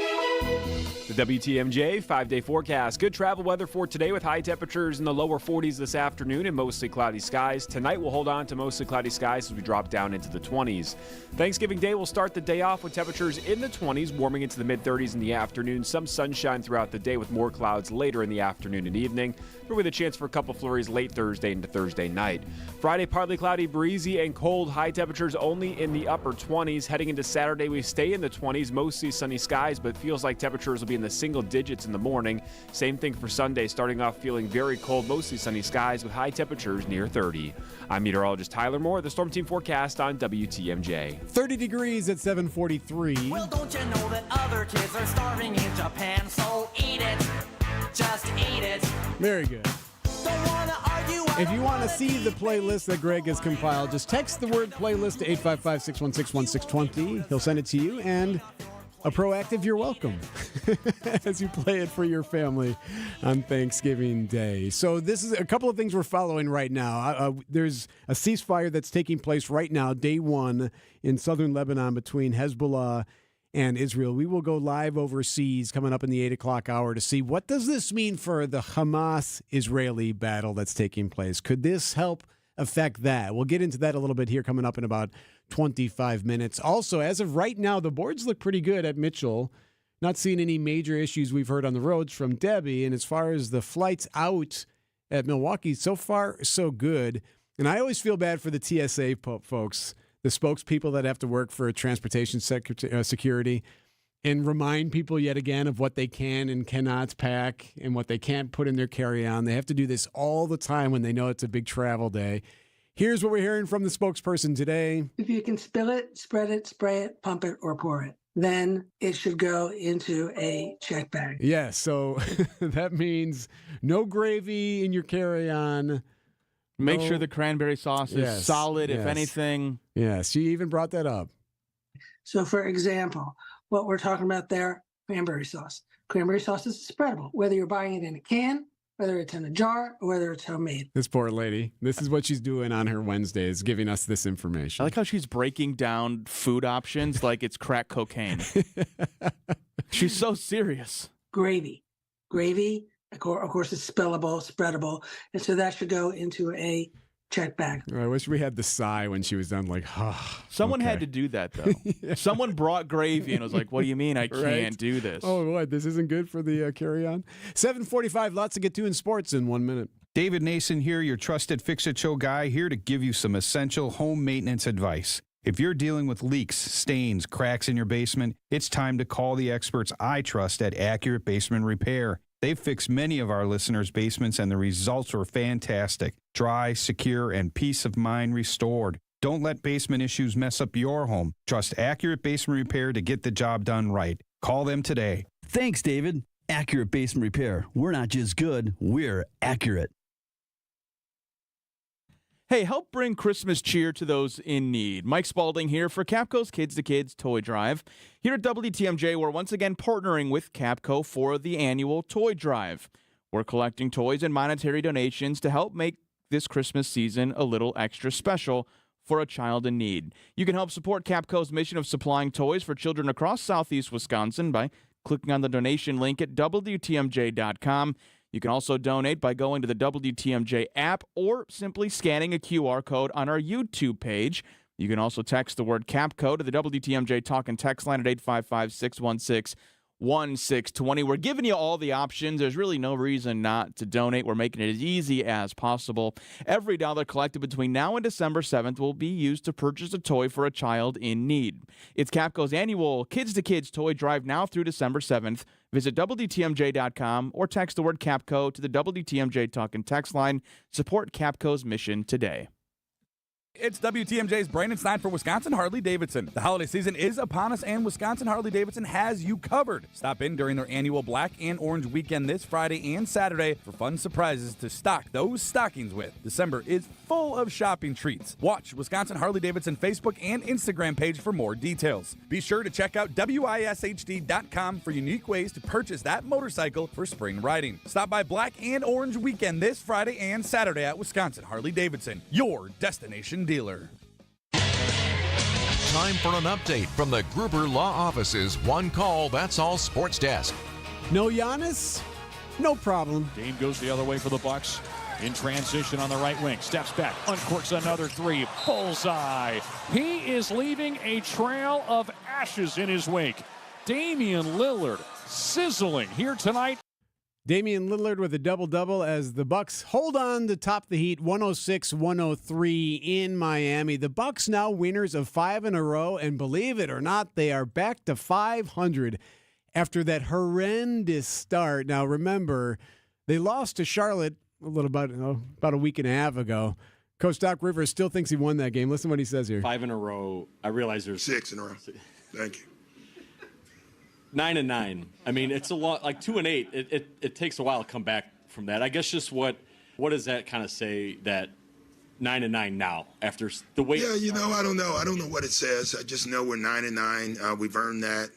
The WTMJ 5-day forecast. Good travel weather for today with high temperatures in the lower 40s this afternoon and mostly cloudy skies. Tonight we'll hold on to mostly cloudy skies as we drop down into the 20s. Thanksgiving Day will start the day off with temperatures in the 20s, warming into the mid-30s in the afternoon. Some sunshine throughout the day with more clouds later in the afternoon and evening, but with a chance for a couple flurries late Thursday into Thursday night. Friday, partly cloudy, breezy, and cold. High temperatures only in the upper 20s. Heading into Saturday, we stay in the 20s, mostly sunny skies, but feels like temperatures will be in the single digits in the morning. Same thing for Sunday, starting off feeling very cold, mostly sunny skies with high temperatures near 30. I'm meteorologist Tyler Moore, the Storm Team forecast on WTMJ. 30 degrees at 7:43. Well, don't you know that other kids are starving in Japan? So eat it. Just eat it. Very good. Don't wanna argue. If you want to see the playlist that Greg has compiled, just text the word playlist to 855-616-1620. He'll send it to you, and a proactive you're welcome as you play it for your family on Thanksgiving Day. So this is a couple of things we're following right now. There's a ceasefire that's taking place right now, day one, in southern Lebanon between Hezbollah and Israel. We will go live overseas coming up in the 8 o'clock hour to see what does this mean for the Hamas-Israeli battle that's taking place. Could this help affect that? We'll get into that a little bit here coming up in about 25 minutes. Also, as of right now, the boards look pretty good at Mitchell. Not seeing any major issues we've heard on the roads from Debbie. And as far as the flights out at Milwaukee, so far, so good. And I always feel bad for the TSA folks, the spokespeople that have to work for transportation security, and remind people yet again of what they can and cannot pack and what they can't put in their carry-on. They have to do this all the time when they know it's a big travel day. Here's what we're hearing from the spokesperson today. If you can spill it, spread it, spray it, pump it, or pour it, then it should go into a check bag. Yes, so that means no gravy in your carry-on. Make sure the cranberry sauce is solid, if anything. Yes, she even brought that up. So, for example, what we're talking about there, cranberry sauce. Cranberry sauce is spreadable, whether you're buying it in a can, whether it's in a jar, or whether it's homemade. This poor lady. This is what she's doing on her Wednesdays, giving us this information. I like how she's breaking down food options like it's crack cocaine. She's so serious. Gravy. Gravy, of course, is spillable, spreadable, and so that should go into a check bag. I wish we had the sigh when she was done, like, oh. Someone had to do that, though. Yeah. Someone brought gravy and was like, what do you mean I can't Right? do this? Oh, what? This isn't good for the carry-on? 7:45, lots to get to in sports in 1 minute. David Nason here, your trusted Fix-It Show guy, here to give you some essential home maintenance advice. If you're dealing with leaks, stains, cracks in your basement, it's time to call the experts I trust at Accurate Basement Repair. They've fixed many of our listeners' basements, and the results were fantastic. Dry, secure, and peace of mind restored. Don't let basement issues mess up your home. Trust Accurate Basement Repair to get the job done right. Call them today. Thanks, David. Accurate Basement Repair. We're not just good, we're accurate. Hey, help bring Christmas cheer to those in need. Mike Spalding here for Capco's Kids to Kids Toy Drive. Here at WTMJ, we're once again partnering with Capco for the annual Toy Drive. We're collecting toys and monetary donations to help make this Christmas season a little extra special for a child in need. You can help support Capco's mission of supplying toys for children across southeast Wisconsin by clicking on the donation link at WTMJ.com. You can also donate by going to the WTMJ app or simply scanning a QR code on our YouTube page. You can also text the word CAPCO to the WTMJ Talk and Text line at 888-866-1620. We're giving you all the options. There's really no reason not to donate. We're making it as easy as possible. Every dollar collected between now and December 7th will be used to purchase a toy for a child in need. It's Capco's annual Kids to Kids toy drive now through December 7th. Visit WTMJ.com or text the word Capco to the WTMJ Talk and Text line. Support Capco's mission today. It's WTMJ's Brandon Stein for Wisconsin Harley-Davidson. The holiday season is upon us, and Wisconsin Harley-Davidson has you covered. Stop in during their annual Black and Orange weekend this Friday and Saturday for fun surprises to stock those stockings with. December is full of shopping treats. Watch Wisconsin Harley-Davidson Facebook and Instagram page for more details. Be sure to check out WISHD.com for unique ways to purchase that motorcycle for spring riding. Stop by Black and Orange weekend this Friday and Saturday at Wisconsin Harley-Davidson, your destination dealer. Time for an update from the Gruber Law Office's One Call, That's All Sports Desk. No Giannis? No problem. Dame goes the other way for the Bucks. In transition on the right wing. Steps back. Uncorks another three. Bullseye. He is leaving a trail of ashes in his wake. Damian Lillard sizzling here tonight. Damian Lillard with a double-double as the Bucks hold on to top the Heat 106-103 in Miami. The Bucks now winners of 5 in a row, and believe it or not, they are back to 500 after that horrendous start. Now remember, they lost to Charlotte about a week and a half ago. Coach Doc Rivers still thinks he won that game. Listen to what he says here. 5 in a row. I realize there's 6 in a row. Thank you. 9-9. I mean, it's a lot. Like 2-8. It takes a while to come back from that. I guess just what does that kind of say that 9-9 now after the way? Yeah, I don't know. I don't know what it says. I just know we're 9-9. We've earned that.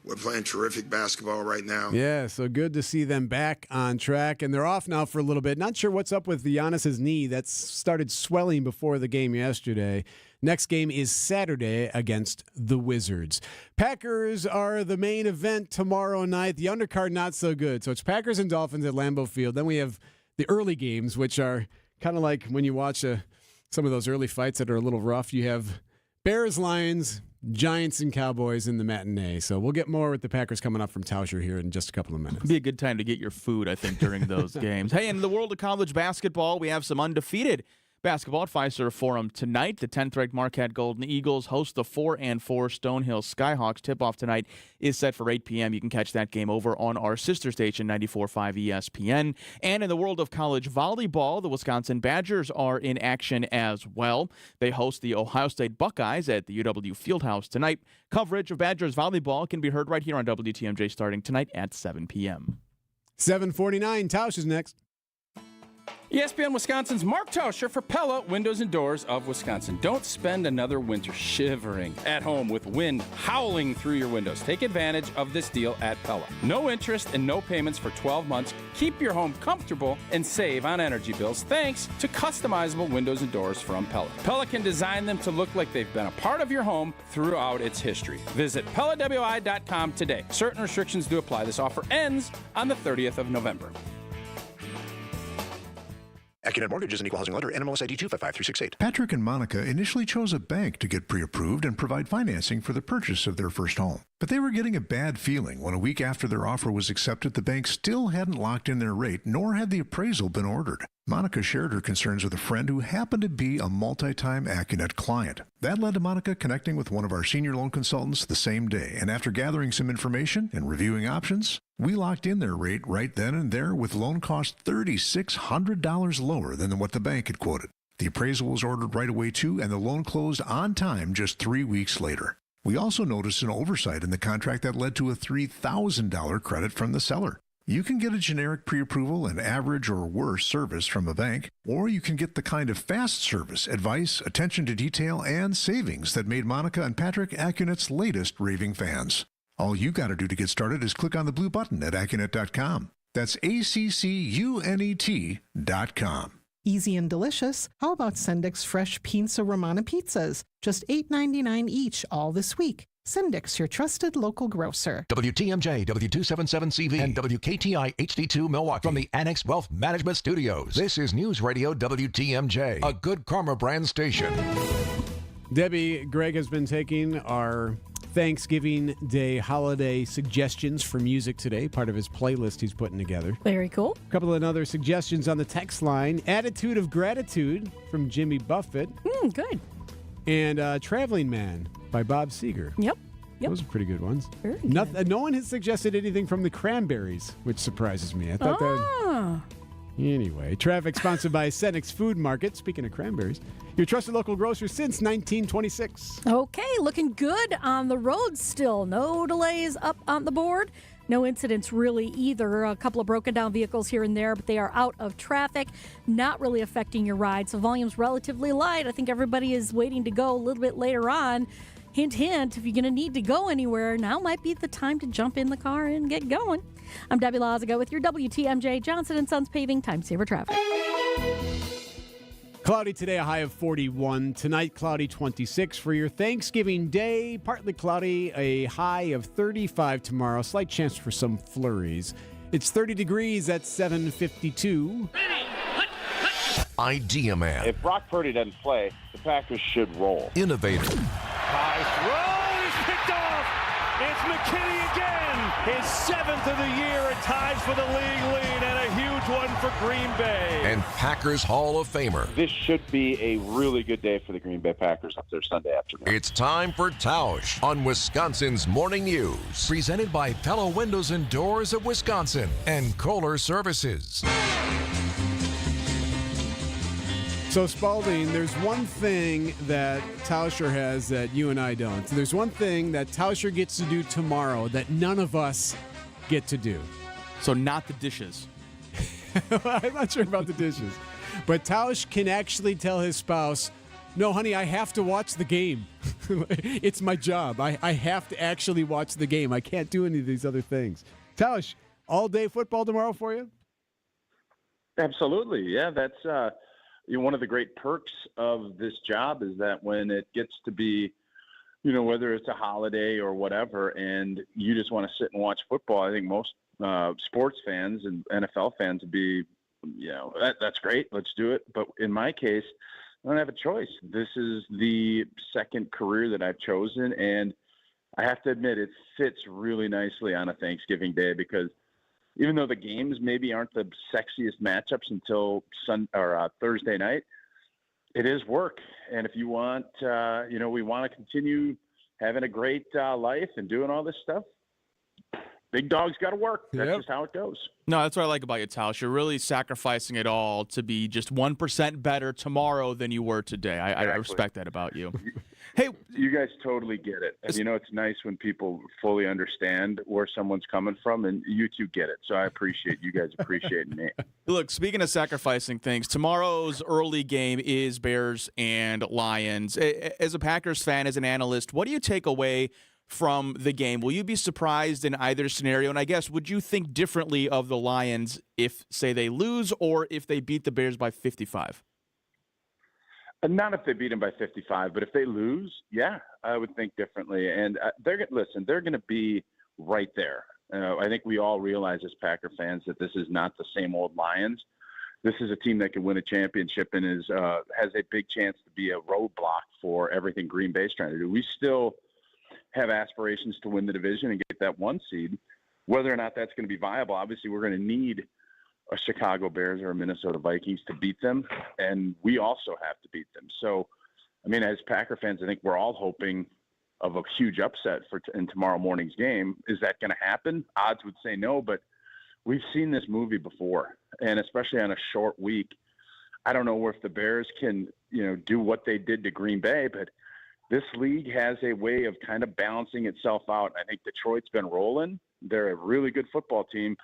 We're playing terrific basketball right now. Yeah, so good to see them back on track, and they're off now for a little bit. Not sure what's up with Giannis's knee. That's started swelling before the game yesterday. Next game is Saturday against the Wizards. Packers are the main event tomorrow night. The undercard not so good. So it's Packers and Dolphins at Lambeau Field. Then we have the early games, which are kind of like when you watch some of those early fights that are a little rough. You have Bears, Lions, Giants, and Cowboys in the matinee. So we'll get more with the Packers coming up from Tauscher here in just a couple of minutes. It'd be a good time to get your food, I think, during those games. Hey, in the world of college basketball, we have some undefeated basketball at Fiserv Forum tonight. The 10th-ranked Marquette Golden Eagles host the 4-4 Stonehill Skyhawks. Tip-off tonight is set for 8 p.m. You can catch that game over on our sister station, 94.5 ESPN. And in the world of college volleyball, the Wisconsin Badgers are in action as well. They host the Ohio State Buckeyes at the UW Fieldhouse tonight. Coverage of Badgers volleyball can be heard right here on WTMJ starting tonight at 7 p.m. 7:49. Tausch is next. ESPN Wisconsin's Mark Tauscher for Pella Windows and Doors of Wisconsin. Don't spend another winter shivering at home with wind howling through your windows. Take advantage of this deal at Pella. No interest and no payments for 12 months. Keep your home comfortable and save on energy bills thanks to customizable windows and doors from Pella. Pella can design them to look like they've been a part of your home throughout its history. Visit PellaWI.com today. Certain restrictions do apply. This offer ends on the 30th of November. AccuNet Mortgage is an equal housing lender. NMLS ID 255368. Patrick and Monica initially chose a bank to get pre-approved and provide financing for the purchase of their first home. But they were getting a bad feeling when a week after their offer was accepted, the bank still hadn't locked in their rate, nor had the appraisal been ordered. Monica shared her concerns with a friend who happened to be a multi-time AccuNet client. That led to Monica connecting with one of our senior loan consultants the same day, and after gathering some information and reviewing options, we locked in their rate right then and there with loan costs $3,600 lower than what the bank had quoted. The appraisal was ordered right away too, and the loan closed on time just 3 weeks later. We also noticed an oversight in the contract that led to a $3,000 credit from the seller. You can get a generic pre-approval and average or worse service from a bank, or you can get the kind of fast service, advice, attention to detail, and savings that made Monica and Patrick AccuNet's latest raving fans. All you got to do to get started is click on the blue button at AccuNet.com. That's ACCUNET.com. Easy and delicious. How about Sendik's fresh Pizza Romana pizzas? Just $8.99 each all this week. Sendik's, your trusted local grocer. WTMJ, W277CV, and WKTI HD2 Milwaukee from the Annex Wealth Management Studios. This is News Radio WTMJ, a Good Karma brand station. Debbie, Greg has been taking our Thanksgiving Day holiday suggestions for music today, part of his playlist he's putting together. Very cool. A couple of other suggestions on the text line. Attitude of Gratitude from Jimmy Buffett. Good. And Traveling Man by Bob Seger. Yep. Those are pretty good ones. Very good. No one has suggested anything from the Cranberries, which surprises me. I thought that. Anyway, traffic sponsored by Senex Food Market. Speaking of cranberries, your trusted local grocer since 1926. Okay, looking good on the road still. No delays up on the board. No incidents really either. A couple of broken down vehicles here and there, but they are out of traffic, not really affecting your ride. So volume's relatively light. I think everybody is waiting to go a little bit later on. Hint, hint, if you're going to need to go anywhere, now might be the time to jump in the car and get going. I'm Debbie Lazaga with your WTMJ Johnson & Sons Paving Time Saver Traffic. Cloudy today, a high of 41. Tonight, cloudy 26 for your Thanksgiving Day. Partly cloudy, a high of 35 tomorrow. Slight chance for some flurries. It's 30 degrees at 7:52. Idea man. If Brock Purdy doesn't play, the Packers should roll. Innovator. High throw is picked off. It's McKinney again. His 7th of the year. It ties for the league lead and a huge one for Green Bay. And Packers Hall of Famer. This should be a really good day for the Green Bay Packers up there Sunday afternoon. It's time for Tausch on Wisconsin's Morning News. Presented by Pella Windows and Doors of Wisconsin and Kohler Services. So, Spalding, there's one thing that Tauscher has that you and I don't. There's one thing that Tauscher gets to do tomorrow that none of us get to do. So not the dishes. I'm not sure about the dishes. But Tausch can actually tell his spouse, no, honey, I have to watch the game. It's my job. I have to actually watch the game. I can't do any of these other things. Tausch, all-day football tomorrow for you? Absolutely. Yeah, that's one of the great perks of this job is that when it gets to be, whether it's a holiday or whatever, and you just want to sit and watch football, I think most sports fans and NFL fans would be, that's great. Let's do it. But in my case, I don't have a choice. This is the second career that I've chosen, and I have to admit it fits really nicely on a Thanksgiving Day because even though the games maybe aren't the sexiest matchups until Thursday night, it is work. And if you want, we want to continue having a great life and doing all this stuff, big dog's got to work. That's just how it goes. No, that's what I like about you, Tausch. You're really sacrificing it all to be just 1% better tomorrow than you were today. I respect that about you. Hey, you guys totally get it. And it's nice when people fully understand where someone's coming from, and you two get it. So I appreciate you guys appreciating me. Look, speaking of sacrificing things, tomorrow's early game is Bears and Lions. As a Packers fan, as an analyst, what do you take away from the game? Will you be surprised in either scenario? And I guess, would you think differently of the Lions if, say, they lose or if they beat the Bears by 55? Not if they beat them by 55, but if they lose, yeah, I would think differently. And they're going to be right there. I think we all realize as Packer fans that this is not the same old Lions. This is a team that can win a championship and has a big chance to be a roadblock for everything Green Bay's trying to do. We still have aspirations to win the division and get that 1 seed. Whether or not that's going to be viable, obviously we're going to need a Chicago Bears or a Minnesota Vikings to beat them, and we also have to beat them. So, as Packer fans, I think we're all hoping of a huge upset in tomorrow morning's game. Is that going to happen? Odds would say no, but we've seen this movie before, and especially on a short week. I don't know if the Bears can, do what they did to Green Bay, but this league has a way of kind of balancing itself out. I think Detroit's been rolling. They're a really good football team,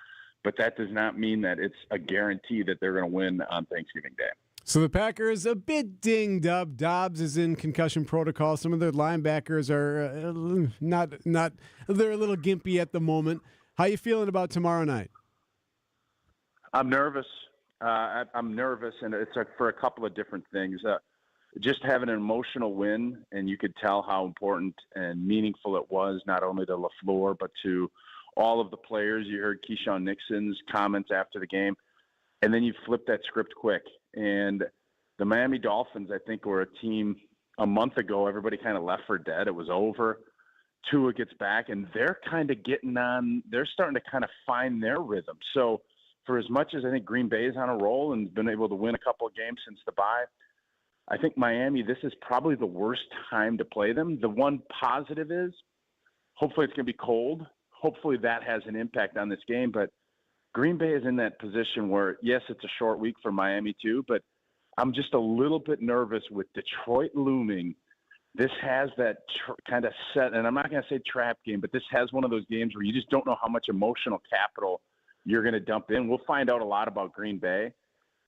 but that does not mean that it's a guarantee that they're going to win on Thanksgiving Day. So the Packers a bit dinged up. Dobbs is in concussion protocol. Some of their linebackers are not. They're a little gimpy at the moment. How you feeling about tomorrow night? I'm nervous. I'm nervous, and it's for a couple of different things. Just having an emotional win, and you could tell how important and meaningful it was, not only to LaFleur, but to all of the players. You heard Keyshawn Nixon's comments after the game, and then you flip that script quick. And the Miami Dolphins, I think, were a team a month ago, everybody kind of left for dead. It was over. Tua gets back, and they're kind of they're starting to kind of find their rhythm. So for as much as I think Green Bay is on a roll and been able to win a couple of games since the bye, I think Miami, this is probably the worst time to play them. The one positive is hopefully it's going to be cold. Hopefully that has an impact on this game. But Green Bay is in that position where, yes, it's a short week for Miami too, but I'm just a little bit nervous with Detroit looming. This has that kind of set, and I'm not going to say trap game, but this has one of those games where you just don't know how much emotional capital you're going to dump in. We'll find out a lot about Green Bay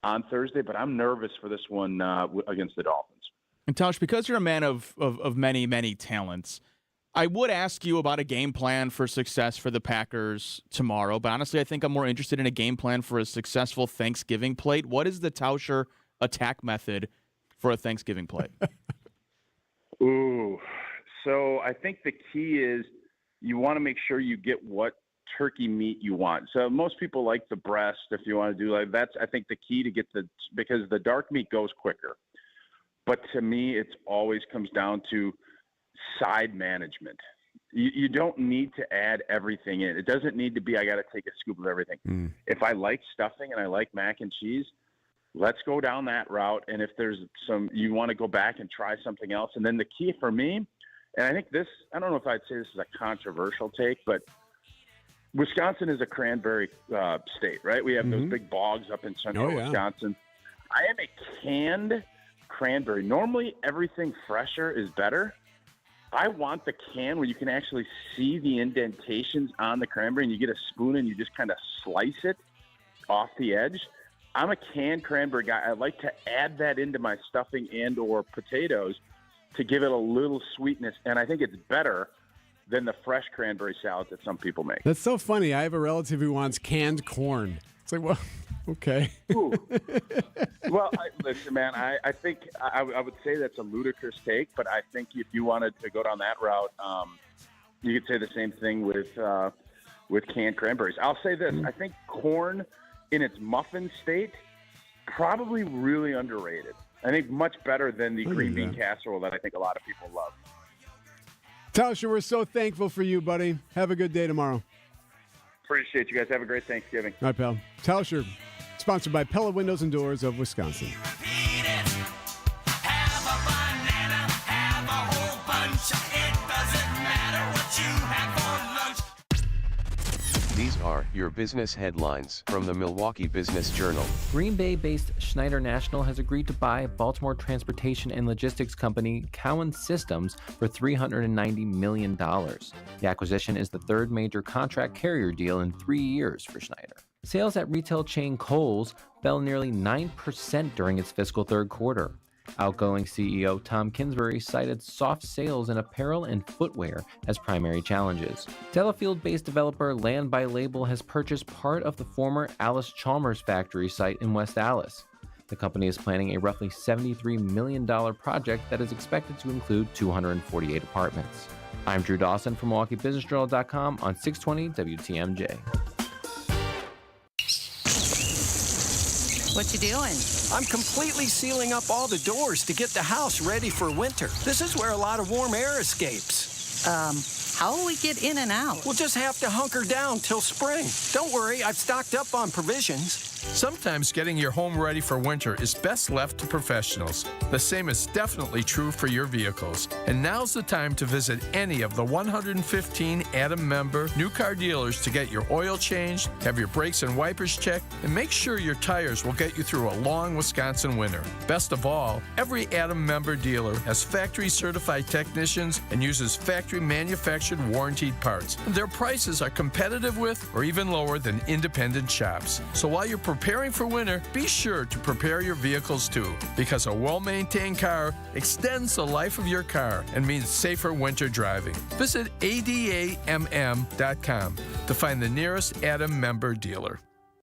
on Thursday, but I'm nervous for this one against the Dolphins. And Tausch, because you're a man of many, many talents, I would ask you about a game plan for success for the Packers tomorrow, but honestly, I think I'm more interested in a game plan for a successful Thanksgiving plate. What is the Tauscher attack method for a Thanksgiving plate? Ooh, so I think the key is you want to make sure you get what turkey meat you want. So most people like the breast. If you want to do like that's, I think the key to get because the dark meat goes quicker. But to me, it always comes down to side management. You don't need to add everything in. It doesn't need to be, I got to take a scoop of everything. If I like stuffing and I like mac and cheese, let's go down that route. And if there's you want to go back and try something else. And then the key for me, and I think this, I don't know if I'd say this is a controversial take, but Wisconsin is a cranberry state, right? We have those big bogs up in central Wisconsin. I am a canned cranberry. Normally everything fresher is better. I want the can where you can actually see the indentations on the cranberry and you get a spoon and you just kind of slice it off the edge. I'm a canned cranberry guy. I like to add that into my stuffing and or potatoes to give it a little sweetness. And I think it's better than the fresh cranberry salad that some people make. That's so funny. I have a relative who wants canned corn. It's like, well, okay. Well, listen, man, I think I would say that's a ludicrous take, but I think if you wanted to go down that route, you could say the same thing with canned cranberries. I'll say this. I think corn in its muffin state, probably really underrated. I think much better than the green bean casserole that I think a lot of people love. Tauscher, we're so thankful for you, buddy. Have a good day tomorrow. Appreciate you guys. Have a great Thanksgiving. All right, pal. Tauscher, sponsored by Pella Windows and Doors of Wisconsin. These are your business headlines from the Milwaukee Business Journal. Green Bay-based Schneider National has agreed to buy Baltimore transportation and logistics company Cowan Systems for $390 million. The acquisition is the third major contract carrier deal in 3 years for Schneider. Sales at retail chain Kohl's fell nearly 9% during its fiscal third quarter. Outgoing CEO Tom Kingsbury cited soft sales in apparel and footwear as primary challenges. Delafield-based developer Land by Label has purchased part of the former Alice Chalmers factory site in West Allis. The company is planning a roughly $73 million project that is expected to include 248 apartments. I'm Drew Dawson from MilwaukeeBusinessJournal.com on 620 WTMJ. What you doing? I'm completely sealing up all the doors to get the house ready for winter. This is where a lot of warm air escapes. How will we get in and out? We'll just have to hunker down till spring. Don't worry, I've stocked up on provisions. Sometimes getting your home ready for winter is best left to professionals. The same is definitely true for your vehicles. And now's the time to visit any of the 115 Adam member new car dealers to get your oil changed, have your brakes and wipers checked, and make sure your tires will get you through a long Wisconsin winter. Best of all, every Adam member dealer has factory certified technicians and uses factory manufactured warranted parts. Their prices are competitive with or even lower than independent shops. So while you're preparing for winter, be sure to prepare your vehicles too, because a well-maintained car extends the life of your car and means safer winter driving. Visit adamm.com to find the nearest Adam member dealer.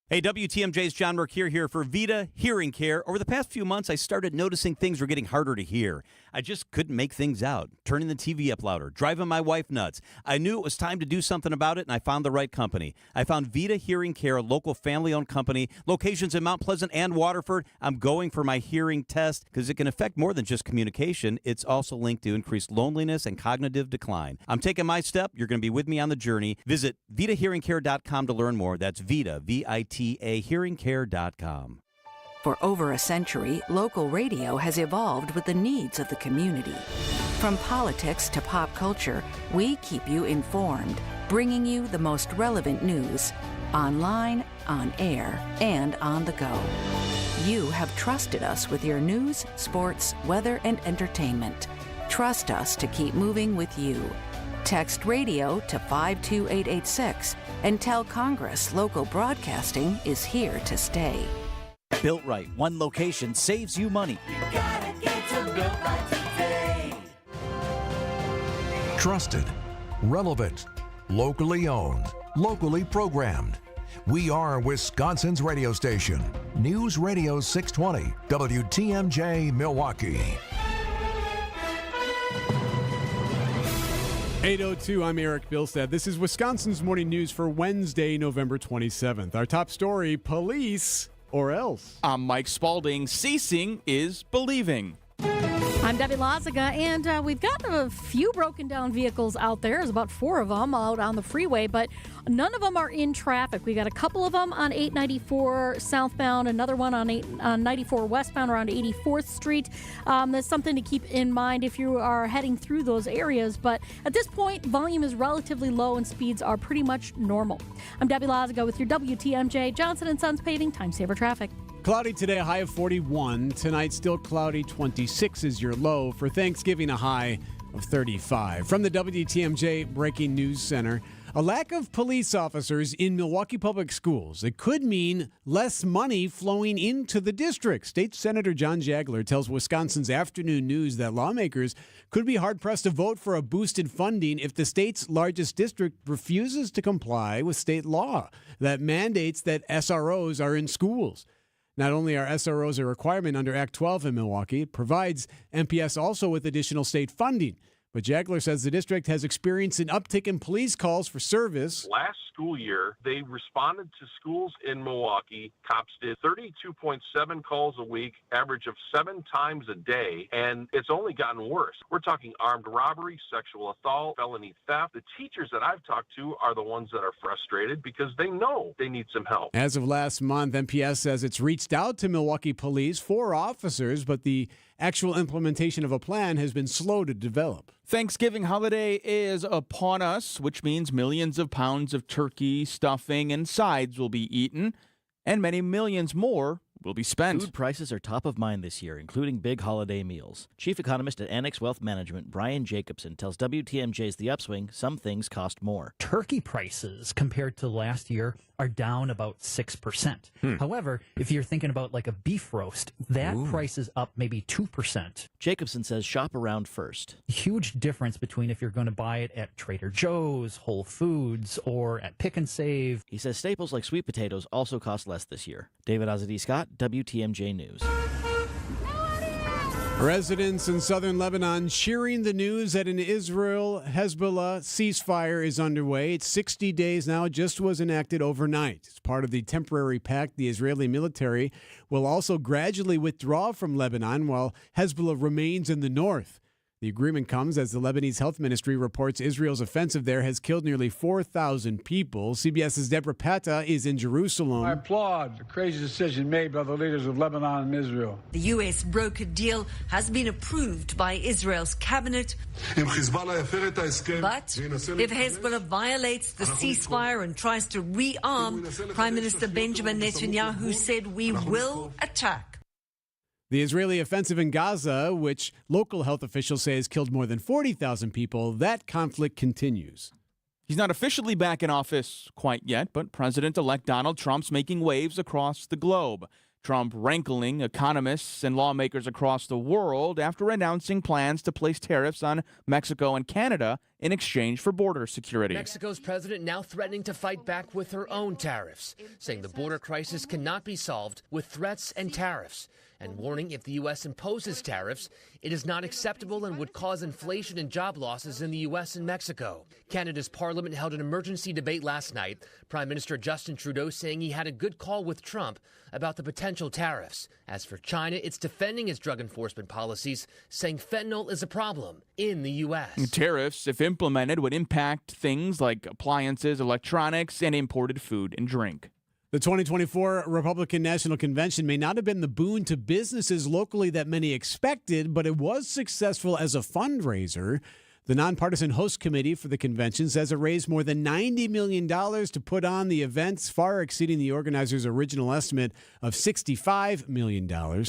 Hey, WTMJ's John Mercure here for Vita Hearing Care. Over the past few months, I started noticing things were getting harder to hear. I just couldn't make things out. Turning the TV up louder, driving my wife nuts. I knew it was time to do something about it, and I found the right company. I found Vita Hearing Care, a local family-owned company, locations in Mount Pleasant and Waterford. I'm going for my hearing test because it can affect more than just communication. It's also linked to increased loneliness and cognitive decline. I'm taking my step. You're going to be with me on the journey. Visit VitaHearingCare.com to learn more. That's Vita, V-I-T-A, HearingCare.com. For over a century, local radio has evolved with the needs of the community. From politics to pop culture, we keep you informed, bringing you the most relevant news, online, on air, and on the go. You have trusted us with your news, sports, weather, and entertainment. Trust us to keep moving with you. Text radio to 52886 and tell Congress local broadcasting is here to stay. Built Right, one location saves you money. You gotta get to Built Right today. Trusted, relevant, locally owned, locally programmed. We are Wisconsin's radio station. News Radio 620, WTMJ Milwaukee. 8:02, I'm Erik Bilstad. This is Wisconsin's Morning News for Wednesday, November 27th. Our top story, police or else. I'm Mike Spalding. Ceasing is believing. I'm Debbie Lazaga, and we've got a few broken down vehicles out there. There's about 4 of them out on the freeway, but none of them are in traffic. We got a couple of them on 894 southbound, another one on 94 westbound around 84th Street. That's something to keep in mind if you are heading through those areas, but at this point, volume is relatively low and speeds are pretty much normal. I'm Debbie Lazaga with your WTMJ Johnson & Sons Paving Time Saver Traffic. Cloudy today, a high of 41. Tonight, still cloudy, 26 is your low. For Thanksgiving, a high of 35. From the WTMJ Breaking News Center, a lack of police officers in Milwaukee Public Schools. It could mean less money flowing into the district. State Senator John Jagler tells Wisconsin's Afternoon News that lawmakers could be hard-pressed to vote for a boosted funding if the state's largest district refuses to comply with state law that mandates that SROs are in schools. Not only are SROs a requirement under Act 12 in Milwaukee, it provides MPS also with additional state funding. But Jagler says the district has experienced an uptick in police calls for service. Last school year, they responded to schools in Milwaukee. Cops did 32.7 calls a week, average of 7 times a day, and it's only gotten worse. We're talking armed robbery, sexual assault, felony theft. The teachers that I've talked to are the ones that are frustrated because they know they need some help. As of last month, MPS says it's reached out to Milwaukee police for officers, but the actual implementation of a plan has been slow to develop. Thanksgiving holiday is upon us, which means millions of pounds of turkey, stuffing, and sides will be eaten, and many millions more will be spent. Food prices are top of mind this year, including big holiday meals. Chief economist at Annex Wealth Management, Brian Jacobson, tells WTMJ's The Upswing some things cost more. Turkey prices compared to last year are down about 6%. However, if you're thinking about like a beef roast, that price is up maybe 2%. Jacobson says shop around first. Huge difference between if you're going to buy it at Trader Joe's, Whole Foods, or at Pick and Save. He says staples like sweet potatoes also cost less this year. David Azadi Scott, WTMJ News. Residents in southern Lebanon cheering the news that an Israel-Hezbollah ceasefire is underway. It's 60 days now, just was enacted overnight. As part of the temporary pact, the Israeli military will also gradually withdraw from Lebanon while Hezbollah remains in the north. The agreement comes as the Lebanese Health Ministry reports Israel's offensive there has killed nearly 4,000 people. CBS's Deborah Pata is in Jerusalem. I applaud the crazy decision made by the leaders of Lebanon and Israel. The U.S. brokered deal has been approved by Israel's cabinet. But if Hezbollah violates the ceasefire and tries to rearm, Prime Minister Benjamin Netanyahu said, "We will attack." The Israeli offensive in Gaza, which local health officials say has killed more than 40,000 people, that conflict continues. He's not officially back in office quite yet, but President-elect Donald Trump's making waves across the globe. Trump rankling economists and lawmakers across the world after announcing plans to place tariffs on Mexico and Canada in exchange for border security. Mexico's president now threatening to fight back with her own tariffs, saying the border crisis cannot be solved with threats and tariffs, and warning if the U.S. imposes tariffs, it is not acceptable and would cause inflation and job losses in the U.S. and Mexico. Canada's parliament held an emergency debate last night. Prime Minister Justin Trudeau saying he had a good call with Trump about the potential tariffs. As for China, it's defending its drug enforcement policies, saying fentanyl is a problem in the U.S. Tariffs, if implemented, would impact things like appliances, electronics, and imported food and drink. The 2024 Republican National Convention may not have been the boon to businesses locally that many expected, but it was successful as a fundraiser. The nonpartisan host committee for the convention says it raised more than $90 million to put on the events, far exceeding the organizers' original estimate of $65 million. The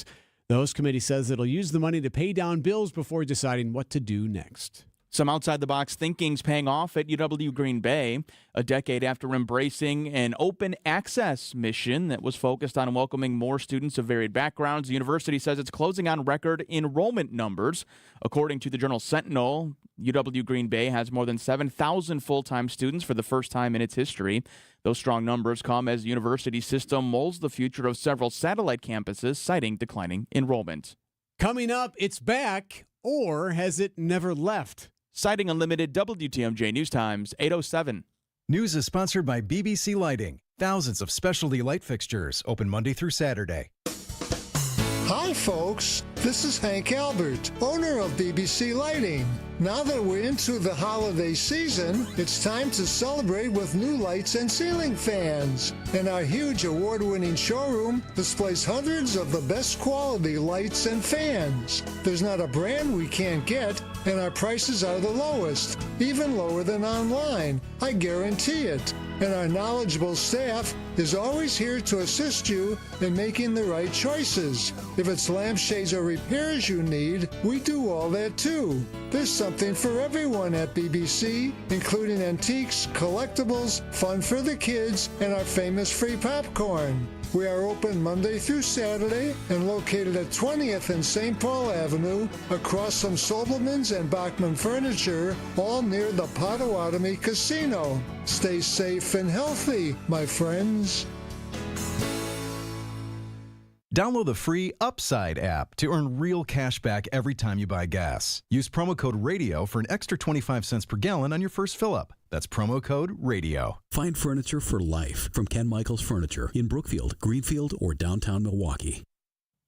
host committee says it'll use the money to pay down bills before deciding what to do next. Some outside-the-box thinking's paying off at UW Green Bay, a decade after embracing an open access mission that was focused on welcoming more students of varied backgrounds. The university says it's closing on record enrollment numbers. According to the Journal Sentinel, UW Green Bay has more than 7,000 full-time students for the first time in its history. Those strong numbers come as the university system molds the future of several satellite campuses, citing declining enrollment. Coming up, it's back, or has it never left? Citing unlimited, WTMJ News Times, 8:07. News is sponsored by BBC Lighting. Thousands of specialty light fixtures open Monday through Saturday. Hi, folks. This is Hank Albert, owner of BBC Lighting. Now that we're into the holiday season, it's time to celebrate with new lights and ceiling fans. And our huge award-winning showroom displays hundreds of the best quality lights and fans. There's not a brand we can't get, and our prices are the lowest, even lower than online. I guarantee it. And our knowledgeable staff is always here to assist you in making the right choices. If it's lampshades or repairs you need, we do all that too. There's something for everyone at BBC, including antiques, collectibles, fun for the kids, and our famous free popcorn. We are open Monday through Saturday and located at 20th and St. Paul Avenue, across from Sobelman's and Bachman Furniture, all near the Potawatomi Casino. Stay safe and healthy, my friends. Download the free Upside app to earn real cash back every time you buy gas. Use promo code RADIO for an extra 25 cents per gallon on your first fill-up. That's promo code RADIO. Find furniture for life from Ken Michaels Furniture in Brookfield, Greenfield, or downtown Milwaukee.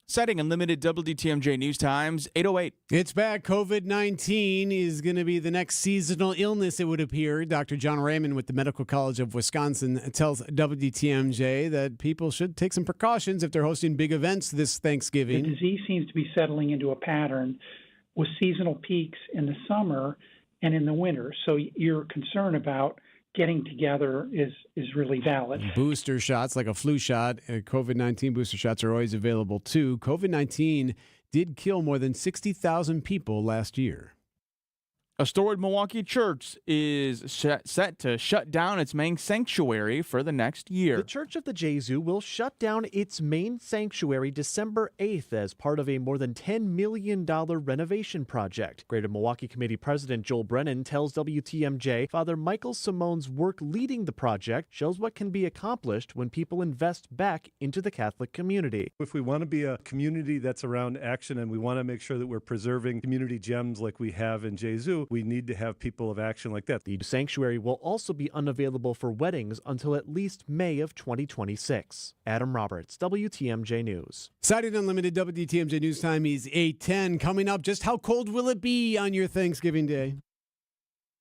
Setting unlimited, WTMJ News Times, 8:08. It's back. COVID-19 is going to be the next seasonal illness, it would appear. Dr. John Raymond with the Medical College of Wisconsin tells WTMJ that people should take some precautions if they're hosting big events this Thanksgiving. The disease seems to be settling into a pattern with seasonal peaks in the summer and in the winter. So your concern about getting together is really valid. Booster shots, like a flu shot, COVID-19 booster shots are always available too. COVID-19 did kill more than 60,000 people last year. A storied Milwaukee church is set to shut down its main sanctuary for the next year. The Church of the Jesu will shut down its main sanctuary December 8th as part of a more than $10 million renovation project. Greater Milwaukee Committee President Joel Brennan tells WTMJ Father Michael Simone's work leading the project shows what can be accomplished when people invest back into the Catholic community. If we want to be a community that's around action and we want to make sure that we're preserving community gems like we have in Jesu, we need to have people of action like that. The sanctuary will also be unavailable for weddings until at least May of 2026. Adam Roberts, WTMJ News. Cited Unlimited, WTMJ News Time is 8:10. Coming up, just how cold will it be on your Thanksgiving Day?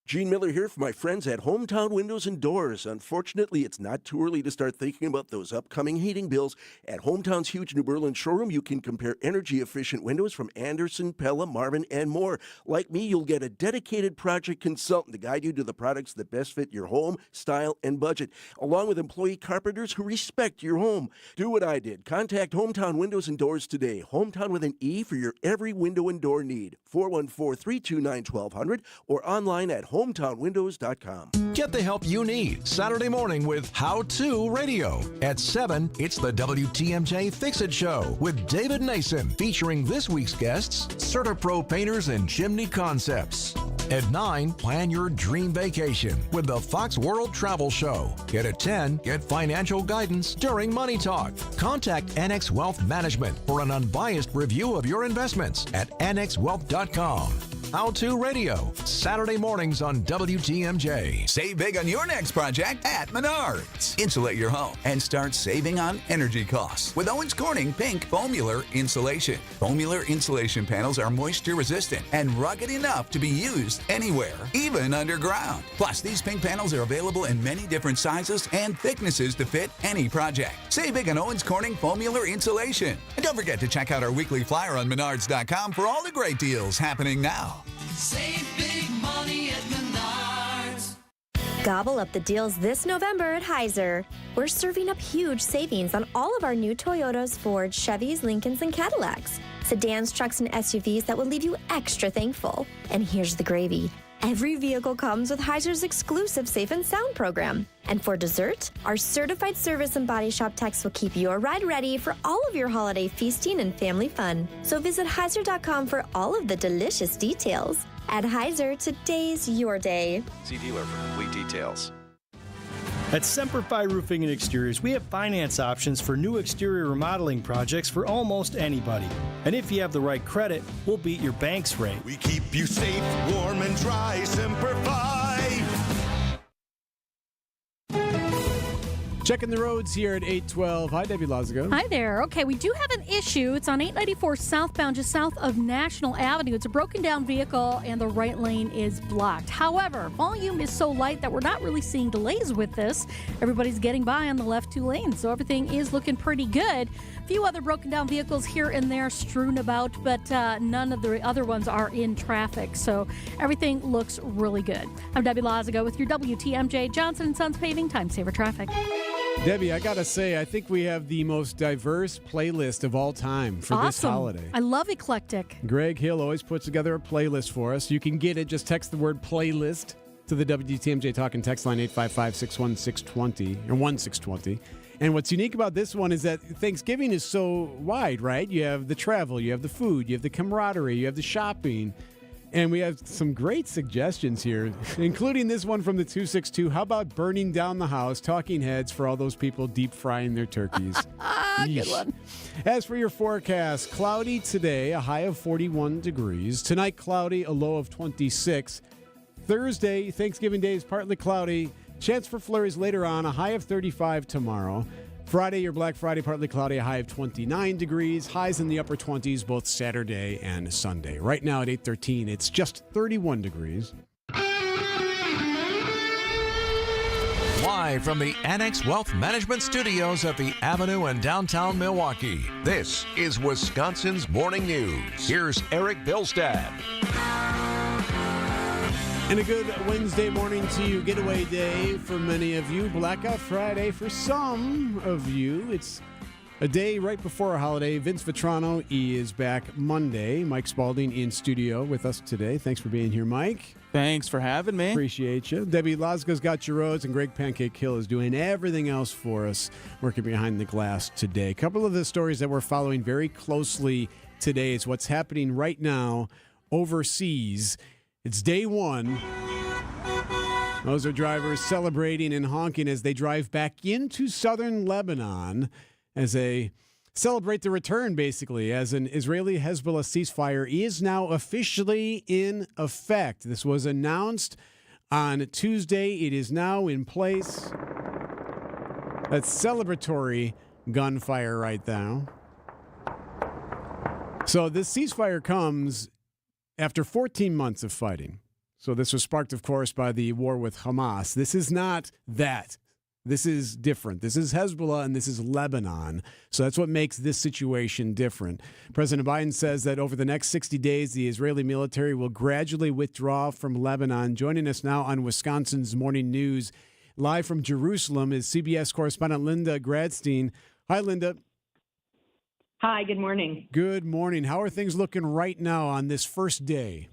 Gene Miller here for my friends at Hometown Windows and Doors. Unfortunately, it's not too early to start thinking about those upcoming heating bills. At Hometown's huge New Berlin showroom, you can compare energy-efficient windows from Anderson, Pella, Marvin, and more. Like me, you'll get a dedicated project consultant to guide you to the products that best fit your home, style, and budget, along with employee carpenters who respect your home. Do what I did. Contact Hometown Windows and Doors today. Hometown with an E for your every window and door need. 414-329-1200 or online at hometownwindows.com. Get the help you need Saturday morning with How To Radio. At 7, it's the WTMJ Fix It Show with David Nason, featuring this week's guests, CertaPro Painters and Chimney Concepts. At 9, plan your dream vacation with the Fox World Travel Show. At 10, get financial guidance during Money Talk. Contact NX Wealth Management for an unbiased review of your investments at nxwealth.com. How To Radio, Saturday mornings on WTMJ. Save big on your next project at Menards. Insulate your home and start saving on energy costs with Owens Corning Pink Foamular Insulation. Foamular insulation panels are moisture resistant and rugged enough to be used anywhere, even underground. Plus, these pink panels are available in many different sizes and thicknesses to fit any project. Save big on Owens Corning Foamular Insulation. And don't forget to check out our weekly flyer on Menards.com for all the great deals happening now. Save big money at Menards. Gobble up the deals this November at Heiser. We're serving up huge savings on all of our new Toyotas, Fords, Chevys, Lincolns, and Cadillacs. Sedans, trucks, and SUVs that will leave you extra thankful. And here's the gravy. Every vehicle comes with Heiser's exclusive Safe and Sound program. And for dessert, our certified service and body shop techs will keep your ride ready for all of your holiday feasting and family fun. So visit Heiser.com for all of the delicious details. At Heiser, today's your day. See dealer for complete details. At Semper Fi Roofing and Exteriors, we have finance options for new exterior remodeling projects for almost anybody. And if you have the right credit, we'll beat your bank's rate. We keep you safe, warm, and dry. Semper Fi. Checking the roads here at 812. Hi, Debbie Lazago. Hi there. Okay, we do have an issue. It's on 894 southbound, just south of National Avenue. It's a broken down vehicle, and the right lane is blocked. However, volume is so light that we're not really seeing delays with this. Everybody's getting by on the left two lanes, so everything is looking pretty good. A few other broken down vehicles here and there strewn about, but none of the other ones are in traffic, so everything looks really good. I'm Debbie Lazago with your WTMJ Johnson & Sons Paving Time Saver Traffic. Debbie, I got to say, I think we have the most diverse playlist of all time for this holiday. I love eclectic. Greg Hill always puts together a playlist for us. You can get it. Just text the word playlist to the WTMJ Talking text line 855-616-20 or 1620. And what's unique about this one is that Thanksgiving is so wide, right? You have the travel, you have the food, you have the camaraderie, you have the shopping. And we have some great suggestions here, including this one from the 262. How about burning down the house, talking heads for all those people deep frying their turkeys? Good one. As for your forecast, cloudy today, a high of 41 degrees. Tonight, cloudy, a low of 26. Thursday, Thanksgiving Day, is partly cloudy. Chance for flurries later on, a high of 35 tomorrow. Friday, your Black Friday, partly cloudy, a high of 29 degrees. Highs in the upper 20s both Saturday and Sunday. Right now at 8:13, it's just 31 degrees. Live from the Annex Wealth Management Studios at the Avenue in downtown Milwaukee, this is Wisconsin's Morning News. Here's Erik Bilstad. And a good Wednesday morning to you. Getaway day for many of you. Blackout Friday for some of you. It's a day right before a holiday. Vince Vitrano is back Monday. Mike Spalding in studio with us today. Thanks for being here, Mike. Thanks for having me. Appreciate you. Debbie Lazago's got your roads, and Greg Pancake Hill is doing everything else for us, working behind the glass today. A couple of the stories that we're following very closely today is what's happening right now overseas. It's day one. Those are drivers celebrating and honking as they drive back into southern Lebanon as they celebrate the return, basically, as an Israeli Hezbollah ceasefire is now officially in effect. This was announced on Tuesday. It is now in place. That's celebratory gunfire right now. So this ceasefire comes after 14 months of fighting. So this was sparked, of course, by the war with Hamas. This is not that. This is different. This is Hezbollah and this is Lebanon. So that's what makes this situation different. President Biden says that over the next 60 days, the Israeli military will gradually withdraw from Lebanon. Joining us now on Wisconsin's Morning News, live from Jerusalem, is CBS correspondent Linda Gradstein. Hi, Linda. Hi, good morning. Good morning. How are things looking right now on this first day?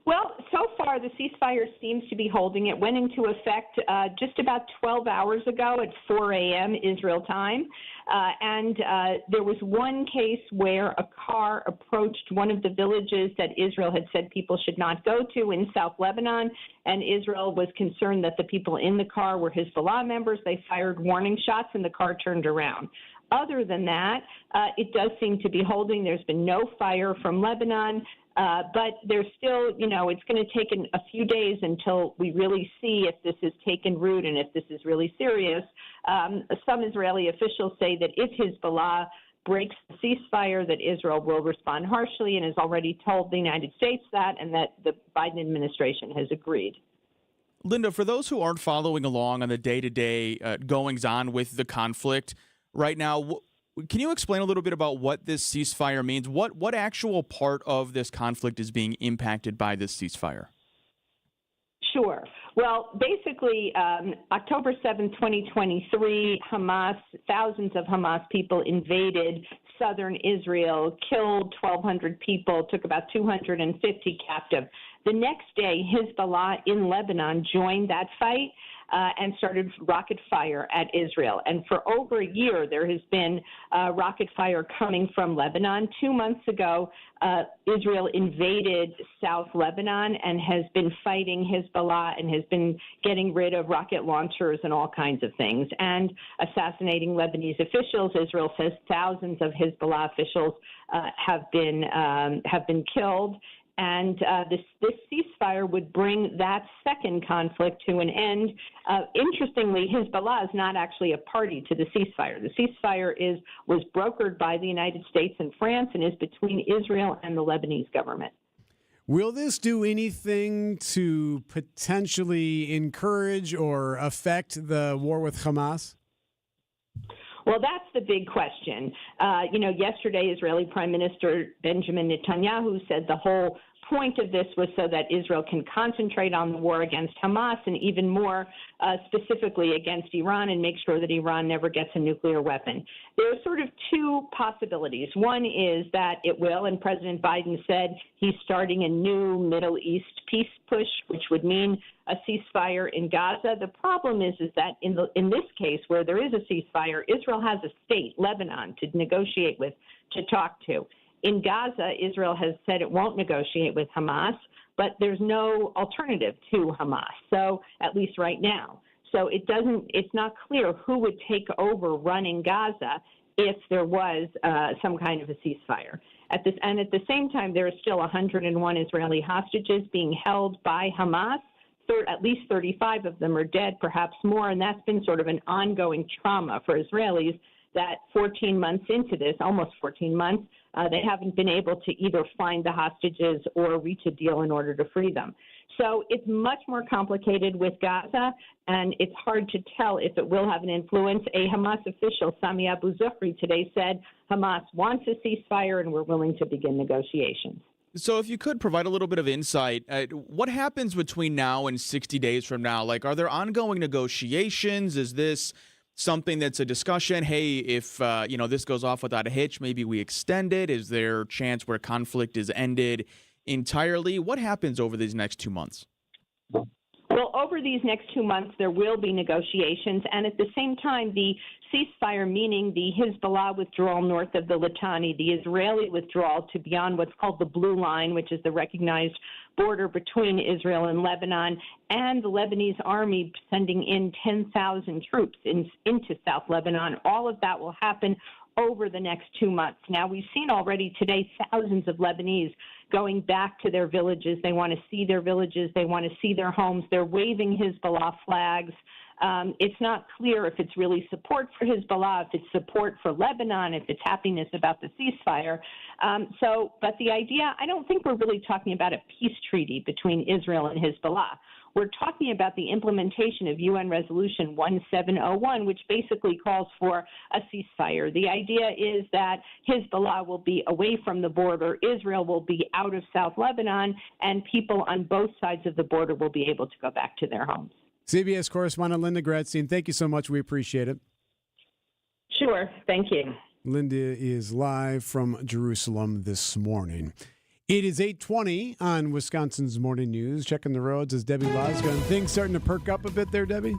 Well, so far, the ceasefire seems to be holding. It went into effect just about 12 hours ago at 4 a.m. Israel time. And there was one case where a car approached one of the villages that Israel had said people should not go to in South Lebanon, and Israel was concerned that the people in the car were Hezbollah members. They fired warning shots, and the car turned around. Other than that, it does seem to be holding. There's been no fire from Lebanon. But there's still, it's going to take a few days until we really see if this has taken root and if this is really serious. Some Israeli officials say that if Hezbollah breaks the ceasefire, that Israel will respond harshly and has already told the United States that, and that the Biden administration has agreed. Linda, for those who aren't following along on the day-to-day goings-on with the conflict right now, can you explain a little bit about what this ceasefire means? What actual part of this conflict is being impacted by this ceasefire? Sure. Well, basically, October 7, 2023, thousands of Hamas people invaded southern Israel, killed 1,200 people, took about 250 captive. The next day, Hezbollah in Lebanon joined that fight and started rocket fire at Israel. And for over a year, there has been rocket fire coming from Lebanon. 2 months ago, Israel invaded South Lebanon and has been fighting Hezbollah and has been getting rid of rocket launchers and all kinds of things and assassinating Lebanese officials. Israel says thousands of Hezbollah officials have been killed. And this ceasefire would bring that second conflict to an end. Interestingly, Hezbollah is not actually a party to the ceasefire. The ceasefire was brokered by the United States and France and is between Israel and the Lebanese government. Will this do anything to potentially encourage or affect the war with Hamas? Well, that's the big question. Yesterday, Israeli Prime Minister Benjamin Netanyahu said the whole point of this was so that Israel can concentrate on the war against Hamas and even more specifically against Iran and make sure that Iran never gets a nuclear weapon. There are sort of two possibilities. One is that it will, and President Biden said he's starting a new Middle East peace push, which would mean a ceasefire in Gaza. The problem is that in this case, where there is a ceasefire, Israel has a state, Lebanon, to negotiate with, to talk to. In Gaza, Israel has said it won't negotiate with Hamas, but there's no alternative to Hamas, so at least right now. So it's not clear who would take over running Gaza if there was some kind of a ceasefire. At the same time, there are still 101 Israeli hostages being held by Hamas. At least 35 of them are dead, perhaps more, and that's been sort of an ongoing trauma for Israelis that 14 months into this, almost 14 months, they haven't been able to either find the hostages or reach a deal in order to free them. So it's much more complicated with Gaza, and it's hard to tell if it will have an influence. A Hamas official, Sami Abu Zuhri, today said Hamas wants a ceasefire and we're willing to begin negotiations. So if you could provide a little bit of insight, what happens between now and 60 days from now? Like, are there ongoing negotiations? Is this something that's a discussion? Hey, if this goes off without a hitch, maybe we extend it. Is there a chance where conflict is ended entirely? What happens over these next 2 months? Well, over these next 2 months, there will be negotiations. And at the same time, the ceasefire, meaning the Hezbollah withdrawal north of the Litani, the Israeli withdrawal to beyond what's called the Blue Line, which is the recognized border between Israel and Lebanon, and the Lebanese army sending in 10,000 troops into South Lebanon. All of that will happen over the next 2 months. Now, we've seen already today thousands of Lebanese going back to their villages. They want to see their villages. They want to see their homes. They're waving Hezbollah flags. It's not clear if it's really support for Hezbollah, if it's support for Lebanon, if it's happiness about the ceasefire. But the idea, I don't think we're really talking about a peace treaty between Israel and Hezbollah. We're talking about the implementation of UN Resolution 1701, which basically calls for a ceasefire. The idea is that Hezbollah will be away from the border, Israel will be out of South Lebanon, and people on both sides of the border will be able to go back to their homes. CBS correspondent Linda Gradstein, thank you so much. We appreciate it. Sure. Thank you. Linda is live from Jerusalem this morning. It is 8:20 on Wisconsin's Morning News. Checking the roads as Debbie Losgun. Things starting to perk up a bit there, Debbie?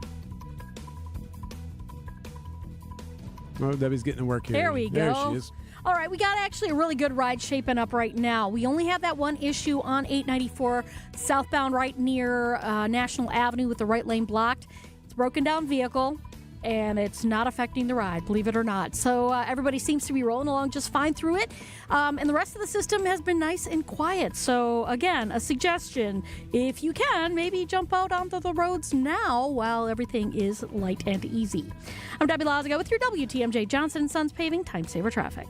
Oh, Debbie's getting to work here. There we go. There she is. All right, we got actually a really good ride shaping up right now. We only have that one issue on 894 southbound right near National Avenue with the right lane blocked. It's a broken down vehicle, and it's not affecting the ride, believe it or not. So everybody seems to be rolling along just fine through it. And the rest of the system has been nice and quiet. So, again, a suggestion, if you can, maybe jump out onto the roads now while everything is light and easy. I'm Debbie Lazaga with your WTMJ Johnson & Sons Paving Time Saver Traffic.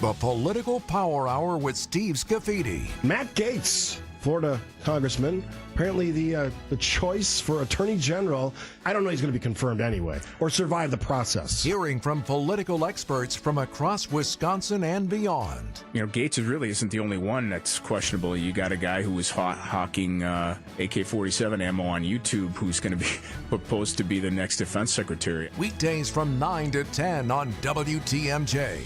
The Political Power Hour with Steve Scafidi. Matt Gaetz, Florida congressman, apparently the choice for attorney general. I don't know he's going to be confirmed anyway or survive the process. Hearing from political experts from across Wisconsin and beyond. You know, Gaetz really isn't the only one that's questionable. You got a guy who was hawking AK-47 ammo on YouTube who's going to be proposed to be the next defense secretary. Weekdays from 9 to 10 on WTMJ.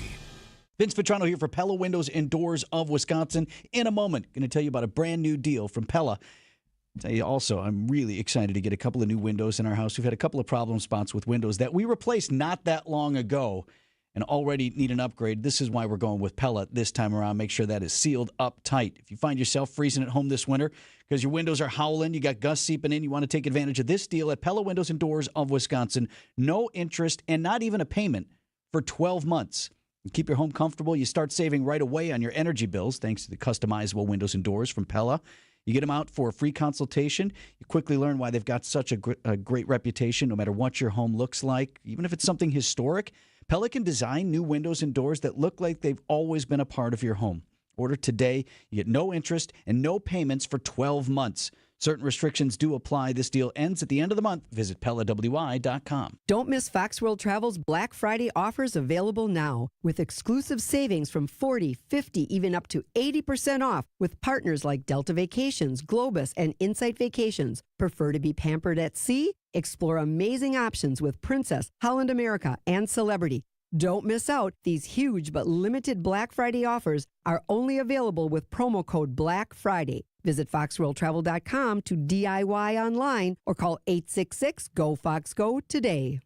Vince Vitrano here for Pella Windows and Doors of Wisconsin. In a moment, going to tell you about a brand new deal from Pella. I'll tell you also, I'm really excited to get a couple of new windows in our house. We've had a couple of problem spots with windows that we replaced not that long ago and already need an upgrade. This is why we're going with Pella this time around. Make sure that is sealed up tight. If you find yourself freezing at home this winter because your windows are howling, you got gusts seeping in, you want to take advantage of this deal at Pella Windows and Doors of Wisconsin. No interest and not even a payment for 12 months. You keep your home comfortable. You start saving right away on your energy bills thanks to the customizable windows and doors from Pella. You get them out for a free consultation. You quickly learn why they've got such a great reputation no matter what your home looks like. Even if it's something historic, Pella can design new windows and doors that look like they've always been a part of your home. Order today. You get no interest and no payments for 12 months. Certain restrictions do apply. This deal ends at the end of the month. Visit PellaWI.com. Don't miss Fox World Travel's Black Friday offers available now with exclusive savings from 40, 50, even up to 80% off with partners like Delta Vacations, Globus, and Insight Vacations. Prefer to be pampered at sea? Explore amazing options with Princess, Holland America, and Celebrity. Don't miss out. These huge but limited Black Friday offers are only available with promo code Black Friday. Visit foxworldtravel.com to DIY online or call 866-GO-FOX-GO today.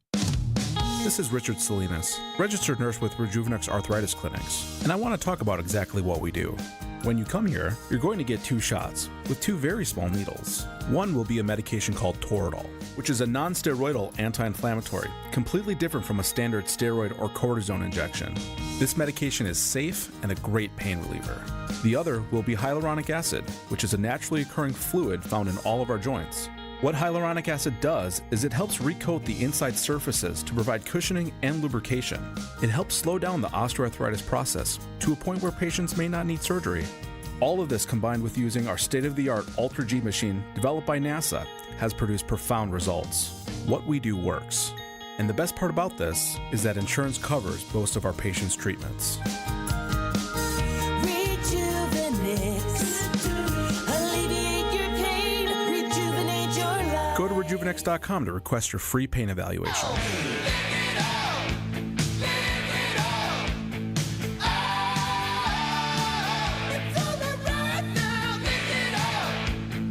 This is Richard Salinas, registered nurse with Rejuvenex Arthritis Clinics, and I want to talk about exactly what we do. When you come here, you're going to get 2 shots with 2 very small needles. One will be a medication called Toradol, which is a non-steroidal anti-inflammatory, completely different from a standard steroid or cortisone injection. This medication is safe and a great pain reliever. The other will be hyaluronic acid, which is a naturally occurring fluid found in all of our joints. What hyaluronic acid does is it helps recoat the inside surfaces to provide cushioning and lubrication. It helps slow down the osteoarthritis process to a point where patients may not need surgery. All of this combined with using our state-of-the-art Ultra G machine developed by NASA has produced profound results. What we do works. And the best part about this is that insurance covers most of our patients' treatments. Go to Rejuvenex.com to request your free pain evaluation. All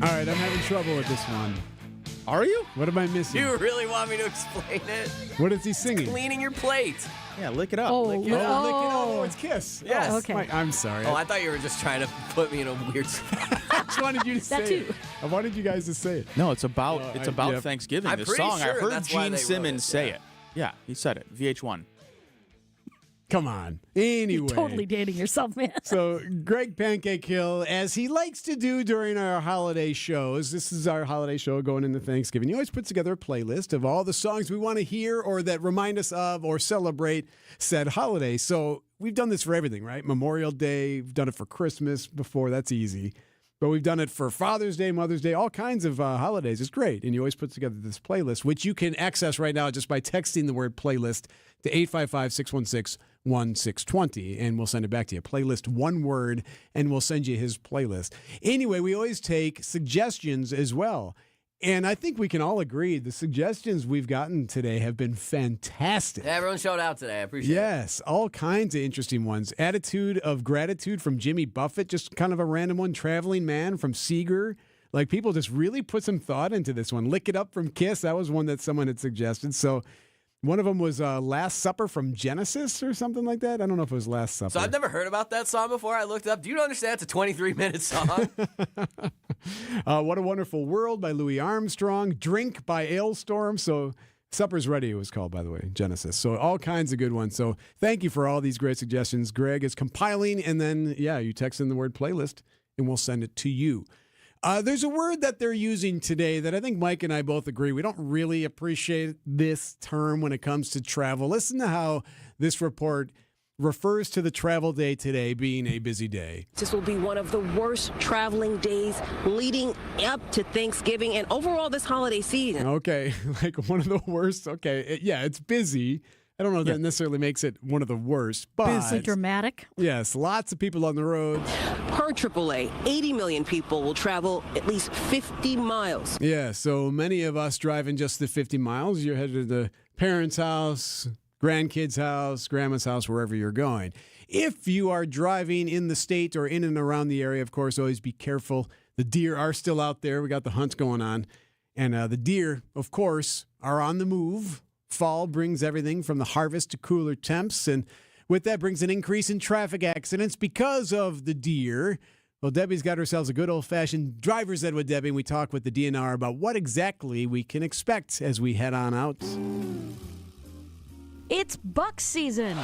right, I'm having trouble with this one. Are you? What am I missing? You really want me to explain it? What is he singing? Cleaning your plate. Yeah, lick it up. Lick it up. Oh, it's Kiss. Yes. Oh, Okay. I'm sorry. Oh, I thought you were just trying to put me in a weird spot. I just wanted you to say it. I wanted you guys to say it. No, it's about yeah. Thanksgiving. I'm this pretty song. sure I heard that's why Gene they wrote Simmons it, say yeah. it. Yeah, he said it. VH1. Come on. Anyway. You're totally dating yourself, man. So Greg Pancake Hill, as he likes to do during our holiday shows, this is our holiday show going into Thanksgiving. He always puts together a playlist of all the songs we want to hear or that remind us of or celebrate said holiday. So we've done this for everything, right? Memorial Day, we've done it for Christmas before. That's easy. But we've done it for Father's Day, Mother's Day, all kinds of holidays. It's great. And he always puts together this playlist, which you can access right now just by texting the word playlist to 855-616-1620, and we'll send it back to you. Playlist, one word, and we'll send you his playlist. Anyway, we always take suggestions as well. And I think we can all agree the suggestions we've gotten today have been fantastic. Everyone showed out today. I appreciate it. Yes, all kinds of interesting ones. Attitude of Gratitude from Jimmy Buffett, just kind of a random one. Traveling Man from Seeger. Like, people just really put some thought into this one. Lick It Up from Kiss, that was one that someone had suggested. So one of them was Last Supper from Genesis or something like that. I don't know if it was Last Supper. So I've never heard about that song before. I looked it up. Do you understand it's a 23-minute song? What a Wonderful World by Louis Armstrong. Drink by Ailstorm. So Supper's Ready, it was called, by the way, Genesis. So all kinds of good ones. So thank you for all these great suggestions. Greg is compiling, and then, you text in the word playlist, and we'll send it to you. There's a word that they're using today that I think Mike and I both agree we don't really appreciate this term when it comes to travel. Listen to how this report refers to the travel day today being a busy day. This will be one of the worst traveling days leading up to Thanksgiving and overall this holiday season. Okay, like one of the worst. Okay, it's busy. I don't know if that necessarily makes it one of the worst, but busy, dramatic. Yes, lots of people on the road. Per AAA, 80 million people will travel at least 50 miles. Yeah, so many of us driving just the 50 miles. You're headed to the parents' house, grandkids' house, grandma's house, wherever you're going. If you are driving in the state or in and around the area, of course, always be careful. The deer are still out there. We got the hunts going on. And the deer, of course, are on the move. Fall brings everything from the harvest to cooler temps, and with that brings an increase in traffic accidents because of the deer. Well, Debbie's got ourselves a good old-fashioned driver's ed with Debbie, and we talk with the DNR about what exactly we can expect as we head on out. It's buck season.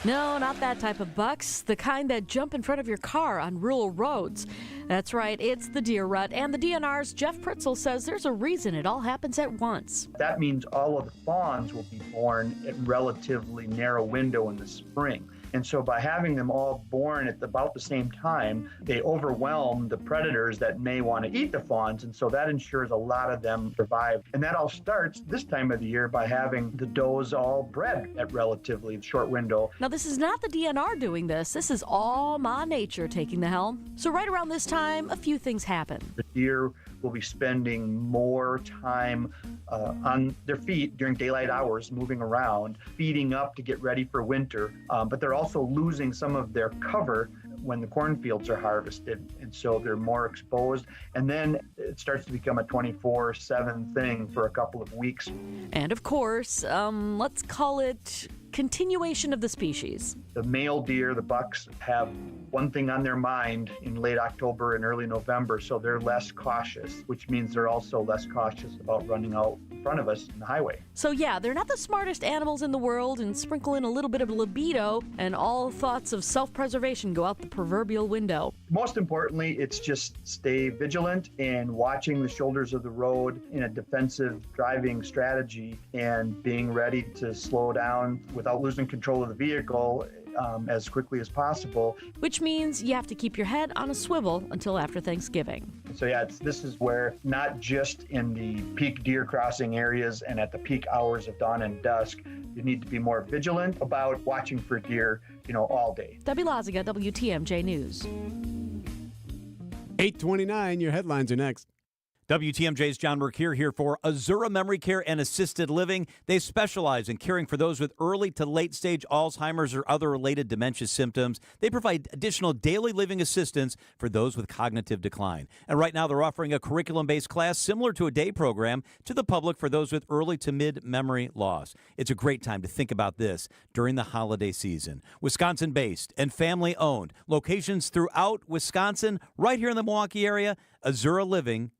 No, not that type of bucks. The kind that jump in front of your car on rural roads. That's right, it's the deer rut. And the DNR's Jeff Pritzel says there's a reason it all happens at once. That means all of the fawns will be born in a relatively narrow window in the spring. And so by having them all born at about the same time, they overwhelm the predators that may want to eat the fawns. And so that ensures a lot of them survive. And that all starts this time of the year by having the does all bred at relatively short window. Now, this is not the DNR doing this. This is all Ma Nature taking the helm. So right around this time, a few things happen. The deer will be spending more time on their feet during daylight hours, moving around, feeding up to get ready for winter. But they're also losing some of their cover when the cornfields are harvested, and so they're more exposed. And then it starts to become a 24/7 thing for a couple of weeks. And of course, let's call it continuation of the species. The male deer, the bucks, have one thing on their mind in late October and early November, so they're less cautious, which means they're also less cautious about running out in front of us in the highway. So yeah, they're not the smartest animals in the world, and sprinkle in a little bit of libido, and all thoughts of self-preservation go out the proverbial window. Most importantly, it's just stay vigilant and watching the shoulders of the road in a defensive driving strategy and being ready to slow down without losing control of the vehicle as quickly as possible. Which means you have to keep your head on a swivel until after Thanksgiving. So yeah, this is where not just in the peak deer crossing areas and at the peak hours of dawn and dusk, you need to be more vigilant about watching for deer, all day. Debbie Laziga, WTMJ News. 8:29, your headlines are next. WTMJ's John Mercure here for Azura Memory Care and Assisted Living. They specialize in caring for those with early to late stage Alzheimer's or other related dementia symptoms. They provide additional daily living assistance for those with cognitive decline. And right now they're offering a curriculum-based class similar to a day program to the public for those with early to mid-memory loss. It's a great time to think about this during the holiday season. Wisconsin-based and family-owned. Locations throughout Wisconsin, right here in the Milwaukee area, AzuraLiving.com.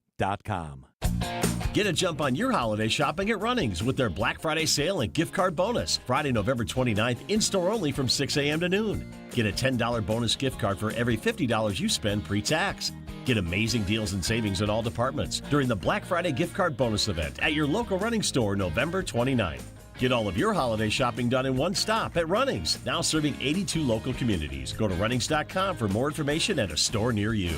Get a jump on your holiday shopping at Runnings with their Black Friday sale and gift card bonus. Friday, November 29th, in-store only from 6 a.m. to noon. Get a $10 bonus gift card for every $50 you spend pre-tax. Get amazing deals and savings in all departments during the Black Friday gift card bonus event at your local Runnings store November 29th. Get all of your holiday shopping done in one stop at Runnings, now serving 82 local communities. Go to Runnings.com for more information at a store near you.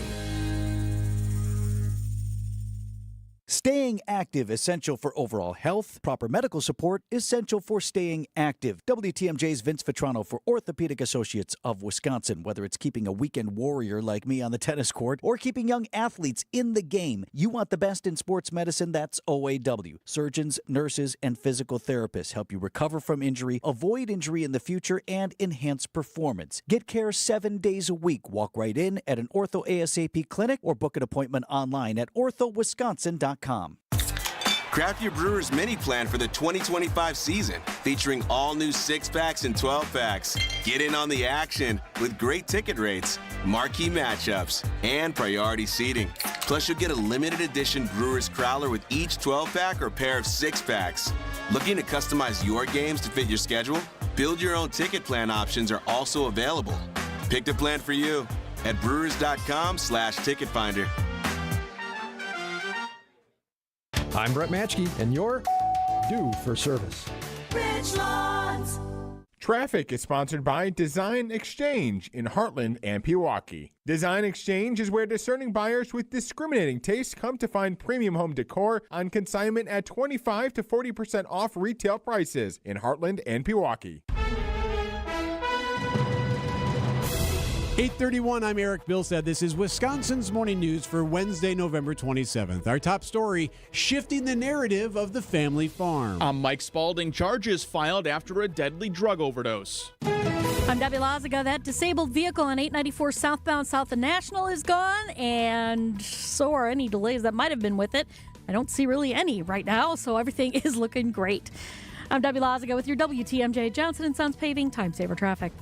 Staying Staying active, essential for overall health. Proper medical support, essential for staying active. WTMJ's Vince Vitrano for Orthopedic Associates of Wisconsin. Whether it's keeping a weekend warrior like me on the tennis court or keeping young athletes in the game, you want the best in sports medicine, that's OAW. Surgeons, nurses, and physical therapists help you recover from injury, avoid injury in the future, and enhance performance. Get care 7 days a week. Walk right in at an Ortho ASAP clinic or book an appointment online at orthowisconsin.com. Craft your Brewers mini plan for the 2025 season, featuring all new 6-packs and 12-packs. Get in on the action with great ticket rates, marquee matchups, and priority seating. Plus, you'll get a limited edition Brewers Crowler with each 12-pack or pair of 6-packs. Looking to customize your games to fit your schedule? Build your own ticket plan options are also available. Pick the plan for you at brewers.com/ticket finder. I'm Brett Matchke, and you're due for service. Richlands. Traffic is sponsored by Design Exchange in Heartland and Pewaukee. Design Exchange is where discerning buyers with discriminating tastes come to find premium home decor on consignment at 25 to 40% off retail prices in Heartland and Pewaukee. 8:31, I'm Erik Bilstad. This is Wisconsin's Morning News for Wednesday, November 27th. Our top story, shifting the narrative of the family farm. Mike Spalding, charges filed after a deadly drug overdose. I'm Debbie Lazaga. That disabled vehicle on 894 southbound south of National is gone, and so are any delays that might have been with it. I don't see really any right now, so everything is looking great. I'm Debbie Lazaga with your WTMJ Johnson & Sons Paving Time Saver Traffic.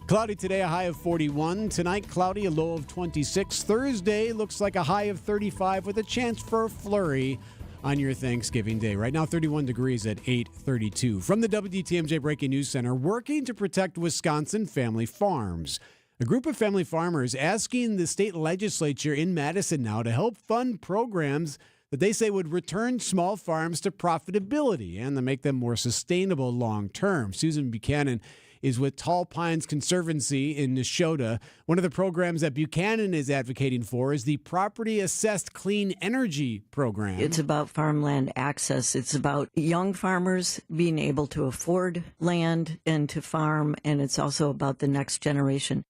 Cloudy today, a high of 41. Tonight, cloudy, a low of 26. Thursday looks like a high of 35 with a chance for a flurry on your Thanksgiving Day. Right now, 31 degrees at 8:32. From the WTMJ Breaking News Center, working to protect Wisconsin family farms. A group of family farmers asking the state legislature in Madison now to help fund programs that they say would return small farms to profitability and to make them more sustainable long term. Susan Buchanan is with Tall Pines Conservancy in Neshota. One of the programs that Buchanan is advocating for is the Property Assessed Clean Energy Program. It's about farmland access. It's about young farmers being able to afford land and to farm, and it's also about the next generation.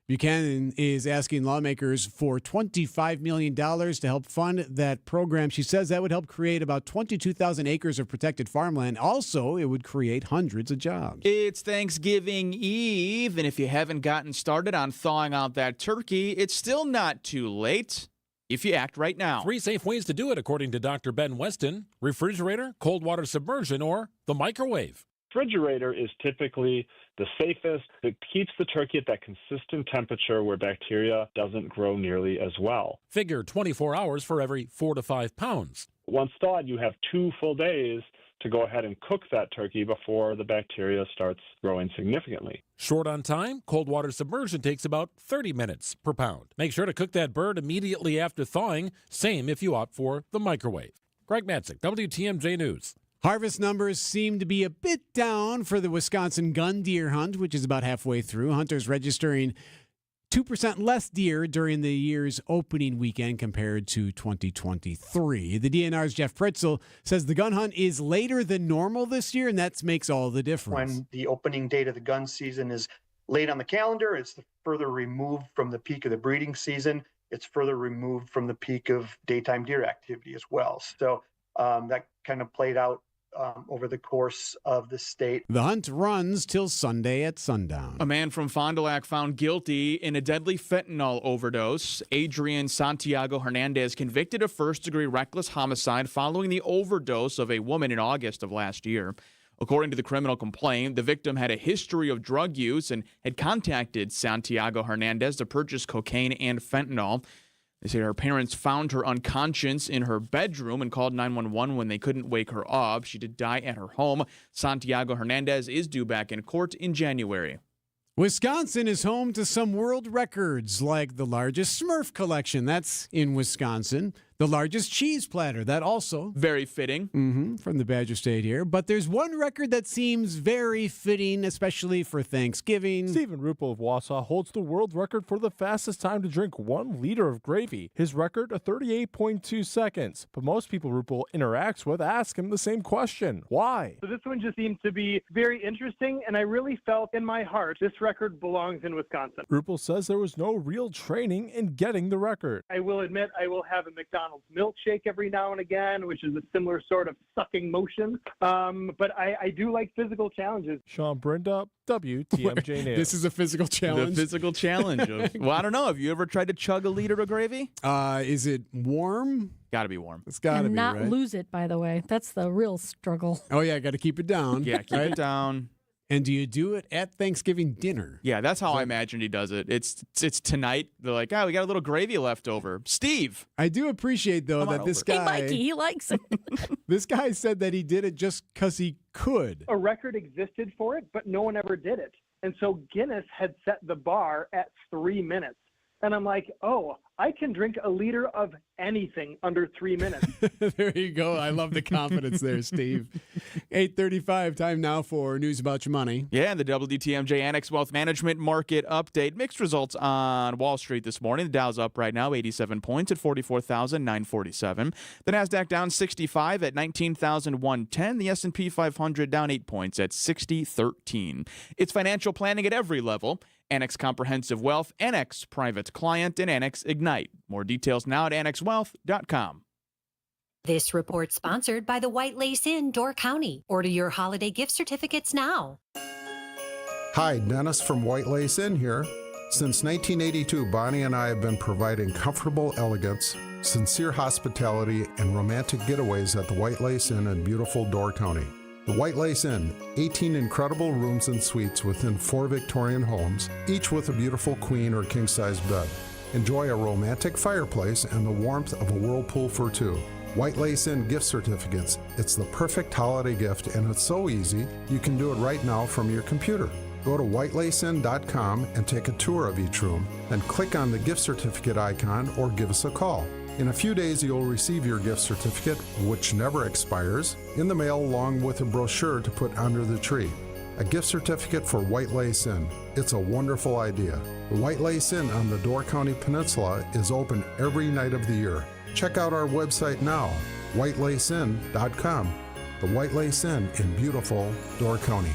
Buchanan is asking lawmakers for $25 million to help fund that program. She says that would help create about 22,000 acres of protected farmland. Also, it would create hundreds of jobs. It's Thanksgiving Eve, and if you haven't gotten started on thawing out that turkey, it's still not too late if you act right now. 3 safe ways to do it, according to Dr. Ben Weston: refrigerator, cold water submersion, or the microwave. Refrigerator is typically the safest. It keeps the turkey at that consistent temperature where bacteria doesn't grow nearly as well. Figure 24 hours for every 4 to 5 pounds. Once thawed, you have 2 full days to go ahead and cook that turkey before the bacteria starts growing significantly. Short on time, cold water submersion takes about 30 minutes per pound. Make sure to cook that bird immediately after thawing. Same if you opt for the microwave. Greg Matzik, WTMJ News. Harvest numbers seem to be a bit down for the Wisconsin gun deer hunt, which is about halfway through. Hunters registering 2% less deer during the year's opening weekend compared to 2023. The DNR's Jeff Pritzel says the gun hunt is later than normal this year, and that makes all the difference. When the opening date of the gun season is late on the calendar, it's further removed from the peak of the breeding season. It's further removed from the peak of daytime deer activity as well. So that kind of played out over the course of the state. The hunt runs till Sunday at sundown. A man from Fond du Lac found guilty in a deadly fentanyl overdose. Adrian Santiago Hernandez convicted of first-degree reckless homicide following the overdose of a woman in August of last year. According to the criminal complaint, the victim had a history of drug use and had contacted Santiago Hernandez to purchase cocaine and fentanyl. They say her parents found her unconscious in her bedroom and called 911 when they couldn't wake her up. She did die at her home. Santiago Hernandez is due back in court in January. Wisconsin is home to some world records, like the largest Smurf collection. That's in Wisconsin. The largest cheese platter, that also. Very fitting. From the Badger State here. But there's one record that seems very fitting, especially for Thanksgiving. Stephen Ruppel of Wausau holds the world record for the fastest time to drink 1 liter of gravy. His record, 38.2 seconds. But most people Ruppel interacts with ask him the same question. Why? So this one just seemed to be very interesting, and I really felt in my heart this record belongs in Wisconsin. Ruppel says there was no real training in getting the record. I will admit I will have a McDonald's milkshake every now and again, which is a similar sort of sucking motion. But I do like physical challenges. Sean Brenda, WTMJ News. This is a physical challenge. The physical challenge. Well, I don't know. Have you ever tried to chug a liter of gravy? Is it warm? Got to be warm. It's got to And be, not right? lose it, by the way. That's the real struggle. Oh, yeah, got to keep it down. Yeah, keep it down. And do you do it at Thanksgiving dinner? Yeah, that's how I imagined he does it. It's tonight. They're like, we got a little gravy left over. Steve. I do appreciate, though, that this guy... Hey, Mikey, he likes it. This guy said that he did it just because he could. A record existed for it, but no one ever did it. And so Guinness had set the bar at 3 minutes. And I'm like, I can drink a liter of anything under 3 minutes. There you go. I love the confidence there, Steve. 8:35, time now for News About Your Money. Yeah, the WTMJ Annex Wealth Management Market Update. Mixed results on Wall Street this morning. The Dow's up right now, 87 points at 44,947. The Nasdaq down 65 at 19,110. The S&P 500 down 8 points at 6013. It's financial planning at every level. Annex Comprehensive Wealth, Annex Private Client, and Annex Ignite. More details now at annexwealth.com. This report sponsored by the White Lace Inn, Door County. Order your holiday gift certificates now. Hi, Dennis from White Lace Inn here. Since 1982, Bonnie and I have been providing comfortable elegance, sincere hospitality, and romantic getaways at the White Lace Inn in beautiful Door County. The White Lace Inn, 18 incredible rooms and suites within 4 Victorian homes, each with a beautiful queen or king-size bed. Enjoy a romantic fireplace and the warmth of a whirlpool for two. White Lace Inn gift certificates. It's the perfect holiday gift, and it's so easy, you can do it right now from your computer. Go to whitelaceinn.com and take a tour of each room, then click on the gift certificate icon or give us a call. In a few days, you'll receive your gift certificate, which never expires, in the mail along with a brochure to put under the tree. A gift certificate for White Lace Inn. It's a wonderful idea. The White Lace Inn on the Door County Peninsula is open every night of the year. Check out our website now, whitelaceinn.com. The White Lace Inn in beautiful Door County.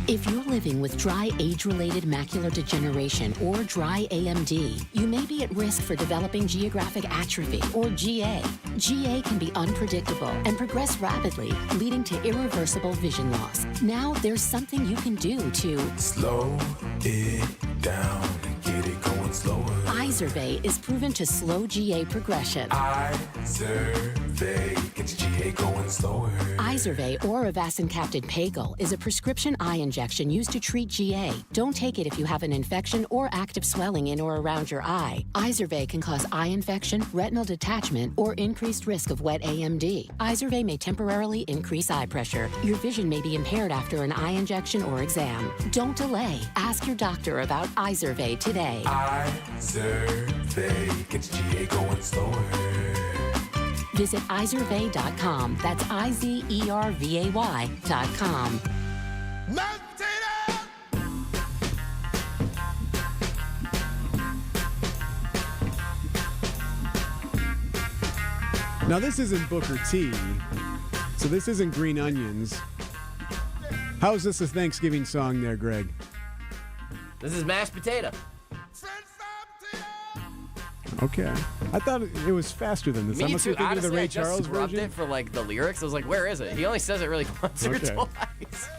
If you're living with dry age-related macular degeneration or dry AMD, you may be at risk for developing geographic atrophy or GA. GA can be unpredictable and progress rapidly, leading to irreversible vision loss. Now there's something you can do to slow it down and get it going slower. Izervay is proven to slow GA progression. Izervay gets GA going slower. Izervay or avacincaptad pagel is a prescription eye injection used to treat GA. Don't take it if you have an infection or active swelling in or around your eye. Izervay can cause eye infection, retinal detachment, or increased risk of wet AMD. Izervay may temporarily increase eye pressure. Your vision may be impaired after an eye injection or exam. Don't delay. Ask your doctor about Izervay today. Izervay gets GA going slower. Visit Izervay.com. That's IZERVAY.com. Now, this isn't Booker T, so this isn't Green Onions. How is this a Thanksgiving song there, Greg? This is mashed potato. Okay. I thought it was faster than this. Me I must be too. thinking Honestly, of the Ray I just Charles scrubbed version. it for like the lyrics. I was like, where is it? He only says it really once or twice.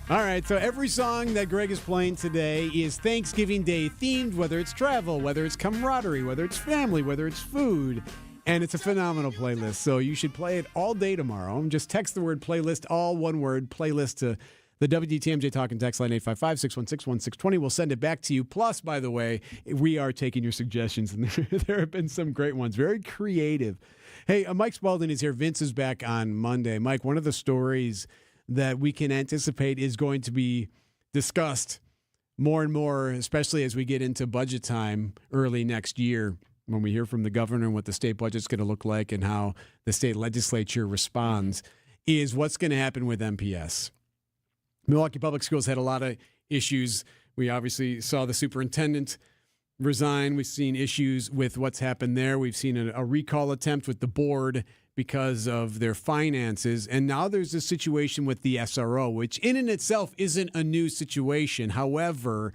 All right, so every song that Greg is playing today is Thanksgiving Day themed, whether it's travel, whether it's camaraderie, whether it's family, whether it's food. And it's a phenomenal playlist, so you should play it all day tomorrow. Just text the word playlist, all one word, playlist, to the WTMJ Talk and Text line 855-616-1620. We'll send it back to you. Plus, by the way, we are taking your suggestions, and there have been some great ones. Very creative. Hey, Mike Spalding is here. Vince is back on Monday. Mike, one of the stories that we can anticipate is going to be discussed more and more, especially as we get into budget time early next year. when we hear from the governor and what the state budget's going to look like and how the state legislature responds, is what's going to happen with MPS. Milwaukee Public Schools had a lot of issues. We obviously saw the superintendent resign. We've seen issues with what's happened there. We've seen a recall attempt with the board because of their finances. And now there's a situation with the SRO, which in and itself isn't a new situation. However,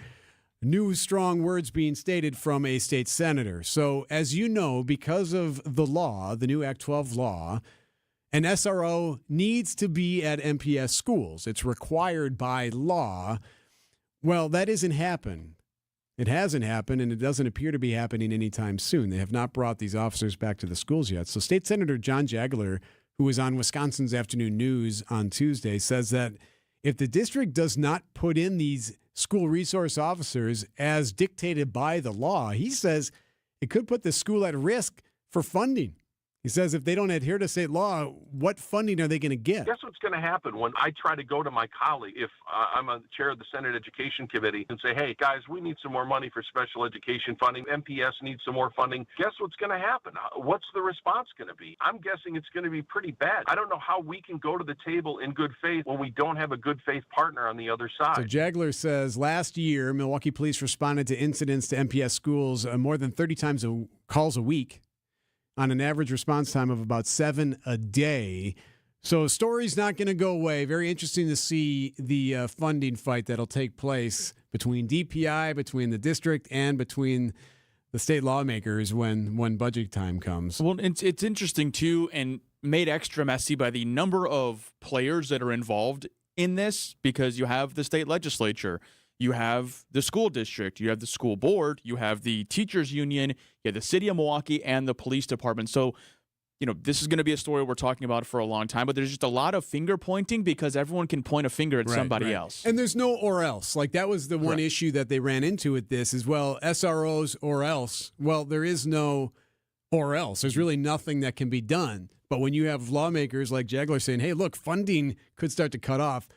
new strong words being stated from a state senator. So as you know, because of the law, the new Act 12 law, an SRO needs to be at MPS schools. It's required by law. Well, that isn't happening. It hasn't happened, and it doesn't appear to be happening anytime soon. They have not brought these officers back to the schools yet. So State Senator John Jagler, who was on Wisconsin's Afternoon News on Tuesday, says that if the district does not put in these school resource officers as dictated by the law, he says it could put the school at risk for funding. He says if they don't adhere to state law, what funding are they going to get? Guess what's going to happen when I try to go to my colleague, if I'm on the chair of the Senate Education Committee, and say, hey, guys, we need some more money for special education funding. MPS needs some more funding. Guess what's going to happen? What's the response going to be? I'm guessing it's going to be pretty bad. I don't know how we can go to the table in good faith when we don't have a good faith partner on the other side. So Jagler says last year, Milwaukee police responded to incidents to MPS schools more than 30 times calls a week, on an average response time of about 7 a day. So story's not going to go away. Very interesting to see the funding fight that'll take place between DPI, between the district, and between the state lawmakers when budget time comes. Well, it's interesting, too, and made extra messy by the number of players that are involved in this, because you have the state legislature, you have the school district, you have the school board, you have the teachers union, you have the city of Milwaukee, and the police department. So, this is going to be a story we're talking about for a long time, but there's just a lot of finger pointing because everyone can point a finger at somebody else. And there's no or else. Like, that was the one issue that they ran into with this is, well, SROs or else. Well, there is no or else. There's really nothing that can be done. But when you have lawmakers like Jagler saying, hey, look, funding could start to cut off,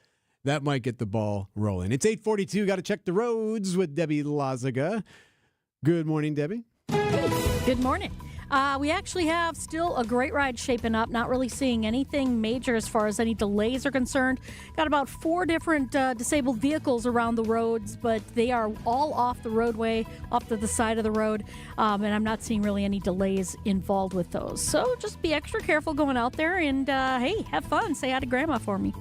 that might get the ball rolling. It's 8:42. Got to check the roads with Debbie Lazaga. Good morning, Debbie. Good morning. We actually have still a great ride shaping up. Not really seeing anything major as far as any delays are concerned. Got about 4 different disabled vehicles around the roads, but they are all off the roadway, off to the side of the road, and I'm not seeing really any delays involved with those. So just be extra careful going out there, and hey, have fun. Say hi to Grandma for me.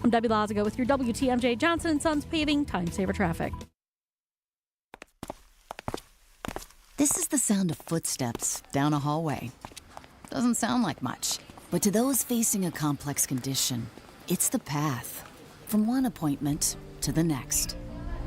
I'm Debbie Lazaga with your WTMJ Johnson & Sons Paving Time Saver Traffic. This is the sound of footsteps down a hallway. Doesn't sound like much, but to those facing a complex condition, it's the path from one appointment to the next.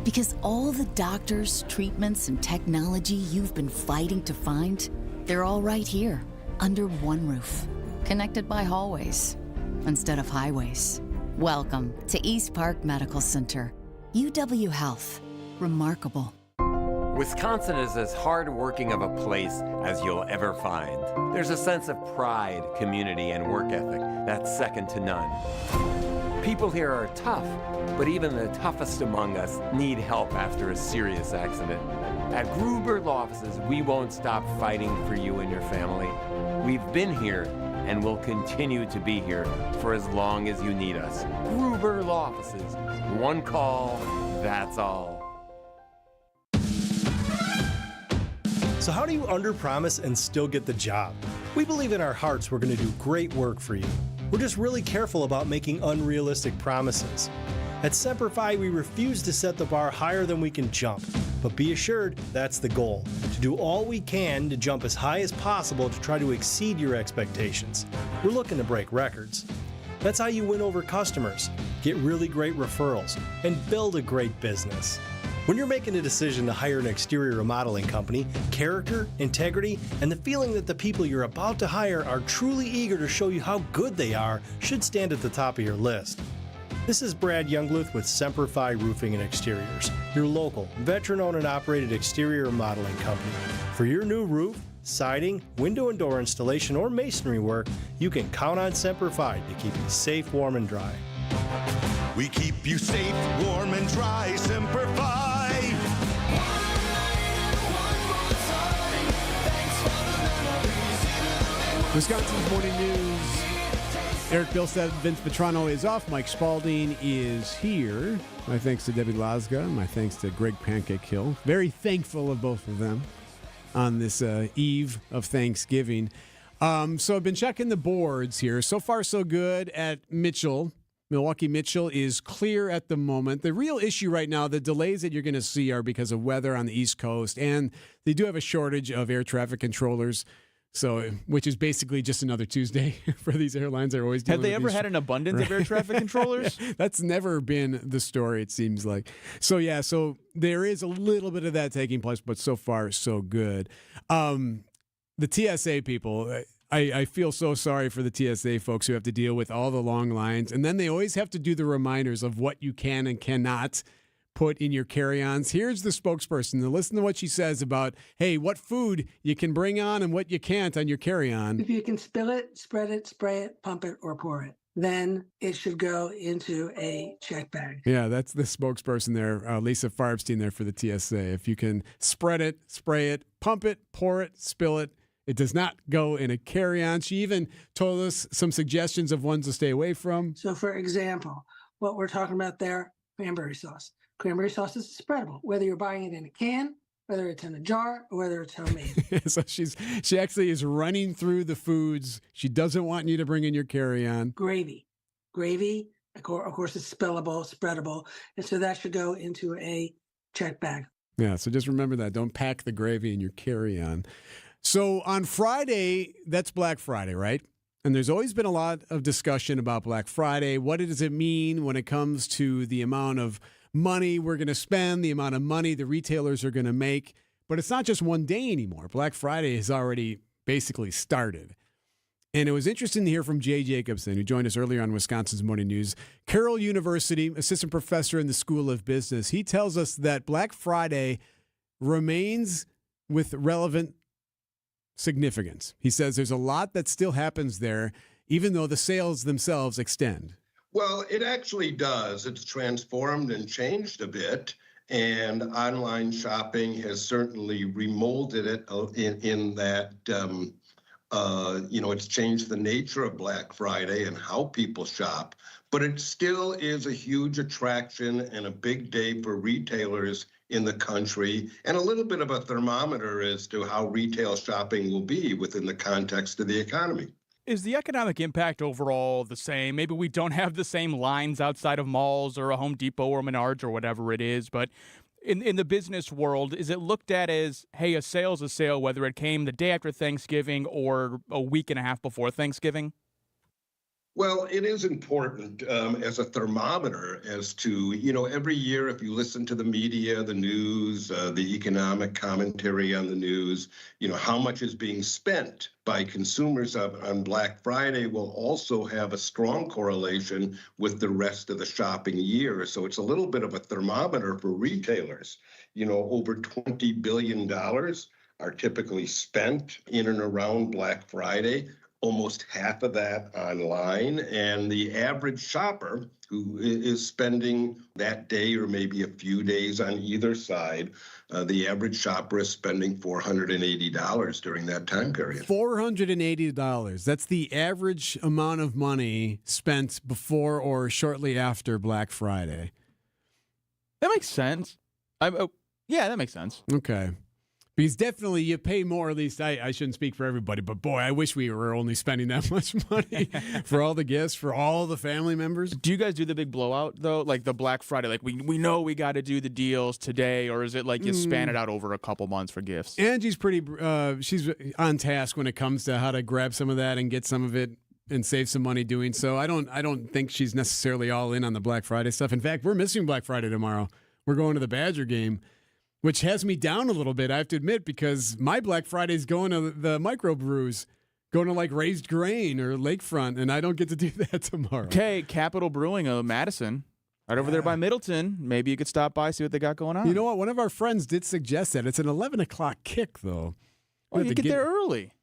Because all the doctors, treatments, and technology you've been fighting to find, they're all right here, under one roof, connected by hallways instead of highways. Welcome to East Park Medical Center. UW Health. Remarkable. Wisconsin is as hard-working of a place as you'll ever find. There's a sense of pride, community, and work ethic that's second to none. People here are tough, but even the toughest among us need help after a serious accident. At Gruber Law Offices, we won't stop fighting for you and your family. We've been here and will continue to be here for as long as you need us. Gruber Law Offices. One call, that's all. So how do you underpromise and still get the job? We believe in our hearts we're going to do great work for you. We're just really careful about making unrealistic promises. At Semper Fi, we refuse to set the bar higher than we can jump. But be assured, that's the goal. To do all we can to jump as high as possible to try to exceed your expectations. We're looking to break records. That's how you win over customers, get really great referrals, and build a great business. When you're making a decision to hire an exterior remodeling company, character, integrity, and the feeling that the people you're about to hire are truly eager to show you how good they are should stand at the top of your list. This is Brad Youngluth with Semper Fi Roofing and Exteriors, your local, veteran-owned and operated exterior remodeling company. For your new roof, siding, window and door installation, or masonry work, you can count on Semper Fi to keep you safe, warm, and dry. We keep you safe, warm, and dry. Semper Fi. One more time, thanks for the Wisconsin's Morning News. Erik, Bilstad, Vince Vitrano is off. Mike Spalding is here. My thanks to Debbie Lazga. My thanks to Greg Pancake Hill. Very thankful of both of them on this eve of Thanksgiving. So I've been checking the boards here. So far, so good at Mitchell. Milwaukee Mitchell is clear at the moment. The real issue right now, the delays that you're going to see are because of weather on the East Coast, and they do have a shortage of air traffic controllers. So, which is basically just another Tuesday for these airlines. They're always dealing Have they with ever these- had an abundance of air traffic controllers? That's never been the story, it seems like. So, yeah, so there is a little bit of that taking place, but so far, so good. The TSA people, I feel so sorry for the TSA folks who have to deal with all the long lines. And then they always have to do the reminders of what you can and cannot put in your carry-ons. Here's the spokesperson. Now listen to what she says about, hey, what food you can bring on and what you can't on your carry-on. If you can spill it, spread it, spray it, pump it, or pour it, then it should go into a check bag. Yeah, that's the spokesperson there, Lisa Farbstein there for the TSA. If you can spread it, spray it, pump it, pour it, spill it, it does not go in a carry-on. She even told us some suggestions of ones to stay away from. So, for example, what we're talking about there, cranberry sauce. Cranberry sauce is spreadable, whether you're buying it in a can, whether it's in a jar, or whether it's homemade. So she actually is running through the foods she doesn't want you to bring in your carry-on. Gravy, of course, is spillable, spreadable, and so that should go into a check bag. Yeah, so just remember that. Don't pack the gravy in your carry-on. So on Friday, that's Black Friday, right? And there's always been a lot of discussion about Black Friday. What does it mean when it comes to the amount of money we're going to spend, the amount of money the retailers are going to make? But it's not just one day anymore. Black Friday has already basically started. And it was interesting to hear from Jay Jacobson, who joined us earlier on Wisconsin's Morning News. Carroll University, assistant professor in the School of Business. He tells us that Black Friday remains with relevant significance. He says there's a lot that still happens there, even though the sales themselves extend. Well, it actually does. It's transformed and changed a bit, and online shopping has certainly remolded it in that, it's changed the nature of Black Friday and how people shop, but it still is a huge attraction and a big day for retailers in the country, and a little bit of a thermometer as to how retail shopping will be within the context of the economy. Is the economic impact overall the same? Maybe we don't have the same lines outside of malls or a Home Depot or Menards or whatever it is, but in the business world, is it looked at as, hey, a sale's a sale, whether it came the day after Thanksgiving or a week and a half before Thanksgiving? Well, it is important as a thermometer as to, every year if you listen to the media, the news, the economic commentary on the news, how much is being spent by consumers on Black Friday will also have a strong correlation with the rest of the shopping year. So it's a little bit of a thermometer for retailers. Over $20 billion are typically spent in and around Black Friday. Almost half of that online, and the average shopper who is spending that day or maybe a few days on either side, the average shopper is spending $480 during that time period. $480. That's the average amount of money spent before or shortly after Black Friday. That makes sense. Yeah, that makes sense. Okay. Because definitely you pay more, at least I shouldn't speak for everybody, but boy, I wish we were only spending that much money for all the gifts, for all the family members. Do you guys do the big blowout, though? Like the Black Friday, like we know we got to do the deals today, or is it like you span it out over a couple months for gifts? Angie's she's on task when it comes to how to grab some of that and get some of it and save some money doing so. I don't think she's necessarily all in on the Black Friday stuff. In fact, we're missing Black Friday tomorrow. We're going to the Badger game, which has me down a little bit, I have to admit, because my Black Friday is going to the microbrews, going to like Raised Grain or Lakefront, and I don't get to do that tomorrow. Okay, Capital Brewing of Madison, right over there by Middleton. Maybe you could stop by, see what they got going on. You know what? One of our friends did suggest that. It's an 11 o'clock kick, though. Well, you get there early.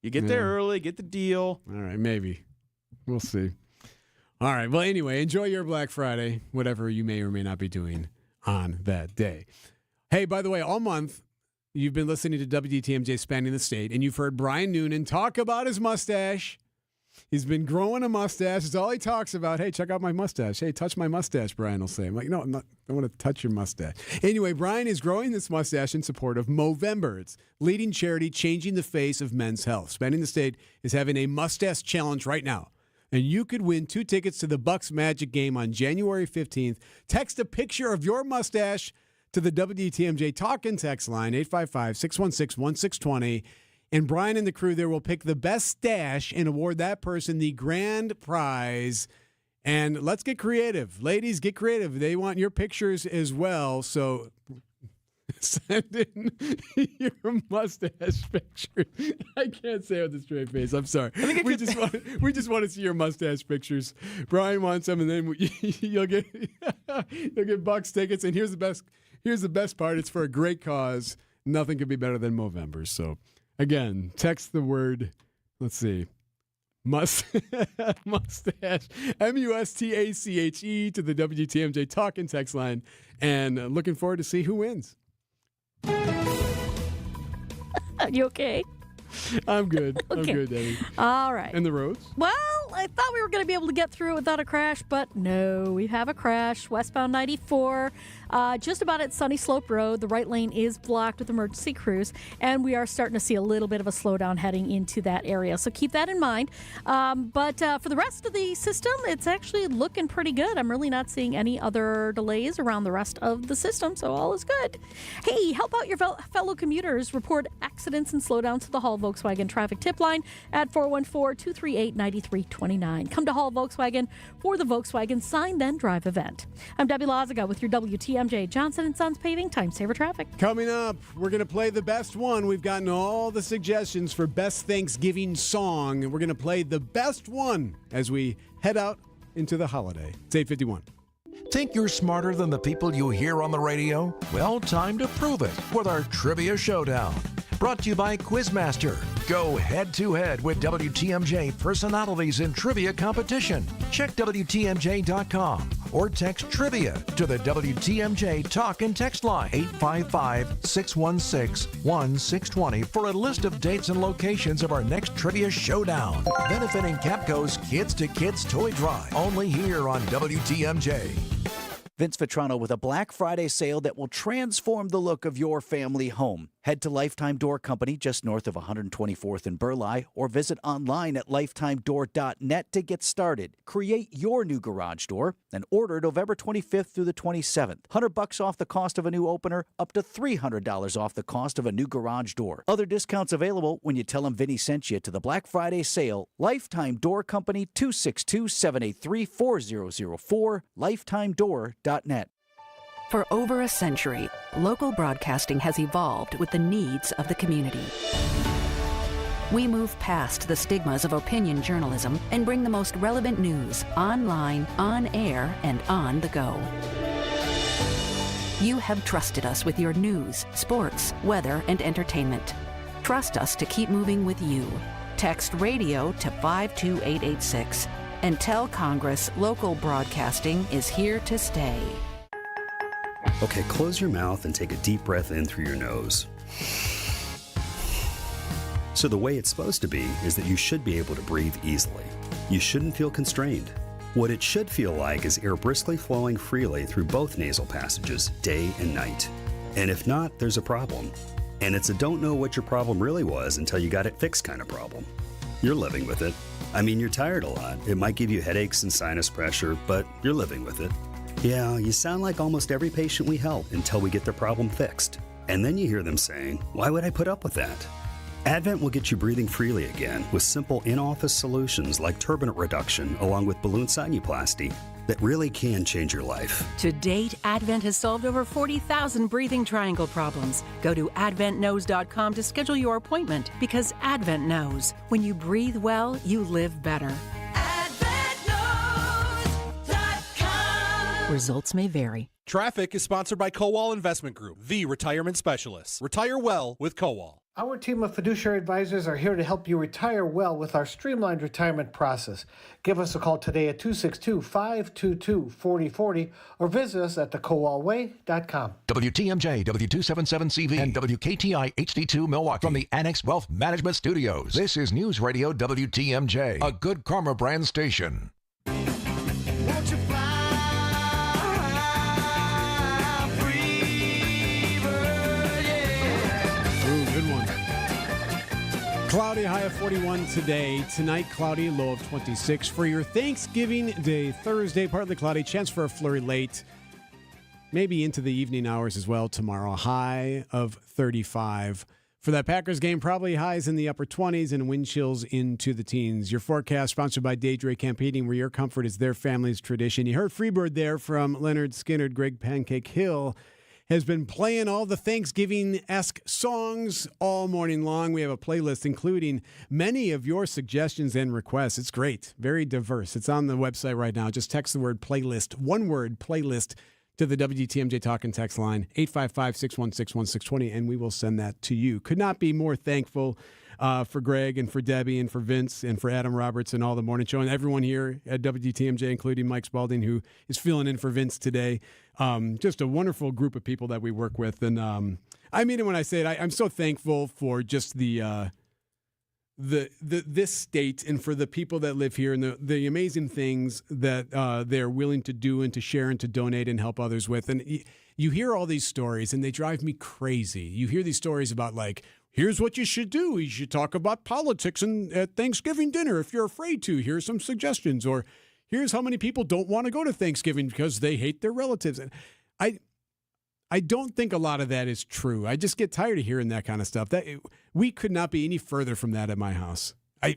You get there early, get the deal. All right, maybe. We'll see. All right, well, anyway, enjoy your Black Friday, whatever you may or may not be doing on that day. Hey, by the way, all month, you've been listening to WTMJ Spanning the State, and you've heard Brian Noonan talk about his mustache. He's been growing a mustache. It's all he talks about. Hey, check out my mustache. Hey, touch my mustache, Brian will say. I'm like, no, I'm not. I want to touch your mustache. Anyway, Brian is growing this mustache in support of Movember. It's leading charity changing the face of men's health. Spanning the State is having a mustache challenge right now. And you could win 2 tickets to the Bucks Magic game on January 15th. Text a picture of your mustache to the WTMJ Talk and Text line, 855-616-1620. And Brian and the crew there will pick the best stash and award that person the grand prize. And let's get creative. Ladies, get creative. They want your pictures as well. So send in your mustache picture. I can't say it with a straight face. I'm sorry. We just want to see your mustache pictures. Brian wants them, and then you'll get Bucks tickets. And here's the best part. It's for a great cause. Nothing could be better than Movember. So again, text the word. Let's see. Mustache, MUSTACHE to the WTMJ Talk and Text line. And looking forward to see who wins. You okay? I'm good. Okay. I'm good, Debbie. All right. And the roads? Well, I thought we were going to be able to get through it without a crash, but no, we have a crash. Westbound 94, just about at Sunny Slope Road. The right lane is blocked with emergency crews, and we are starting to see a little bit of a slowdown heading into that area. So keep that in mind. But for the rest of the system, it's actually looking pretty good. I'm really not seeing any other delays around the rest of the system, so all is good. Hey, help out your fellow commuters. Report accidents and slowdowns to the Hall Volkswagen traffic tip line at 414-238-9329. Come to Hall Volkswagen for the Volkswagen Sign Then Drive event. I'm Debbie Lazaga with your WTMJ Johnson & Sons Paving Time Saver Traffic. Coming up, we're going to play the best one. We've gotten all the suggestions for best Thanksgiving song, and we're going to play the best one as we head out into the holiday. It's 8:51. Think you're smarter than the people you hear on the radio? Well, time to prove it with our Trivia Showdown. Brought to you by Quizmaster. Go head-to-head with WTMJ personalities in trivia competition. Check WTMJ.com or text trivia to the WTMJ Talk and Text line, 855-616-1620 for a list of dates and locations of our next Trivia Showdown. Benefiting Capco's Kids to Kids Toy Drive. Only here on WTMJ. Vince Vitrano with a Black Friday sale that will transform the look of your family home. Head to Lifetime Door Company just north of 124th and Burleigh or visit online at lifetimedoor.net to get started. Create your new garage door and order November 25th through the 27th. $100 off the cost of a new opener, up to $300 off the cost of a new garage door. Other discounts available when you tell them Vinny sent you to the Black Friday sale. Lifetime Door Company, 262-783-4004, lifetimedoor.net. For over a century, local broadcasting has evolved with the needs of the community. We move past the stigmas of opinion journalism and bring the most relevant news online, on air, and on the go. You have trusted us with your news, sports, weather, and entertainment. Trust us to keep moving with you. Text radio to 52886 and tell Congress local broadcasting is here to stay. Okay, close your mouth and take a deep breath in through your nose. So the way it's supposed to be is that you should be able to breathe easily. You shouldn't feel constrained. What it should feel like is air briskly flowing freely through both nasal passages, day and night. And if not, there's a problem. And it's a don't know what your problem really was until you got it fixed kind of problem. You're living with it. I mean, you're tired a lot. It might give you headaches and sinus pressure, but you're living with it. Yeah, you sound like almost every patient we help until we get their problem fixed. And then you hear them saying, why would I put up with that? Advent will get you breathing freely again with simple in-office solutions like turbinate reduction along with balloon sinuplasty that really can change your life. To date, Advent has solved over 40,000 breathing triangle problems. Go to adventknows.com to schedule your appointment because Advent knows. When you breathe well, you live better. Results may vary. Traffic is sponsored by Kowal Investment Group, the retirement specialists. Retire well with Kowal. Our team of fiduciary advisors are here to help you retire well with our streamlined retirement process. Give us a call today at 262-522-4040 or visit us at thekowalway.com. WTMJ, W277CV, and WKTI HD2 Milwaukee from the Annex Wealth Management Studios. This is News Radio WTMJ, a Good Karma brand station. Cloudy, high of 41 today. Tonight, cloudy, low of 26. For your Thanksgiving Day, Thursday, partly cloudy, chance for a flurry late. Maybe into the evening hours as well tomorrow. High of 35. For that Packers game, probably highs in the upper 20s and wind chills into the teens. Your forecast sponsored by Daydre Camp Heating, where your comfort is their family's tradition. You heard Freebird there from Leonard Skinner. Greg Pancake Hill has been playing all the Thanksgiving-esque songs all morning long. We have a playlist including many of your suggestions and requests. It's great. Very diverse. It's on the website right now. Just text the word playlist, one word, playlist, to the WTMJ Talk and Text line, 855-616-1620, and we will send that to you. Could not be more thankful for Greg and for Debbie and for Vince and for Adam Roberts and all the morning show and everyone here at WTMJ, including Mike Spalding, who is filling in for Vince today. Just a wonderful group of people that we work with. And I mean it when I say it. I'm so thankful for just this state and for the people that live here and the amazing things that they're willing to do and to share and to donate and help others with. And you hear all these stories and they drive me crazy. You hear these stories about like, here's what you should do. You should talk about politics at Thanksgiving dinner if you're afraid to. Here's some suggestions. Or here's how many people don't want to go to Thanksgiving because they hate their relatives. And I don't think a lot of that is true. I just get tired of hearing that kind of stuff. We could not be any further from that at my house. I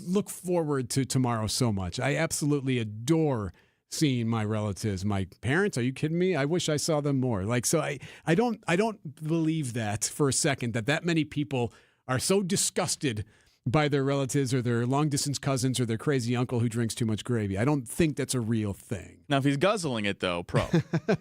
look forward to tomorrow so much. I absolutely adore seeing my relatives, my parents. Are you kidding me? I wish I saw them more. I don't believe that for a second that many people are so disgusted by their relatives or their long-distance cousins or their crazy uncle who drinks too much gravy. I don't think that's a real thing. Now, if he's guzzling it, though,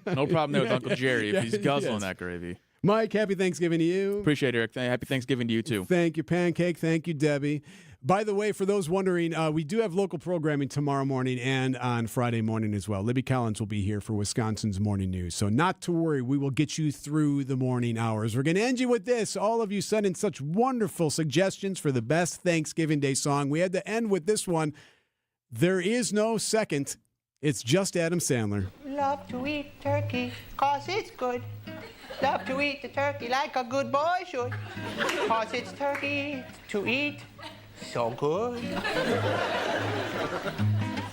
no problem there with Uncle Jerry if he's guzzling that gravy. Mike, happy Thanksgiving to you. Appreciate it, Eric. Happy Thanksgiving to you, too. Thank you, Pancake. Thank you, Debbie. By the way, for those wondering, we do have local programming tomorrow morning and on Friday morning as well. Libby Collins will be here for Wisconsin's Morning News. So not to worry, we will get you through the morning hours. We're going to end you with this. All of you sent in such wonderful suggestions for the best Thanksgiving Day song. We had to end with this one. There is no second. It's just Adam Sandler. Love to eat turkey, 'cause it's good. Love to eat the turkey like a good boy should, 'cause it's turkey to eat. So good.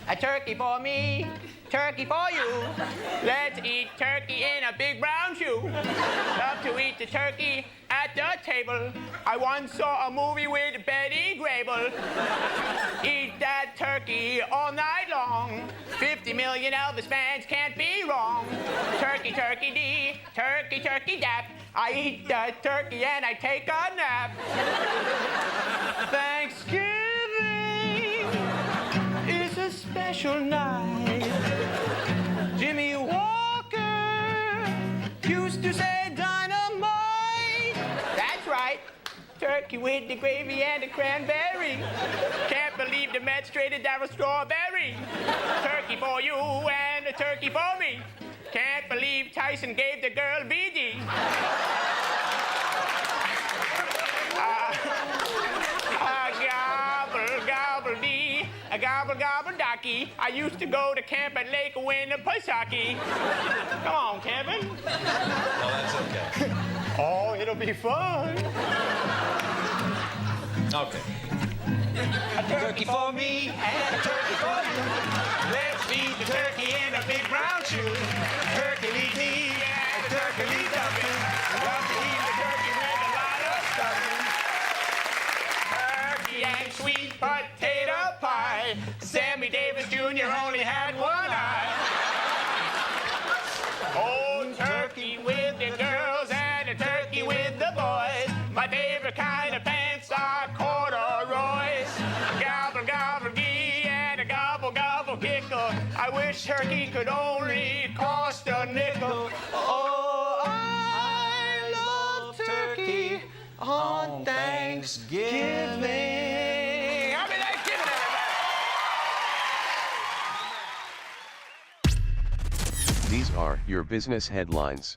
A turkey for me, turkey for you. Let's eat turkey in a big brown shoe. Love to eat the turkey at the table. I once saw a movie with Betty Grable. Eat that turkey all night long. 50 million Elvis fans can't be wrong. Turkey, turkey dee, turkey, turkey dap. I eat the turkey and I take a nap. Thanksgiving is a special night. Jimmy Walker used to say dynamite. That's right. Turkey with the gravy and the cranberry. Can't believe the Mets traded Darryl Strawberry. Turkey for you and a turkey for me. Can't believe Tyson gave the girl BD. Gobble, gobble dee, a gobble, gobble docky. I used to go to camp at Lake Winnipesaukee. Come on, Kevin. No, that's okay. Oh, it'll be fun. Okay. A turkey for me and a turkey for you. Let's feed the turkey in a big brown shoe. Turkey lead me and a turkey lead dumping. Love to eat the turkey with a lot of stuffing. Turkey and sweet potato pie. Sammy Davis Jr. only had one eye. Oh, turkey with the girls and a turkey with the boys. My favorite kind of pants are corduroys. Gobble, gobble, gee, and a gobble, gobble, gickle. I wish turkey could only cost a nickel. Oh, I love turkey. Thanksgiving. Happy Thanksgiving, everybody. These are your business headlines.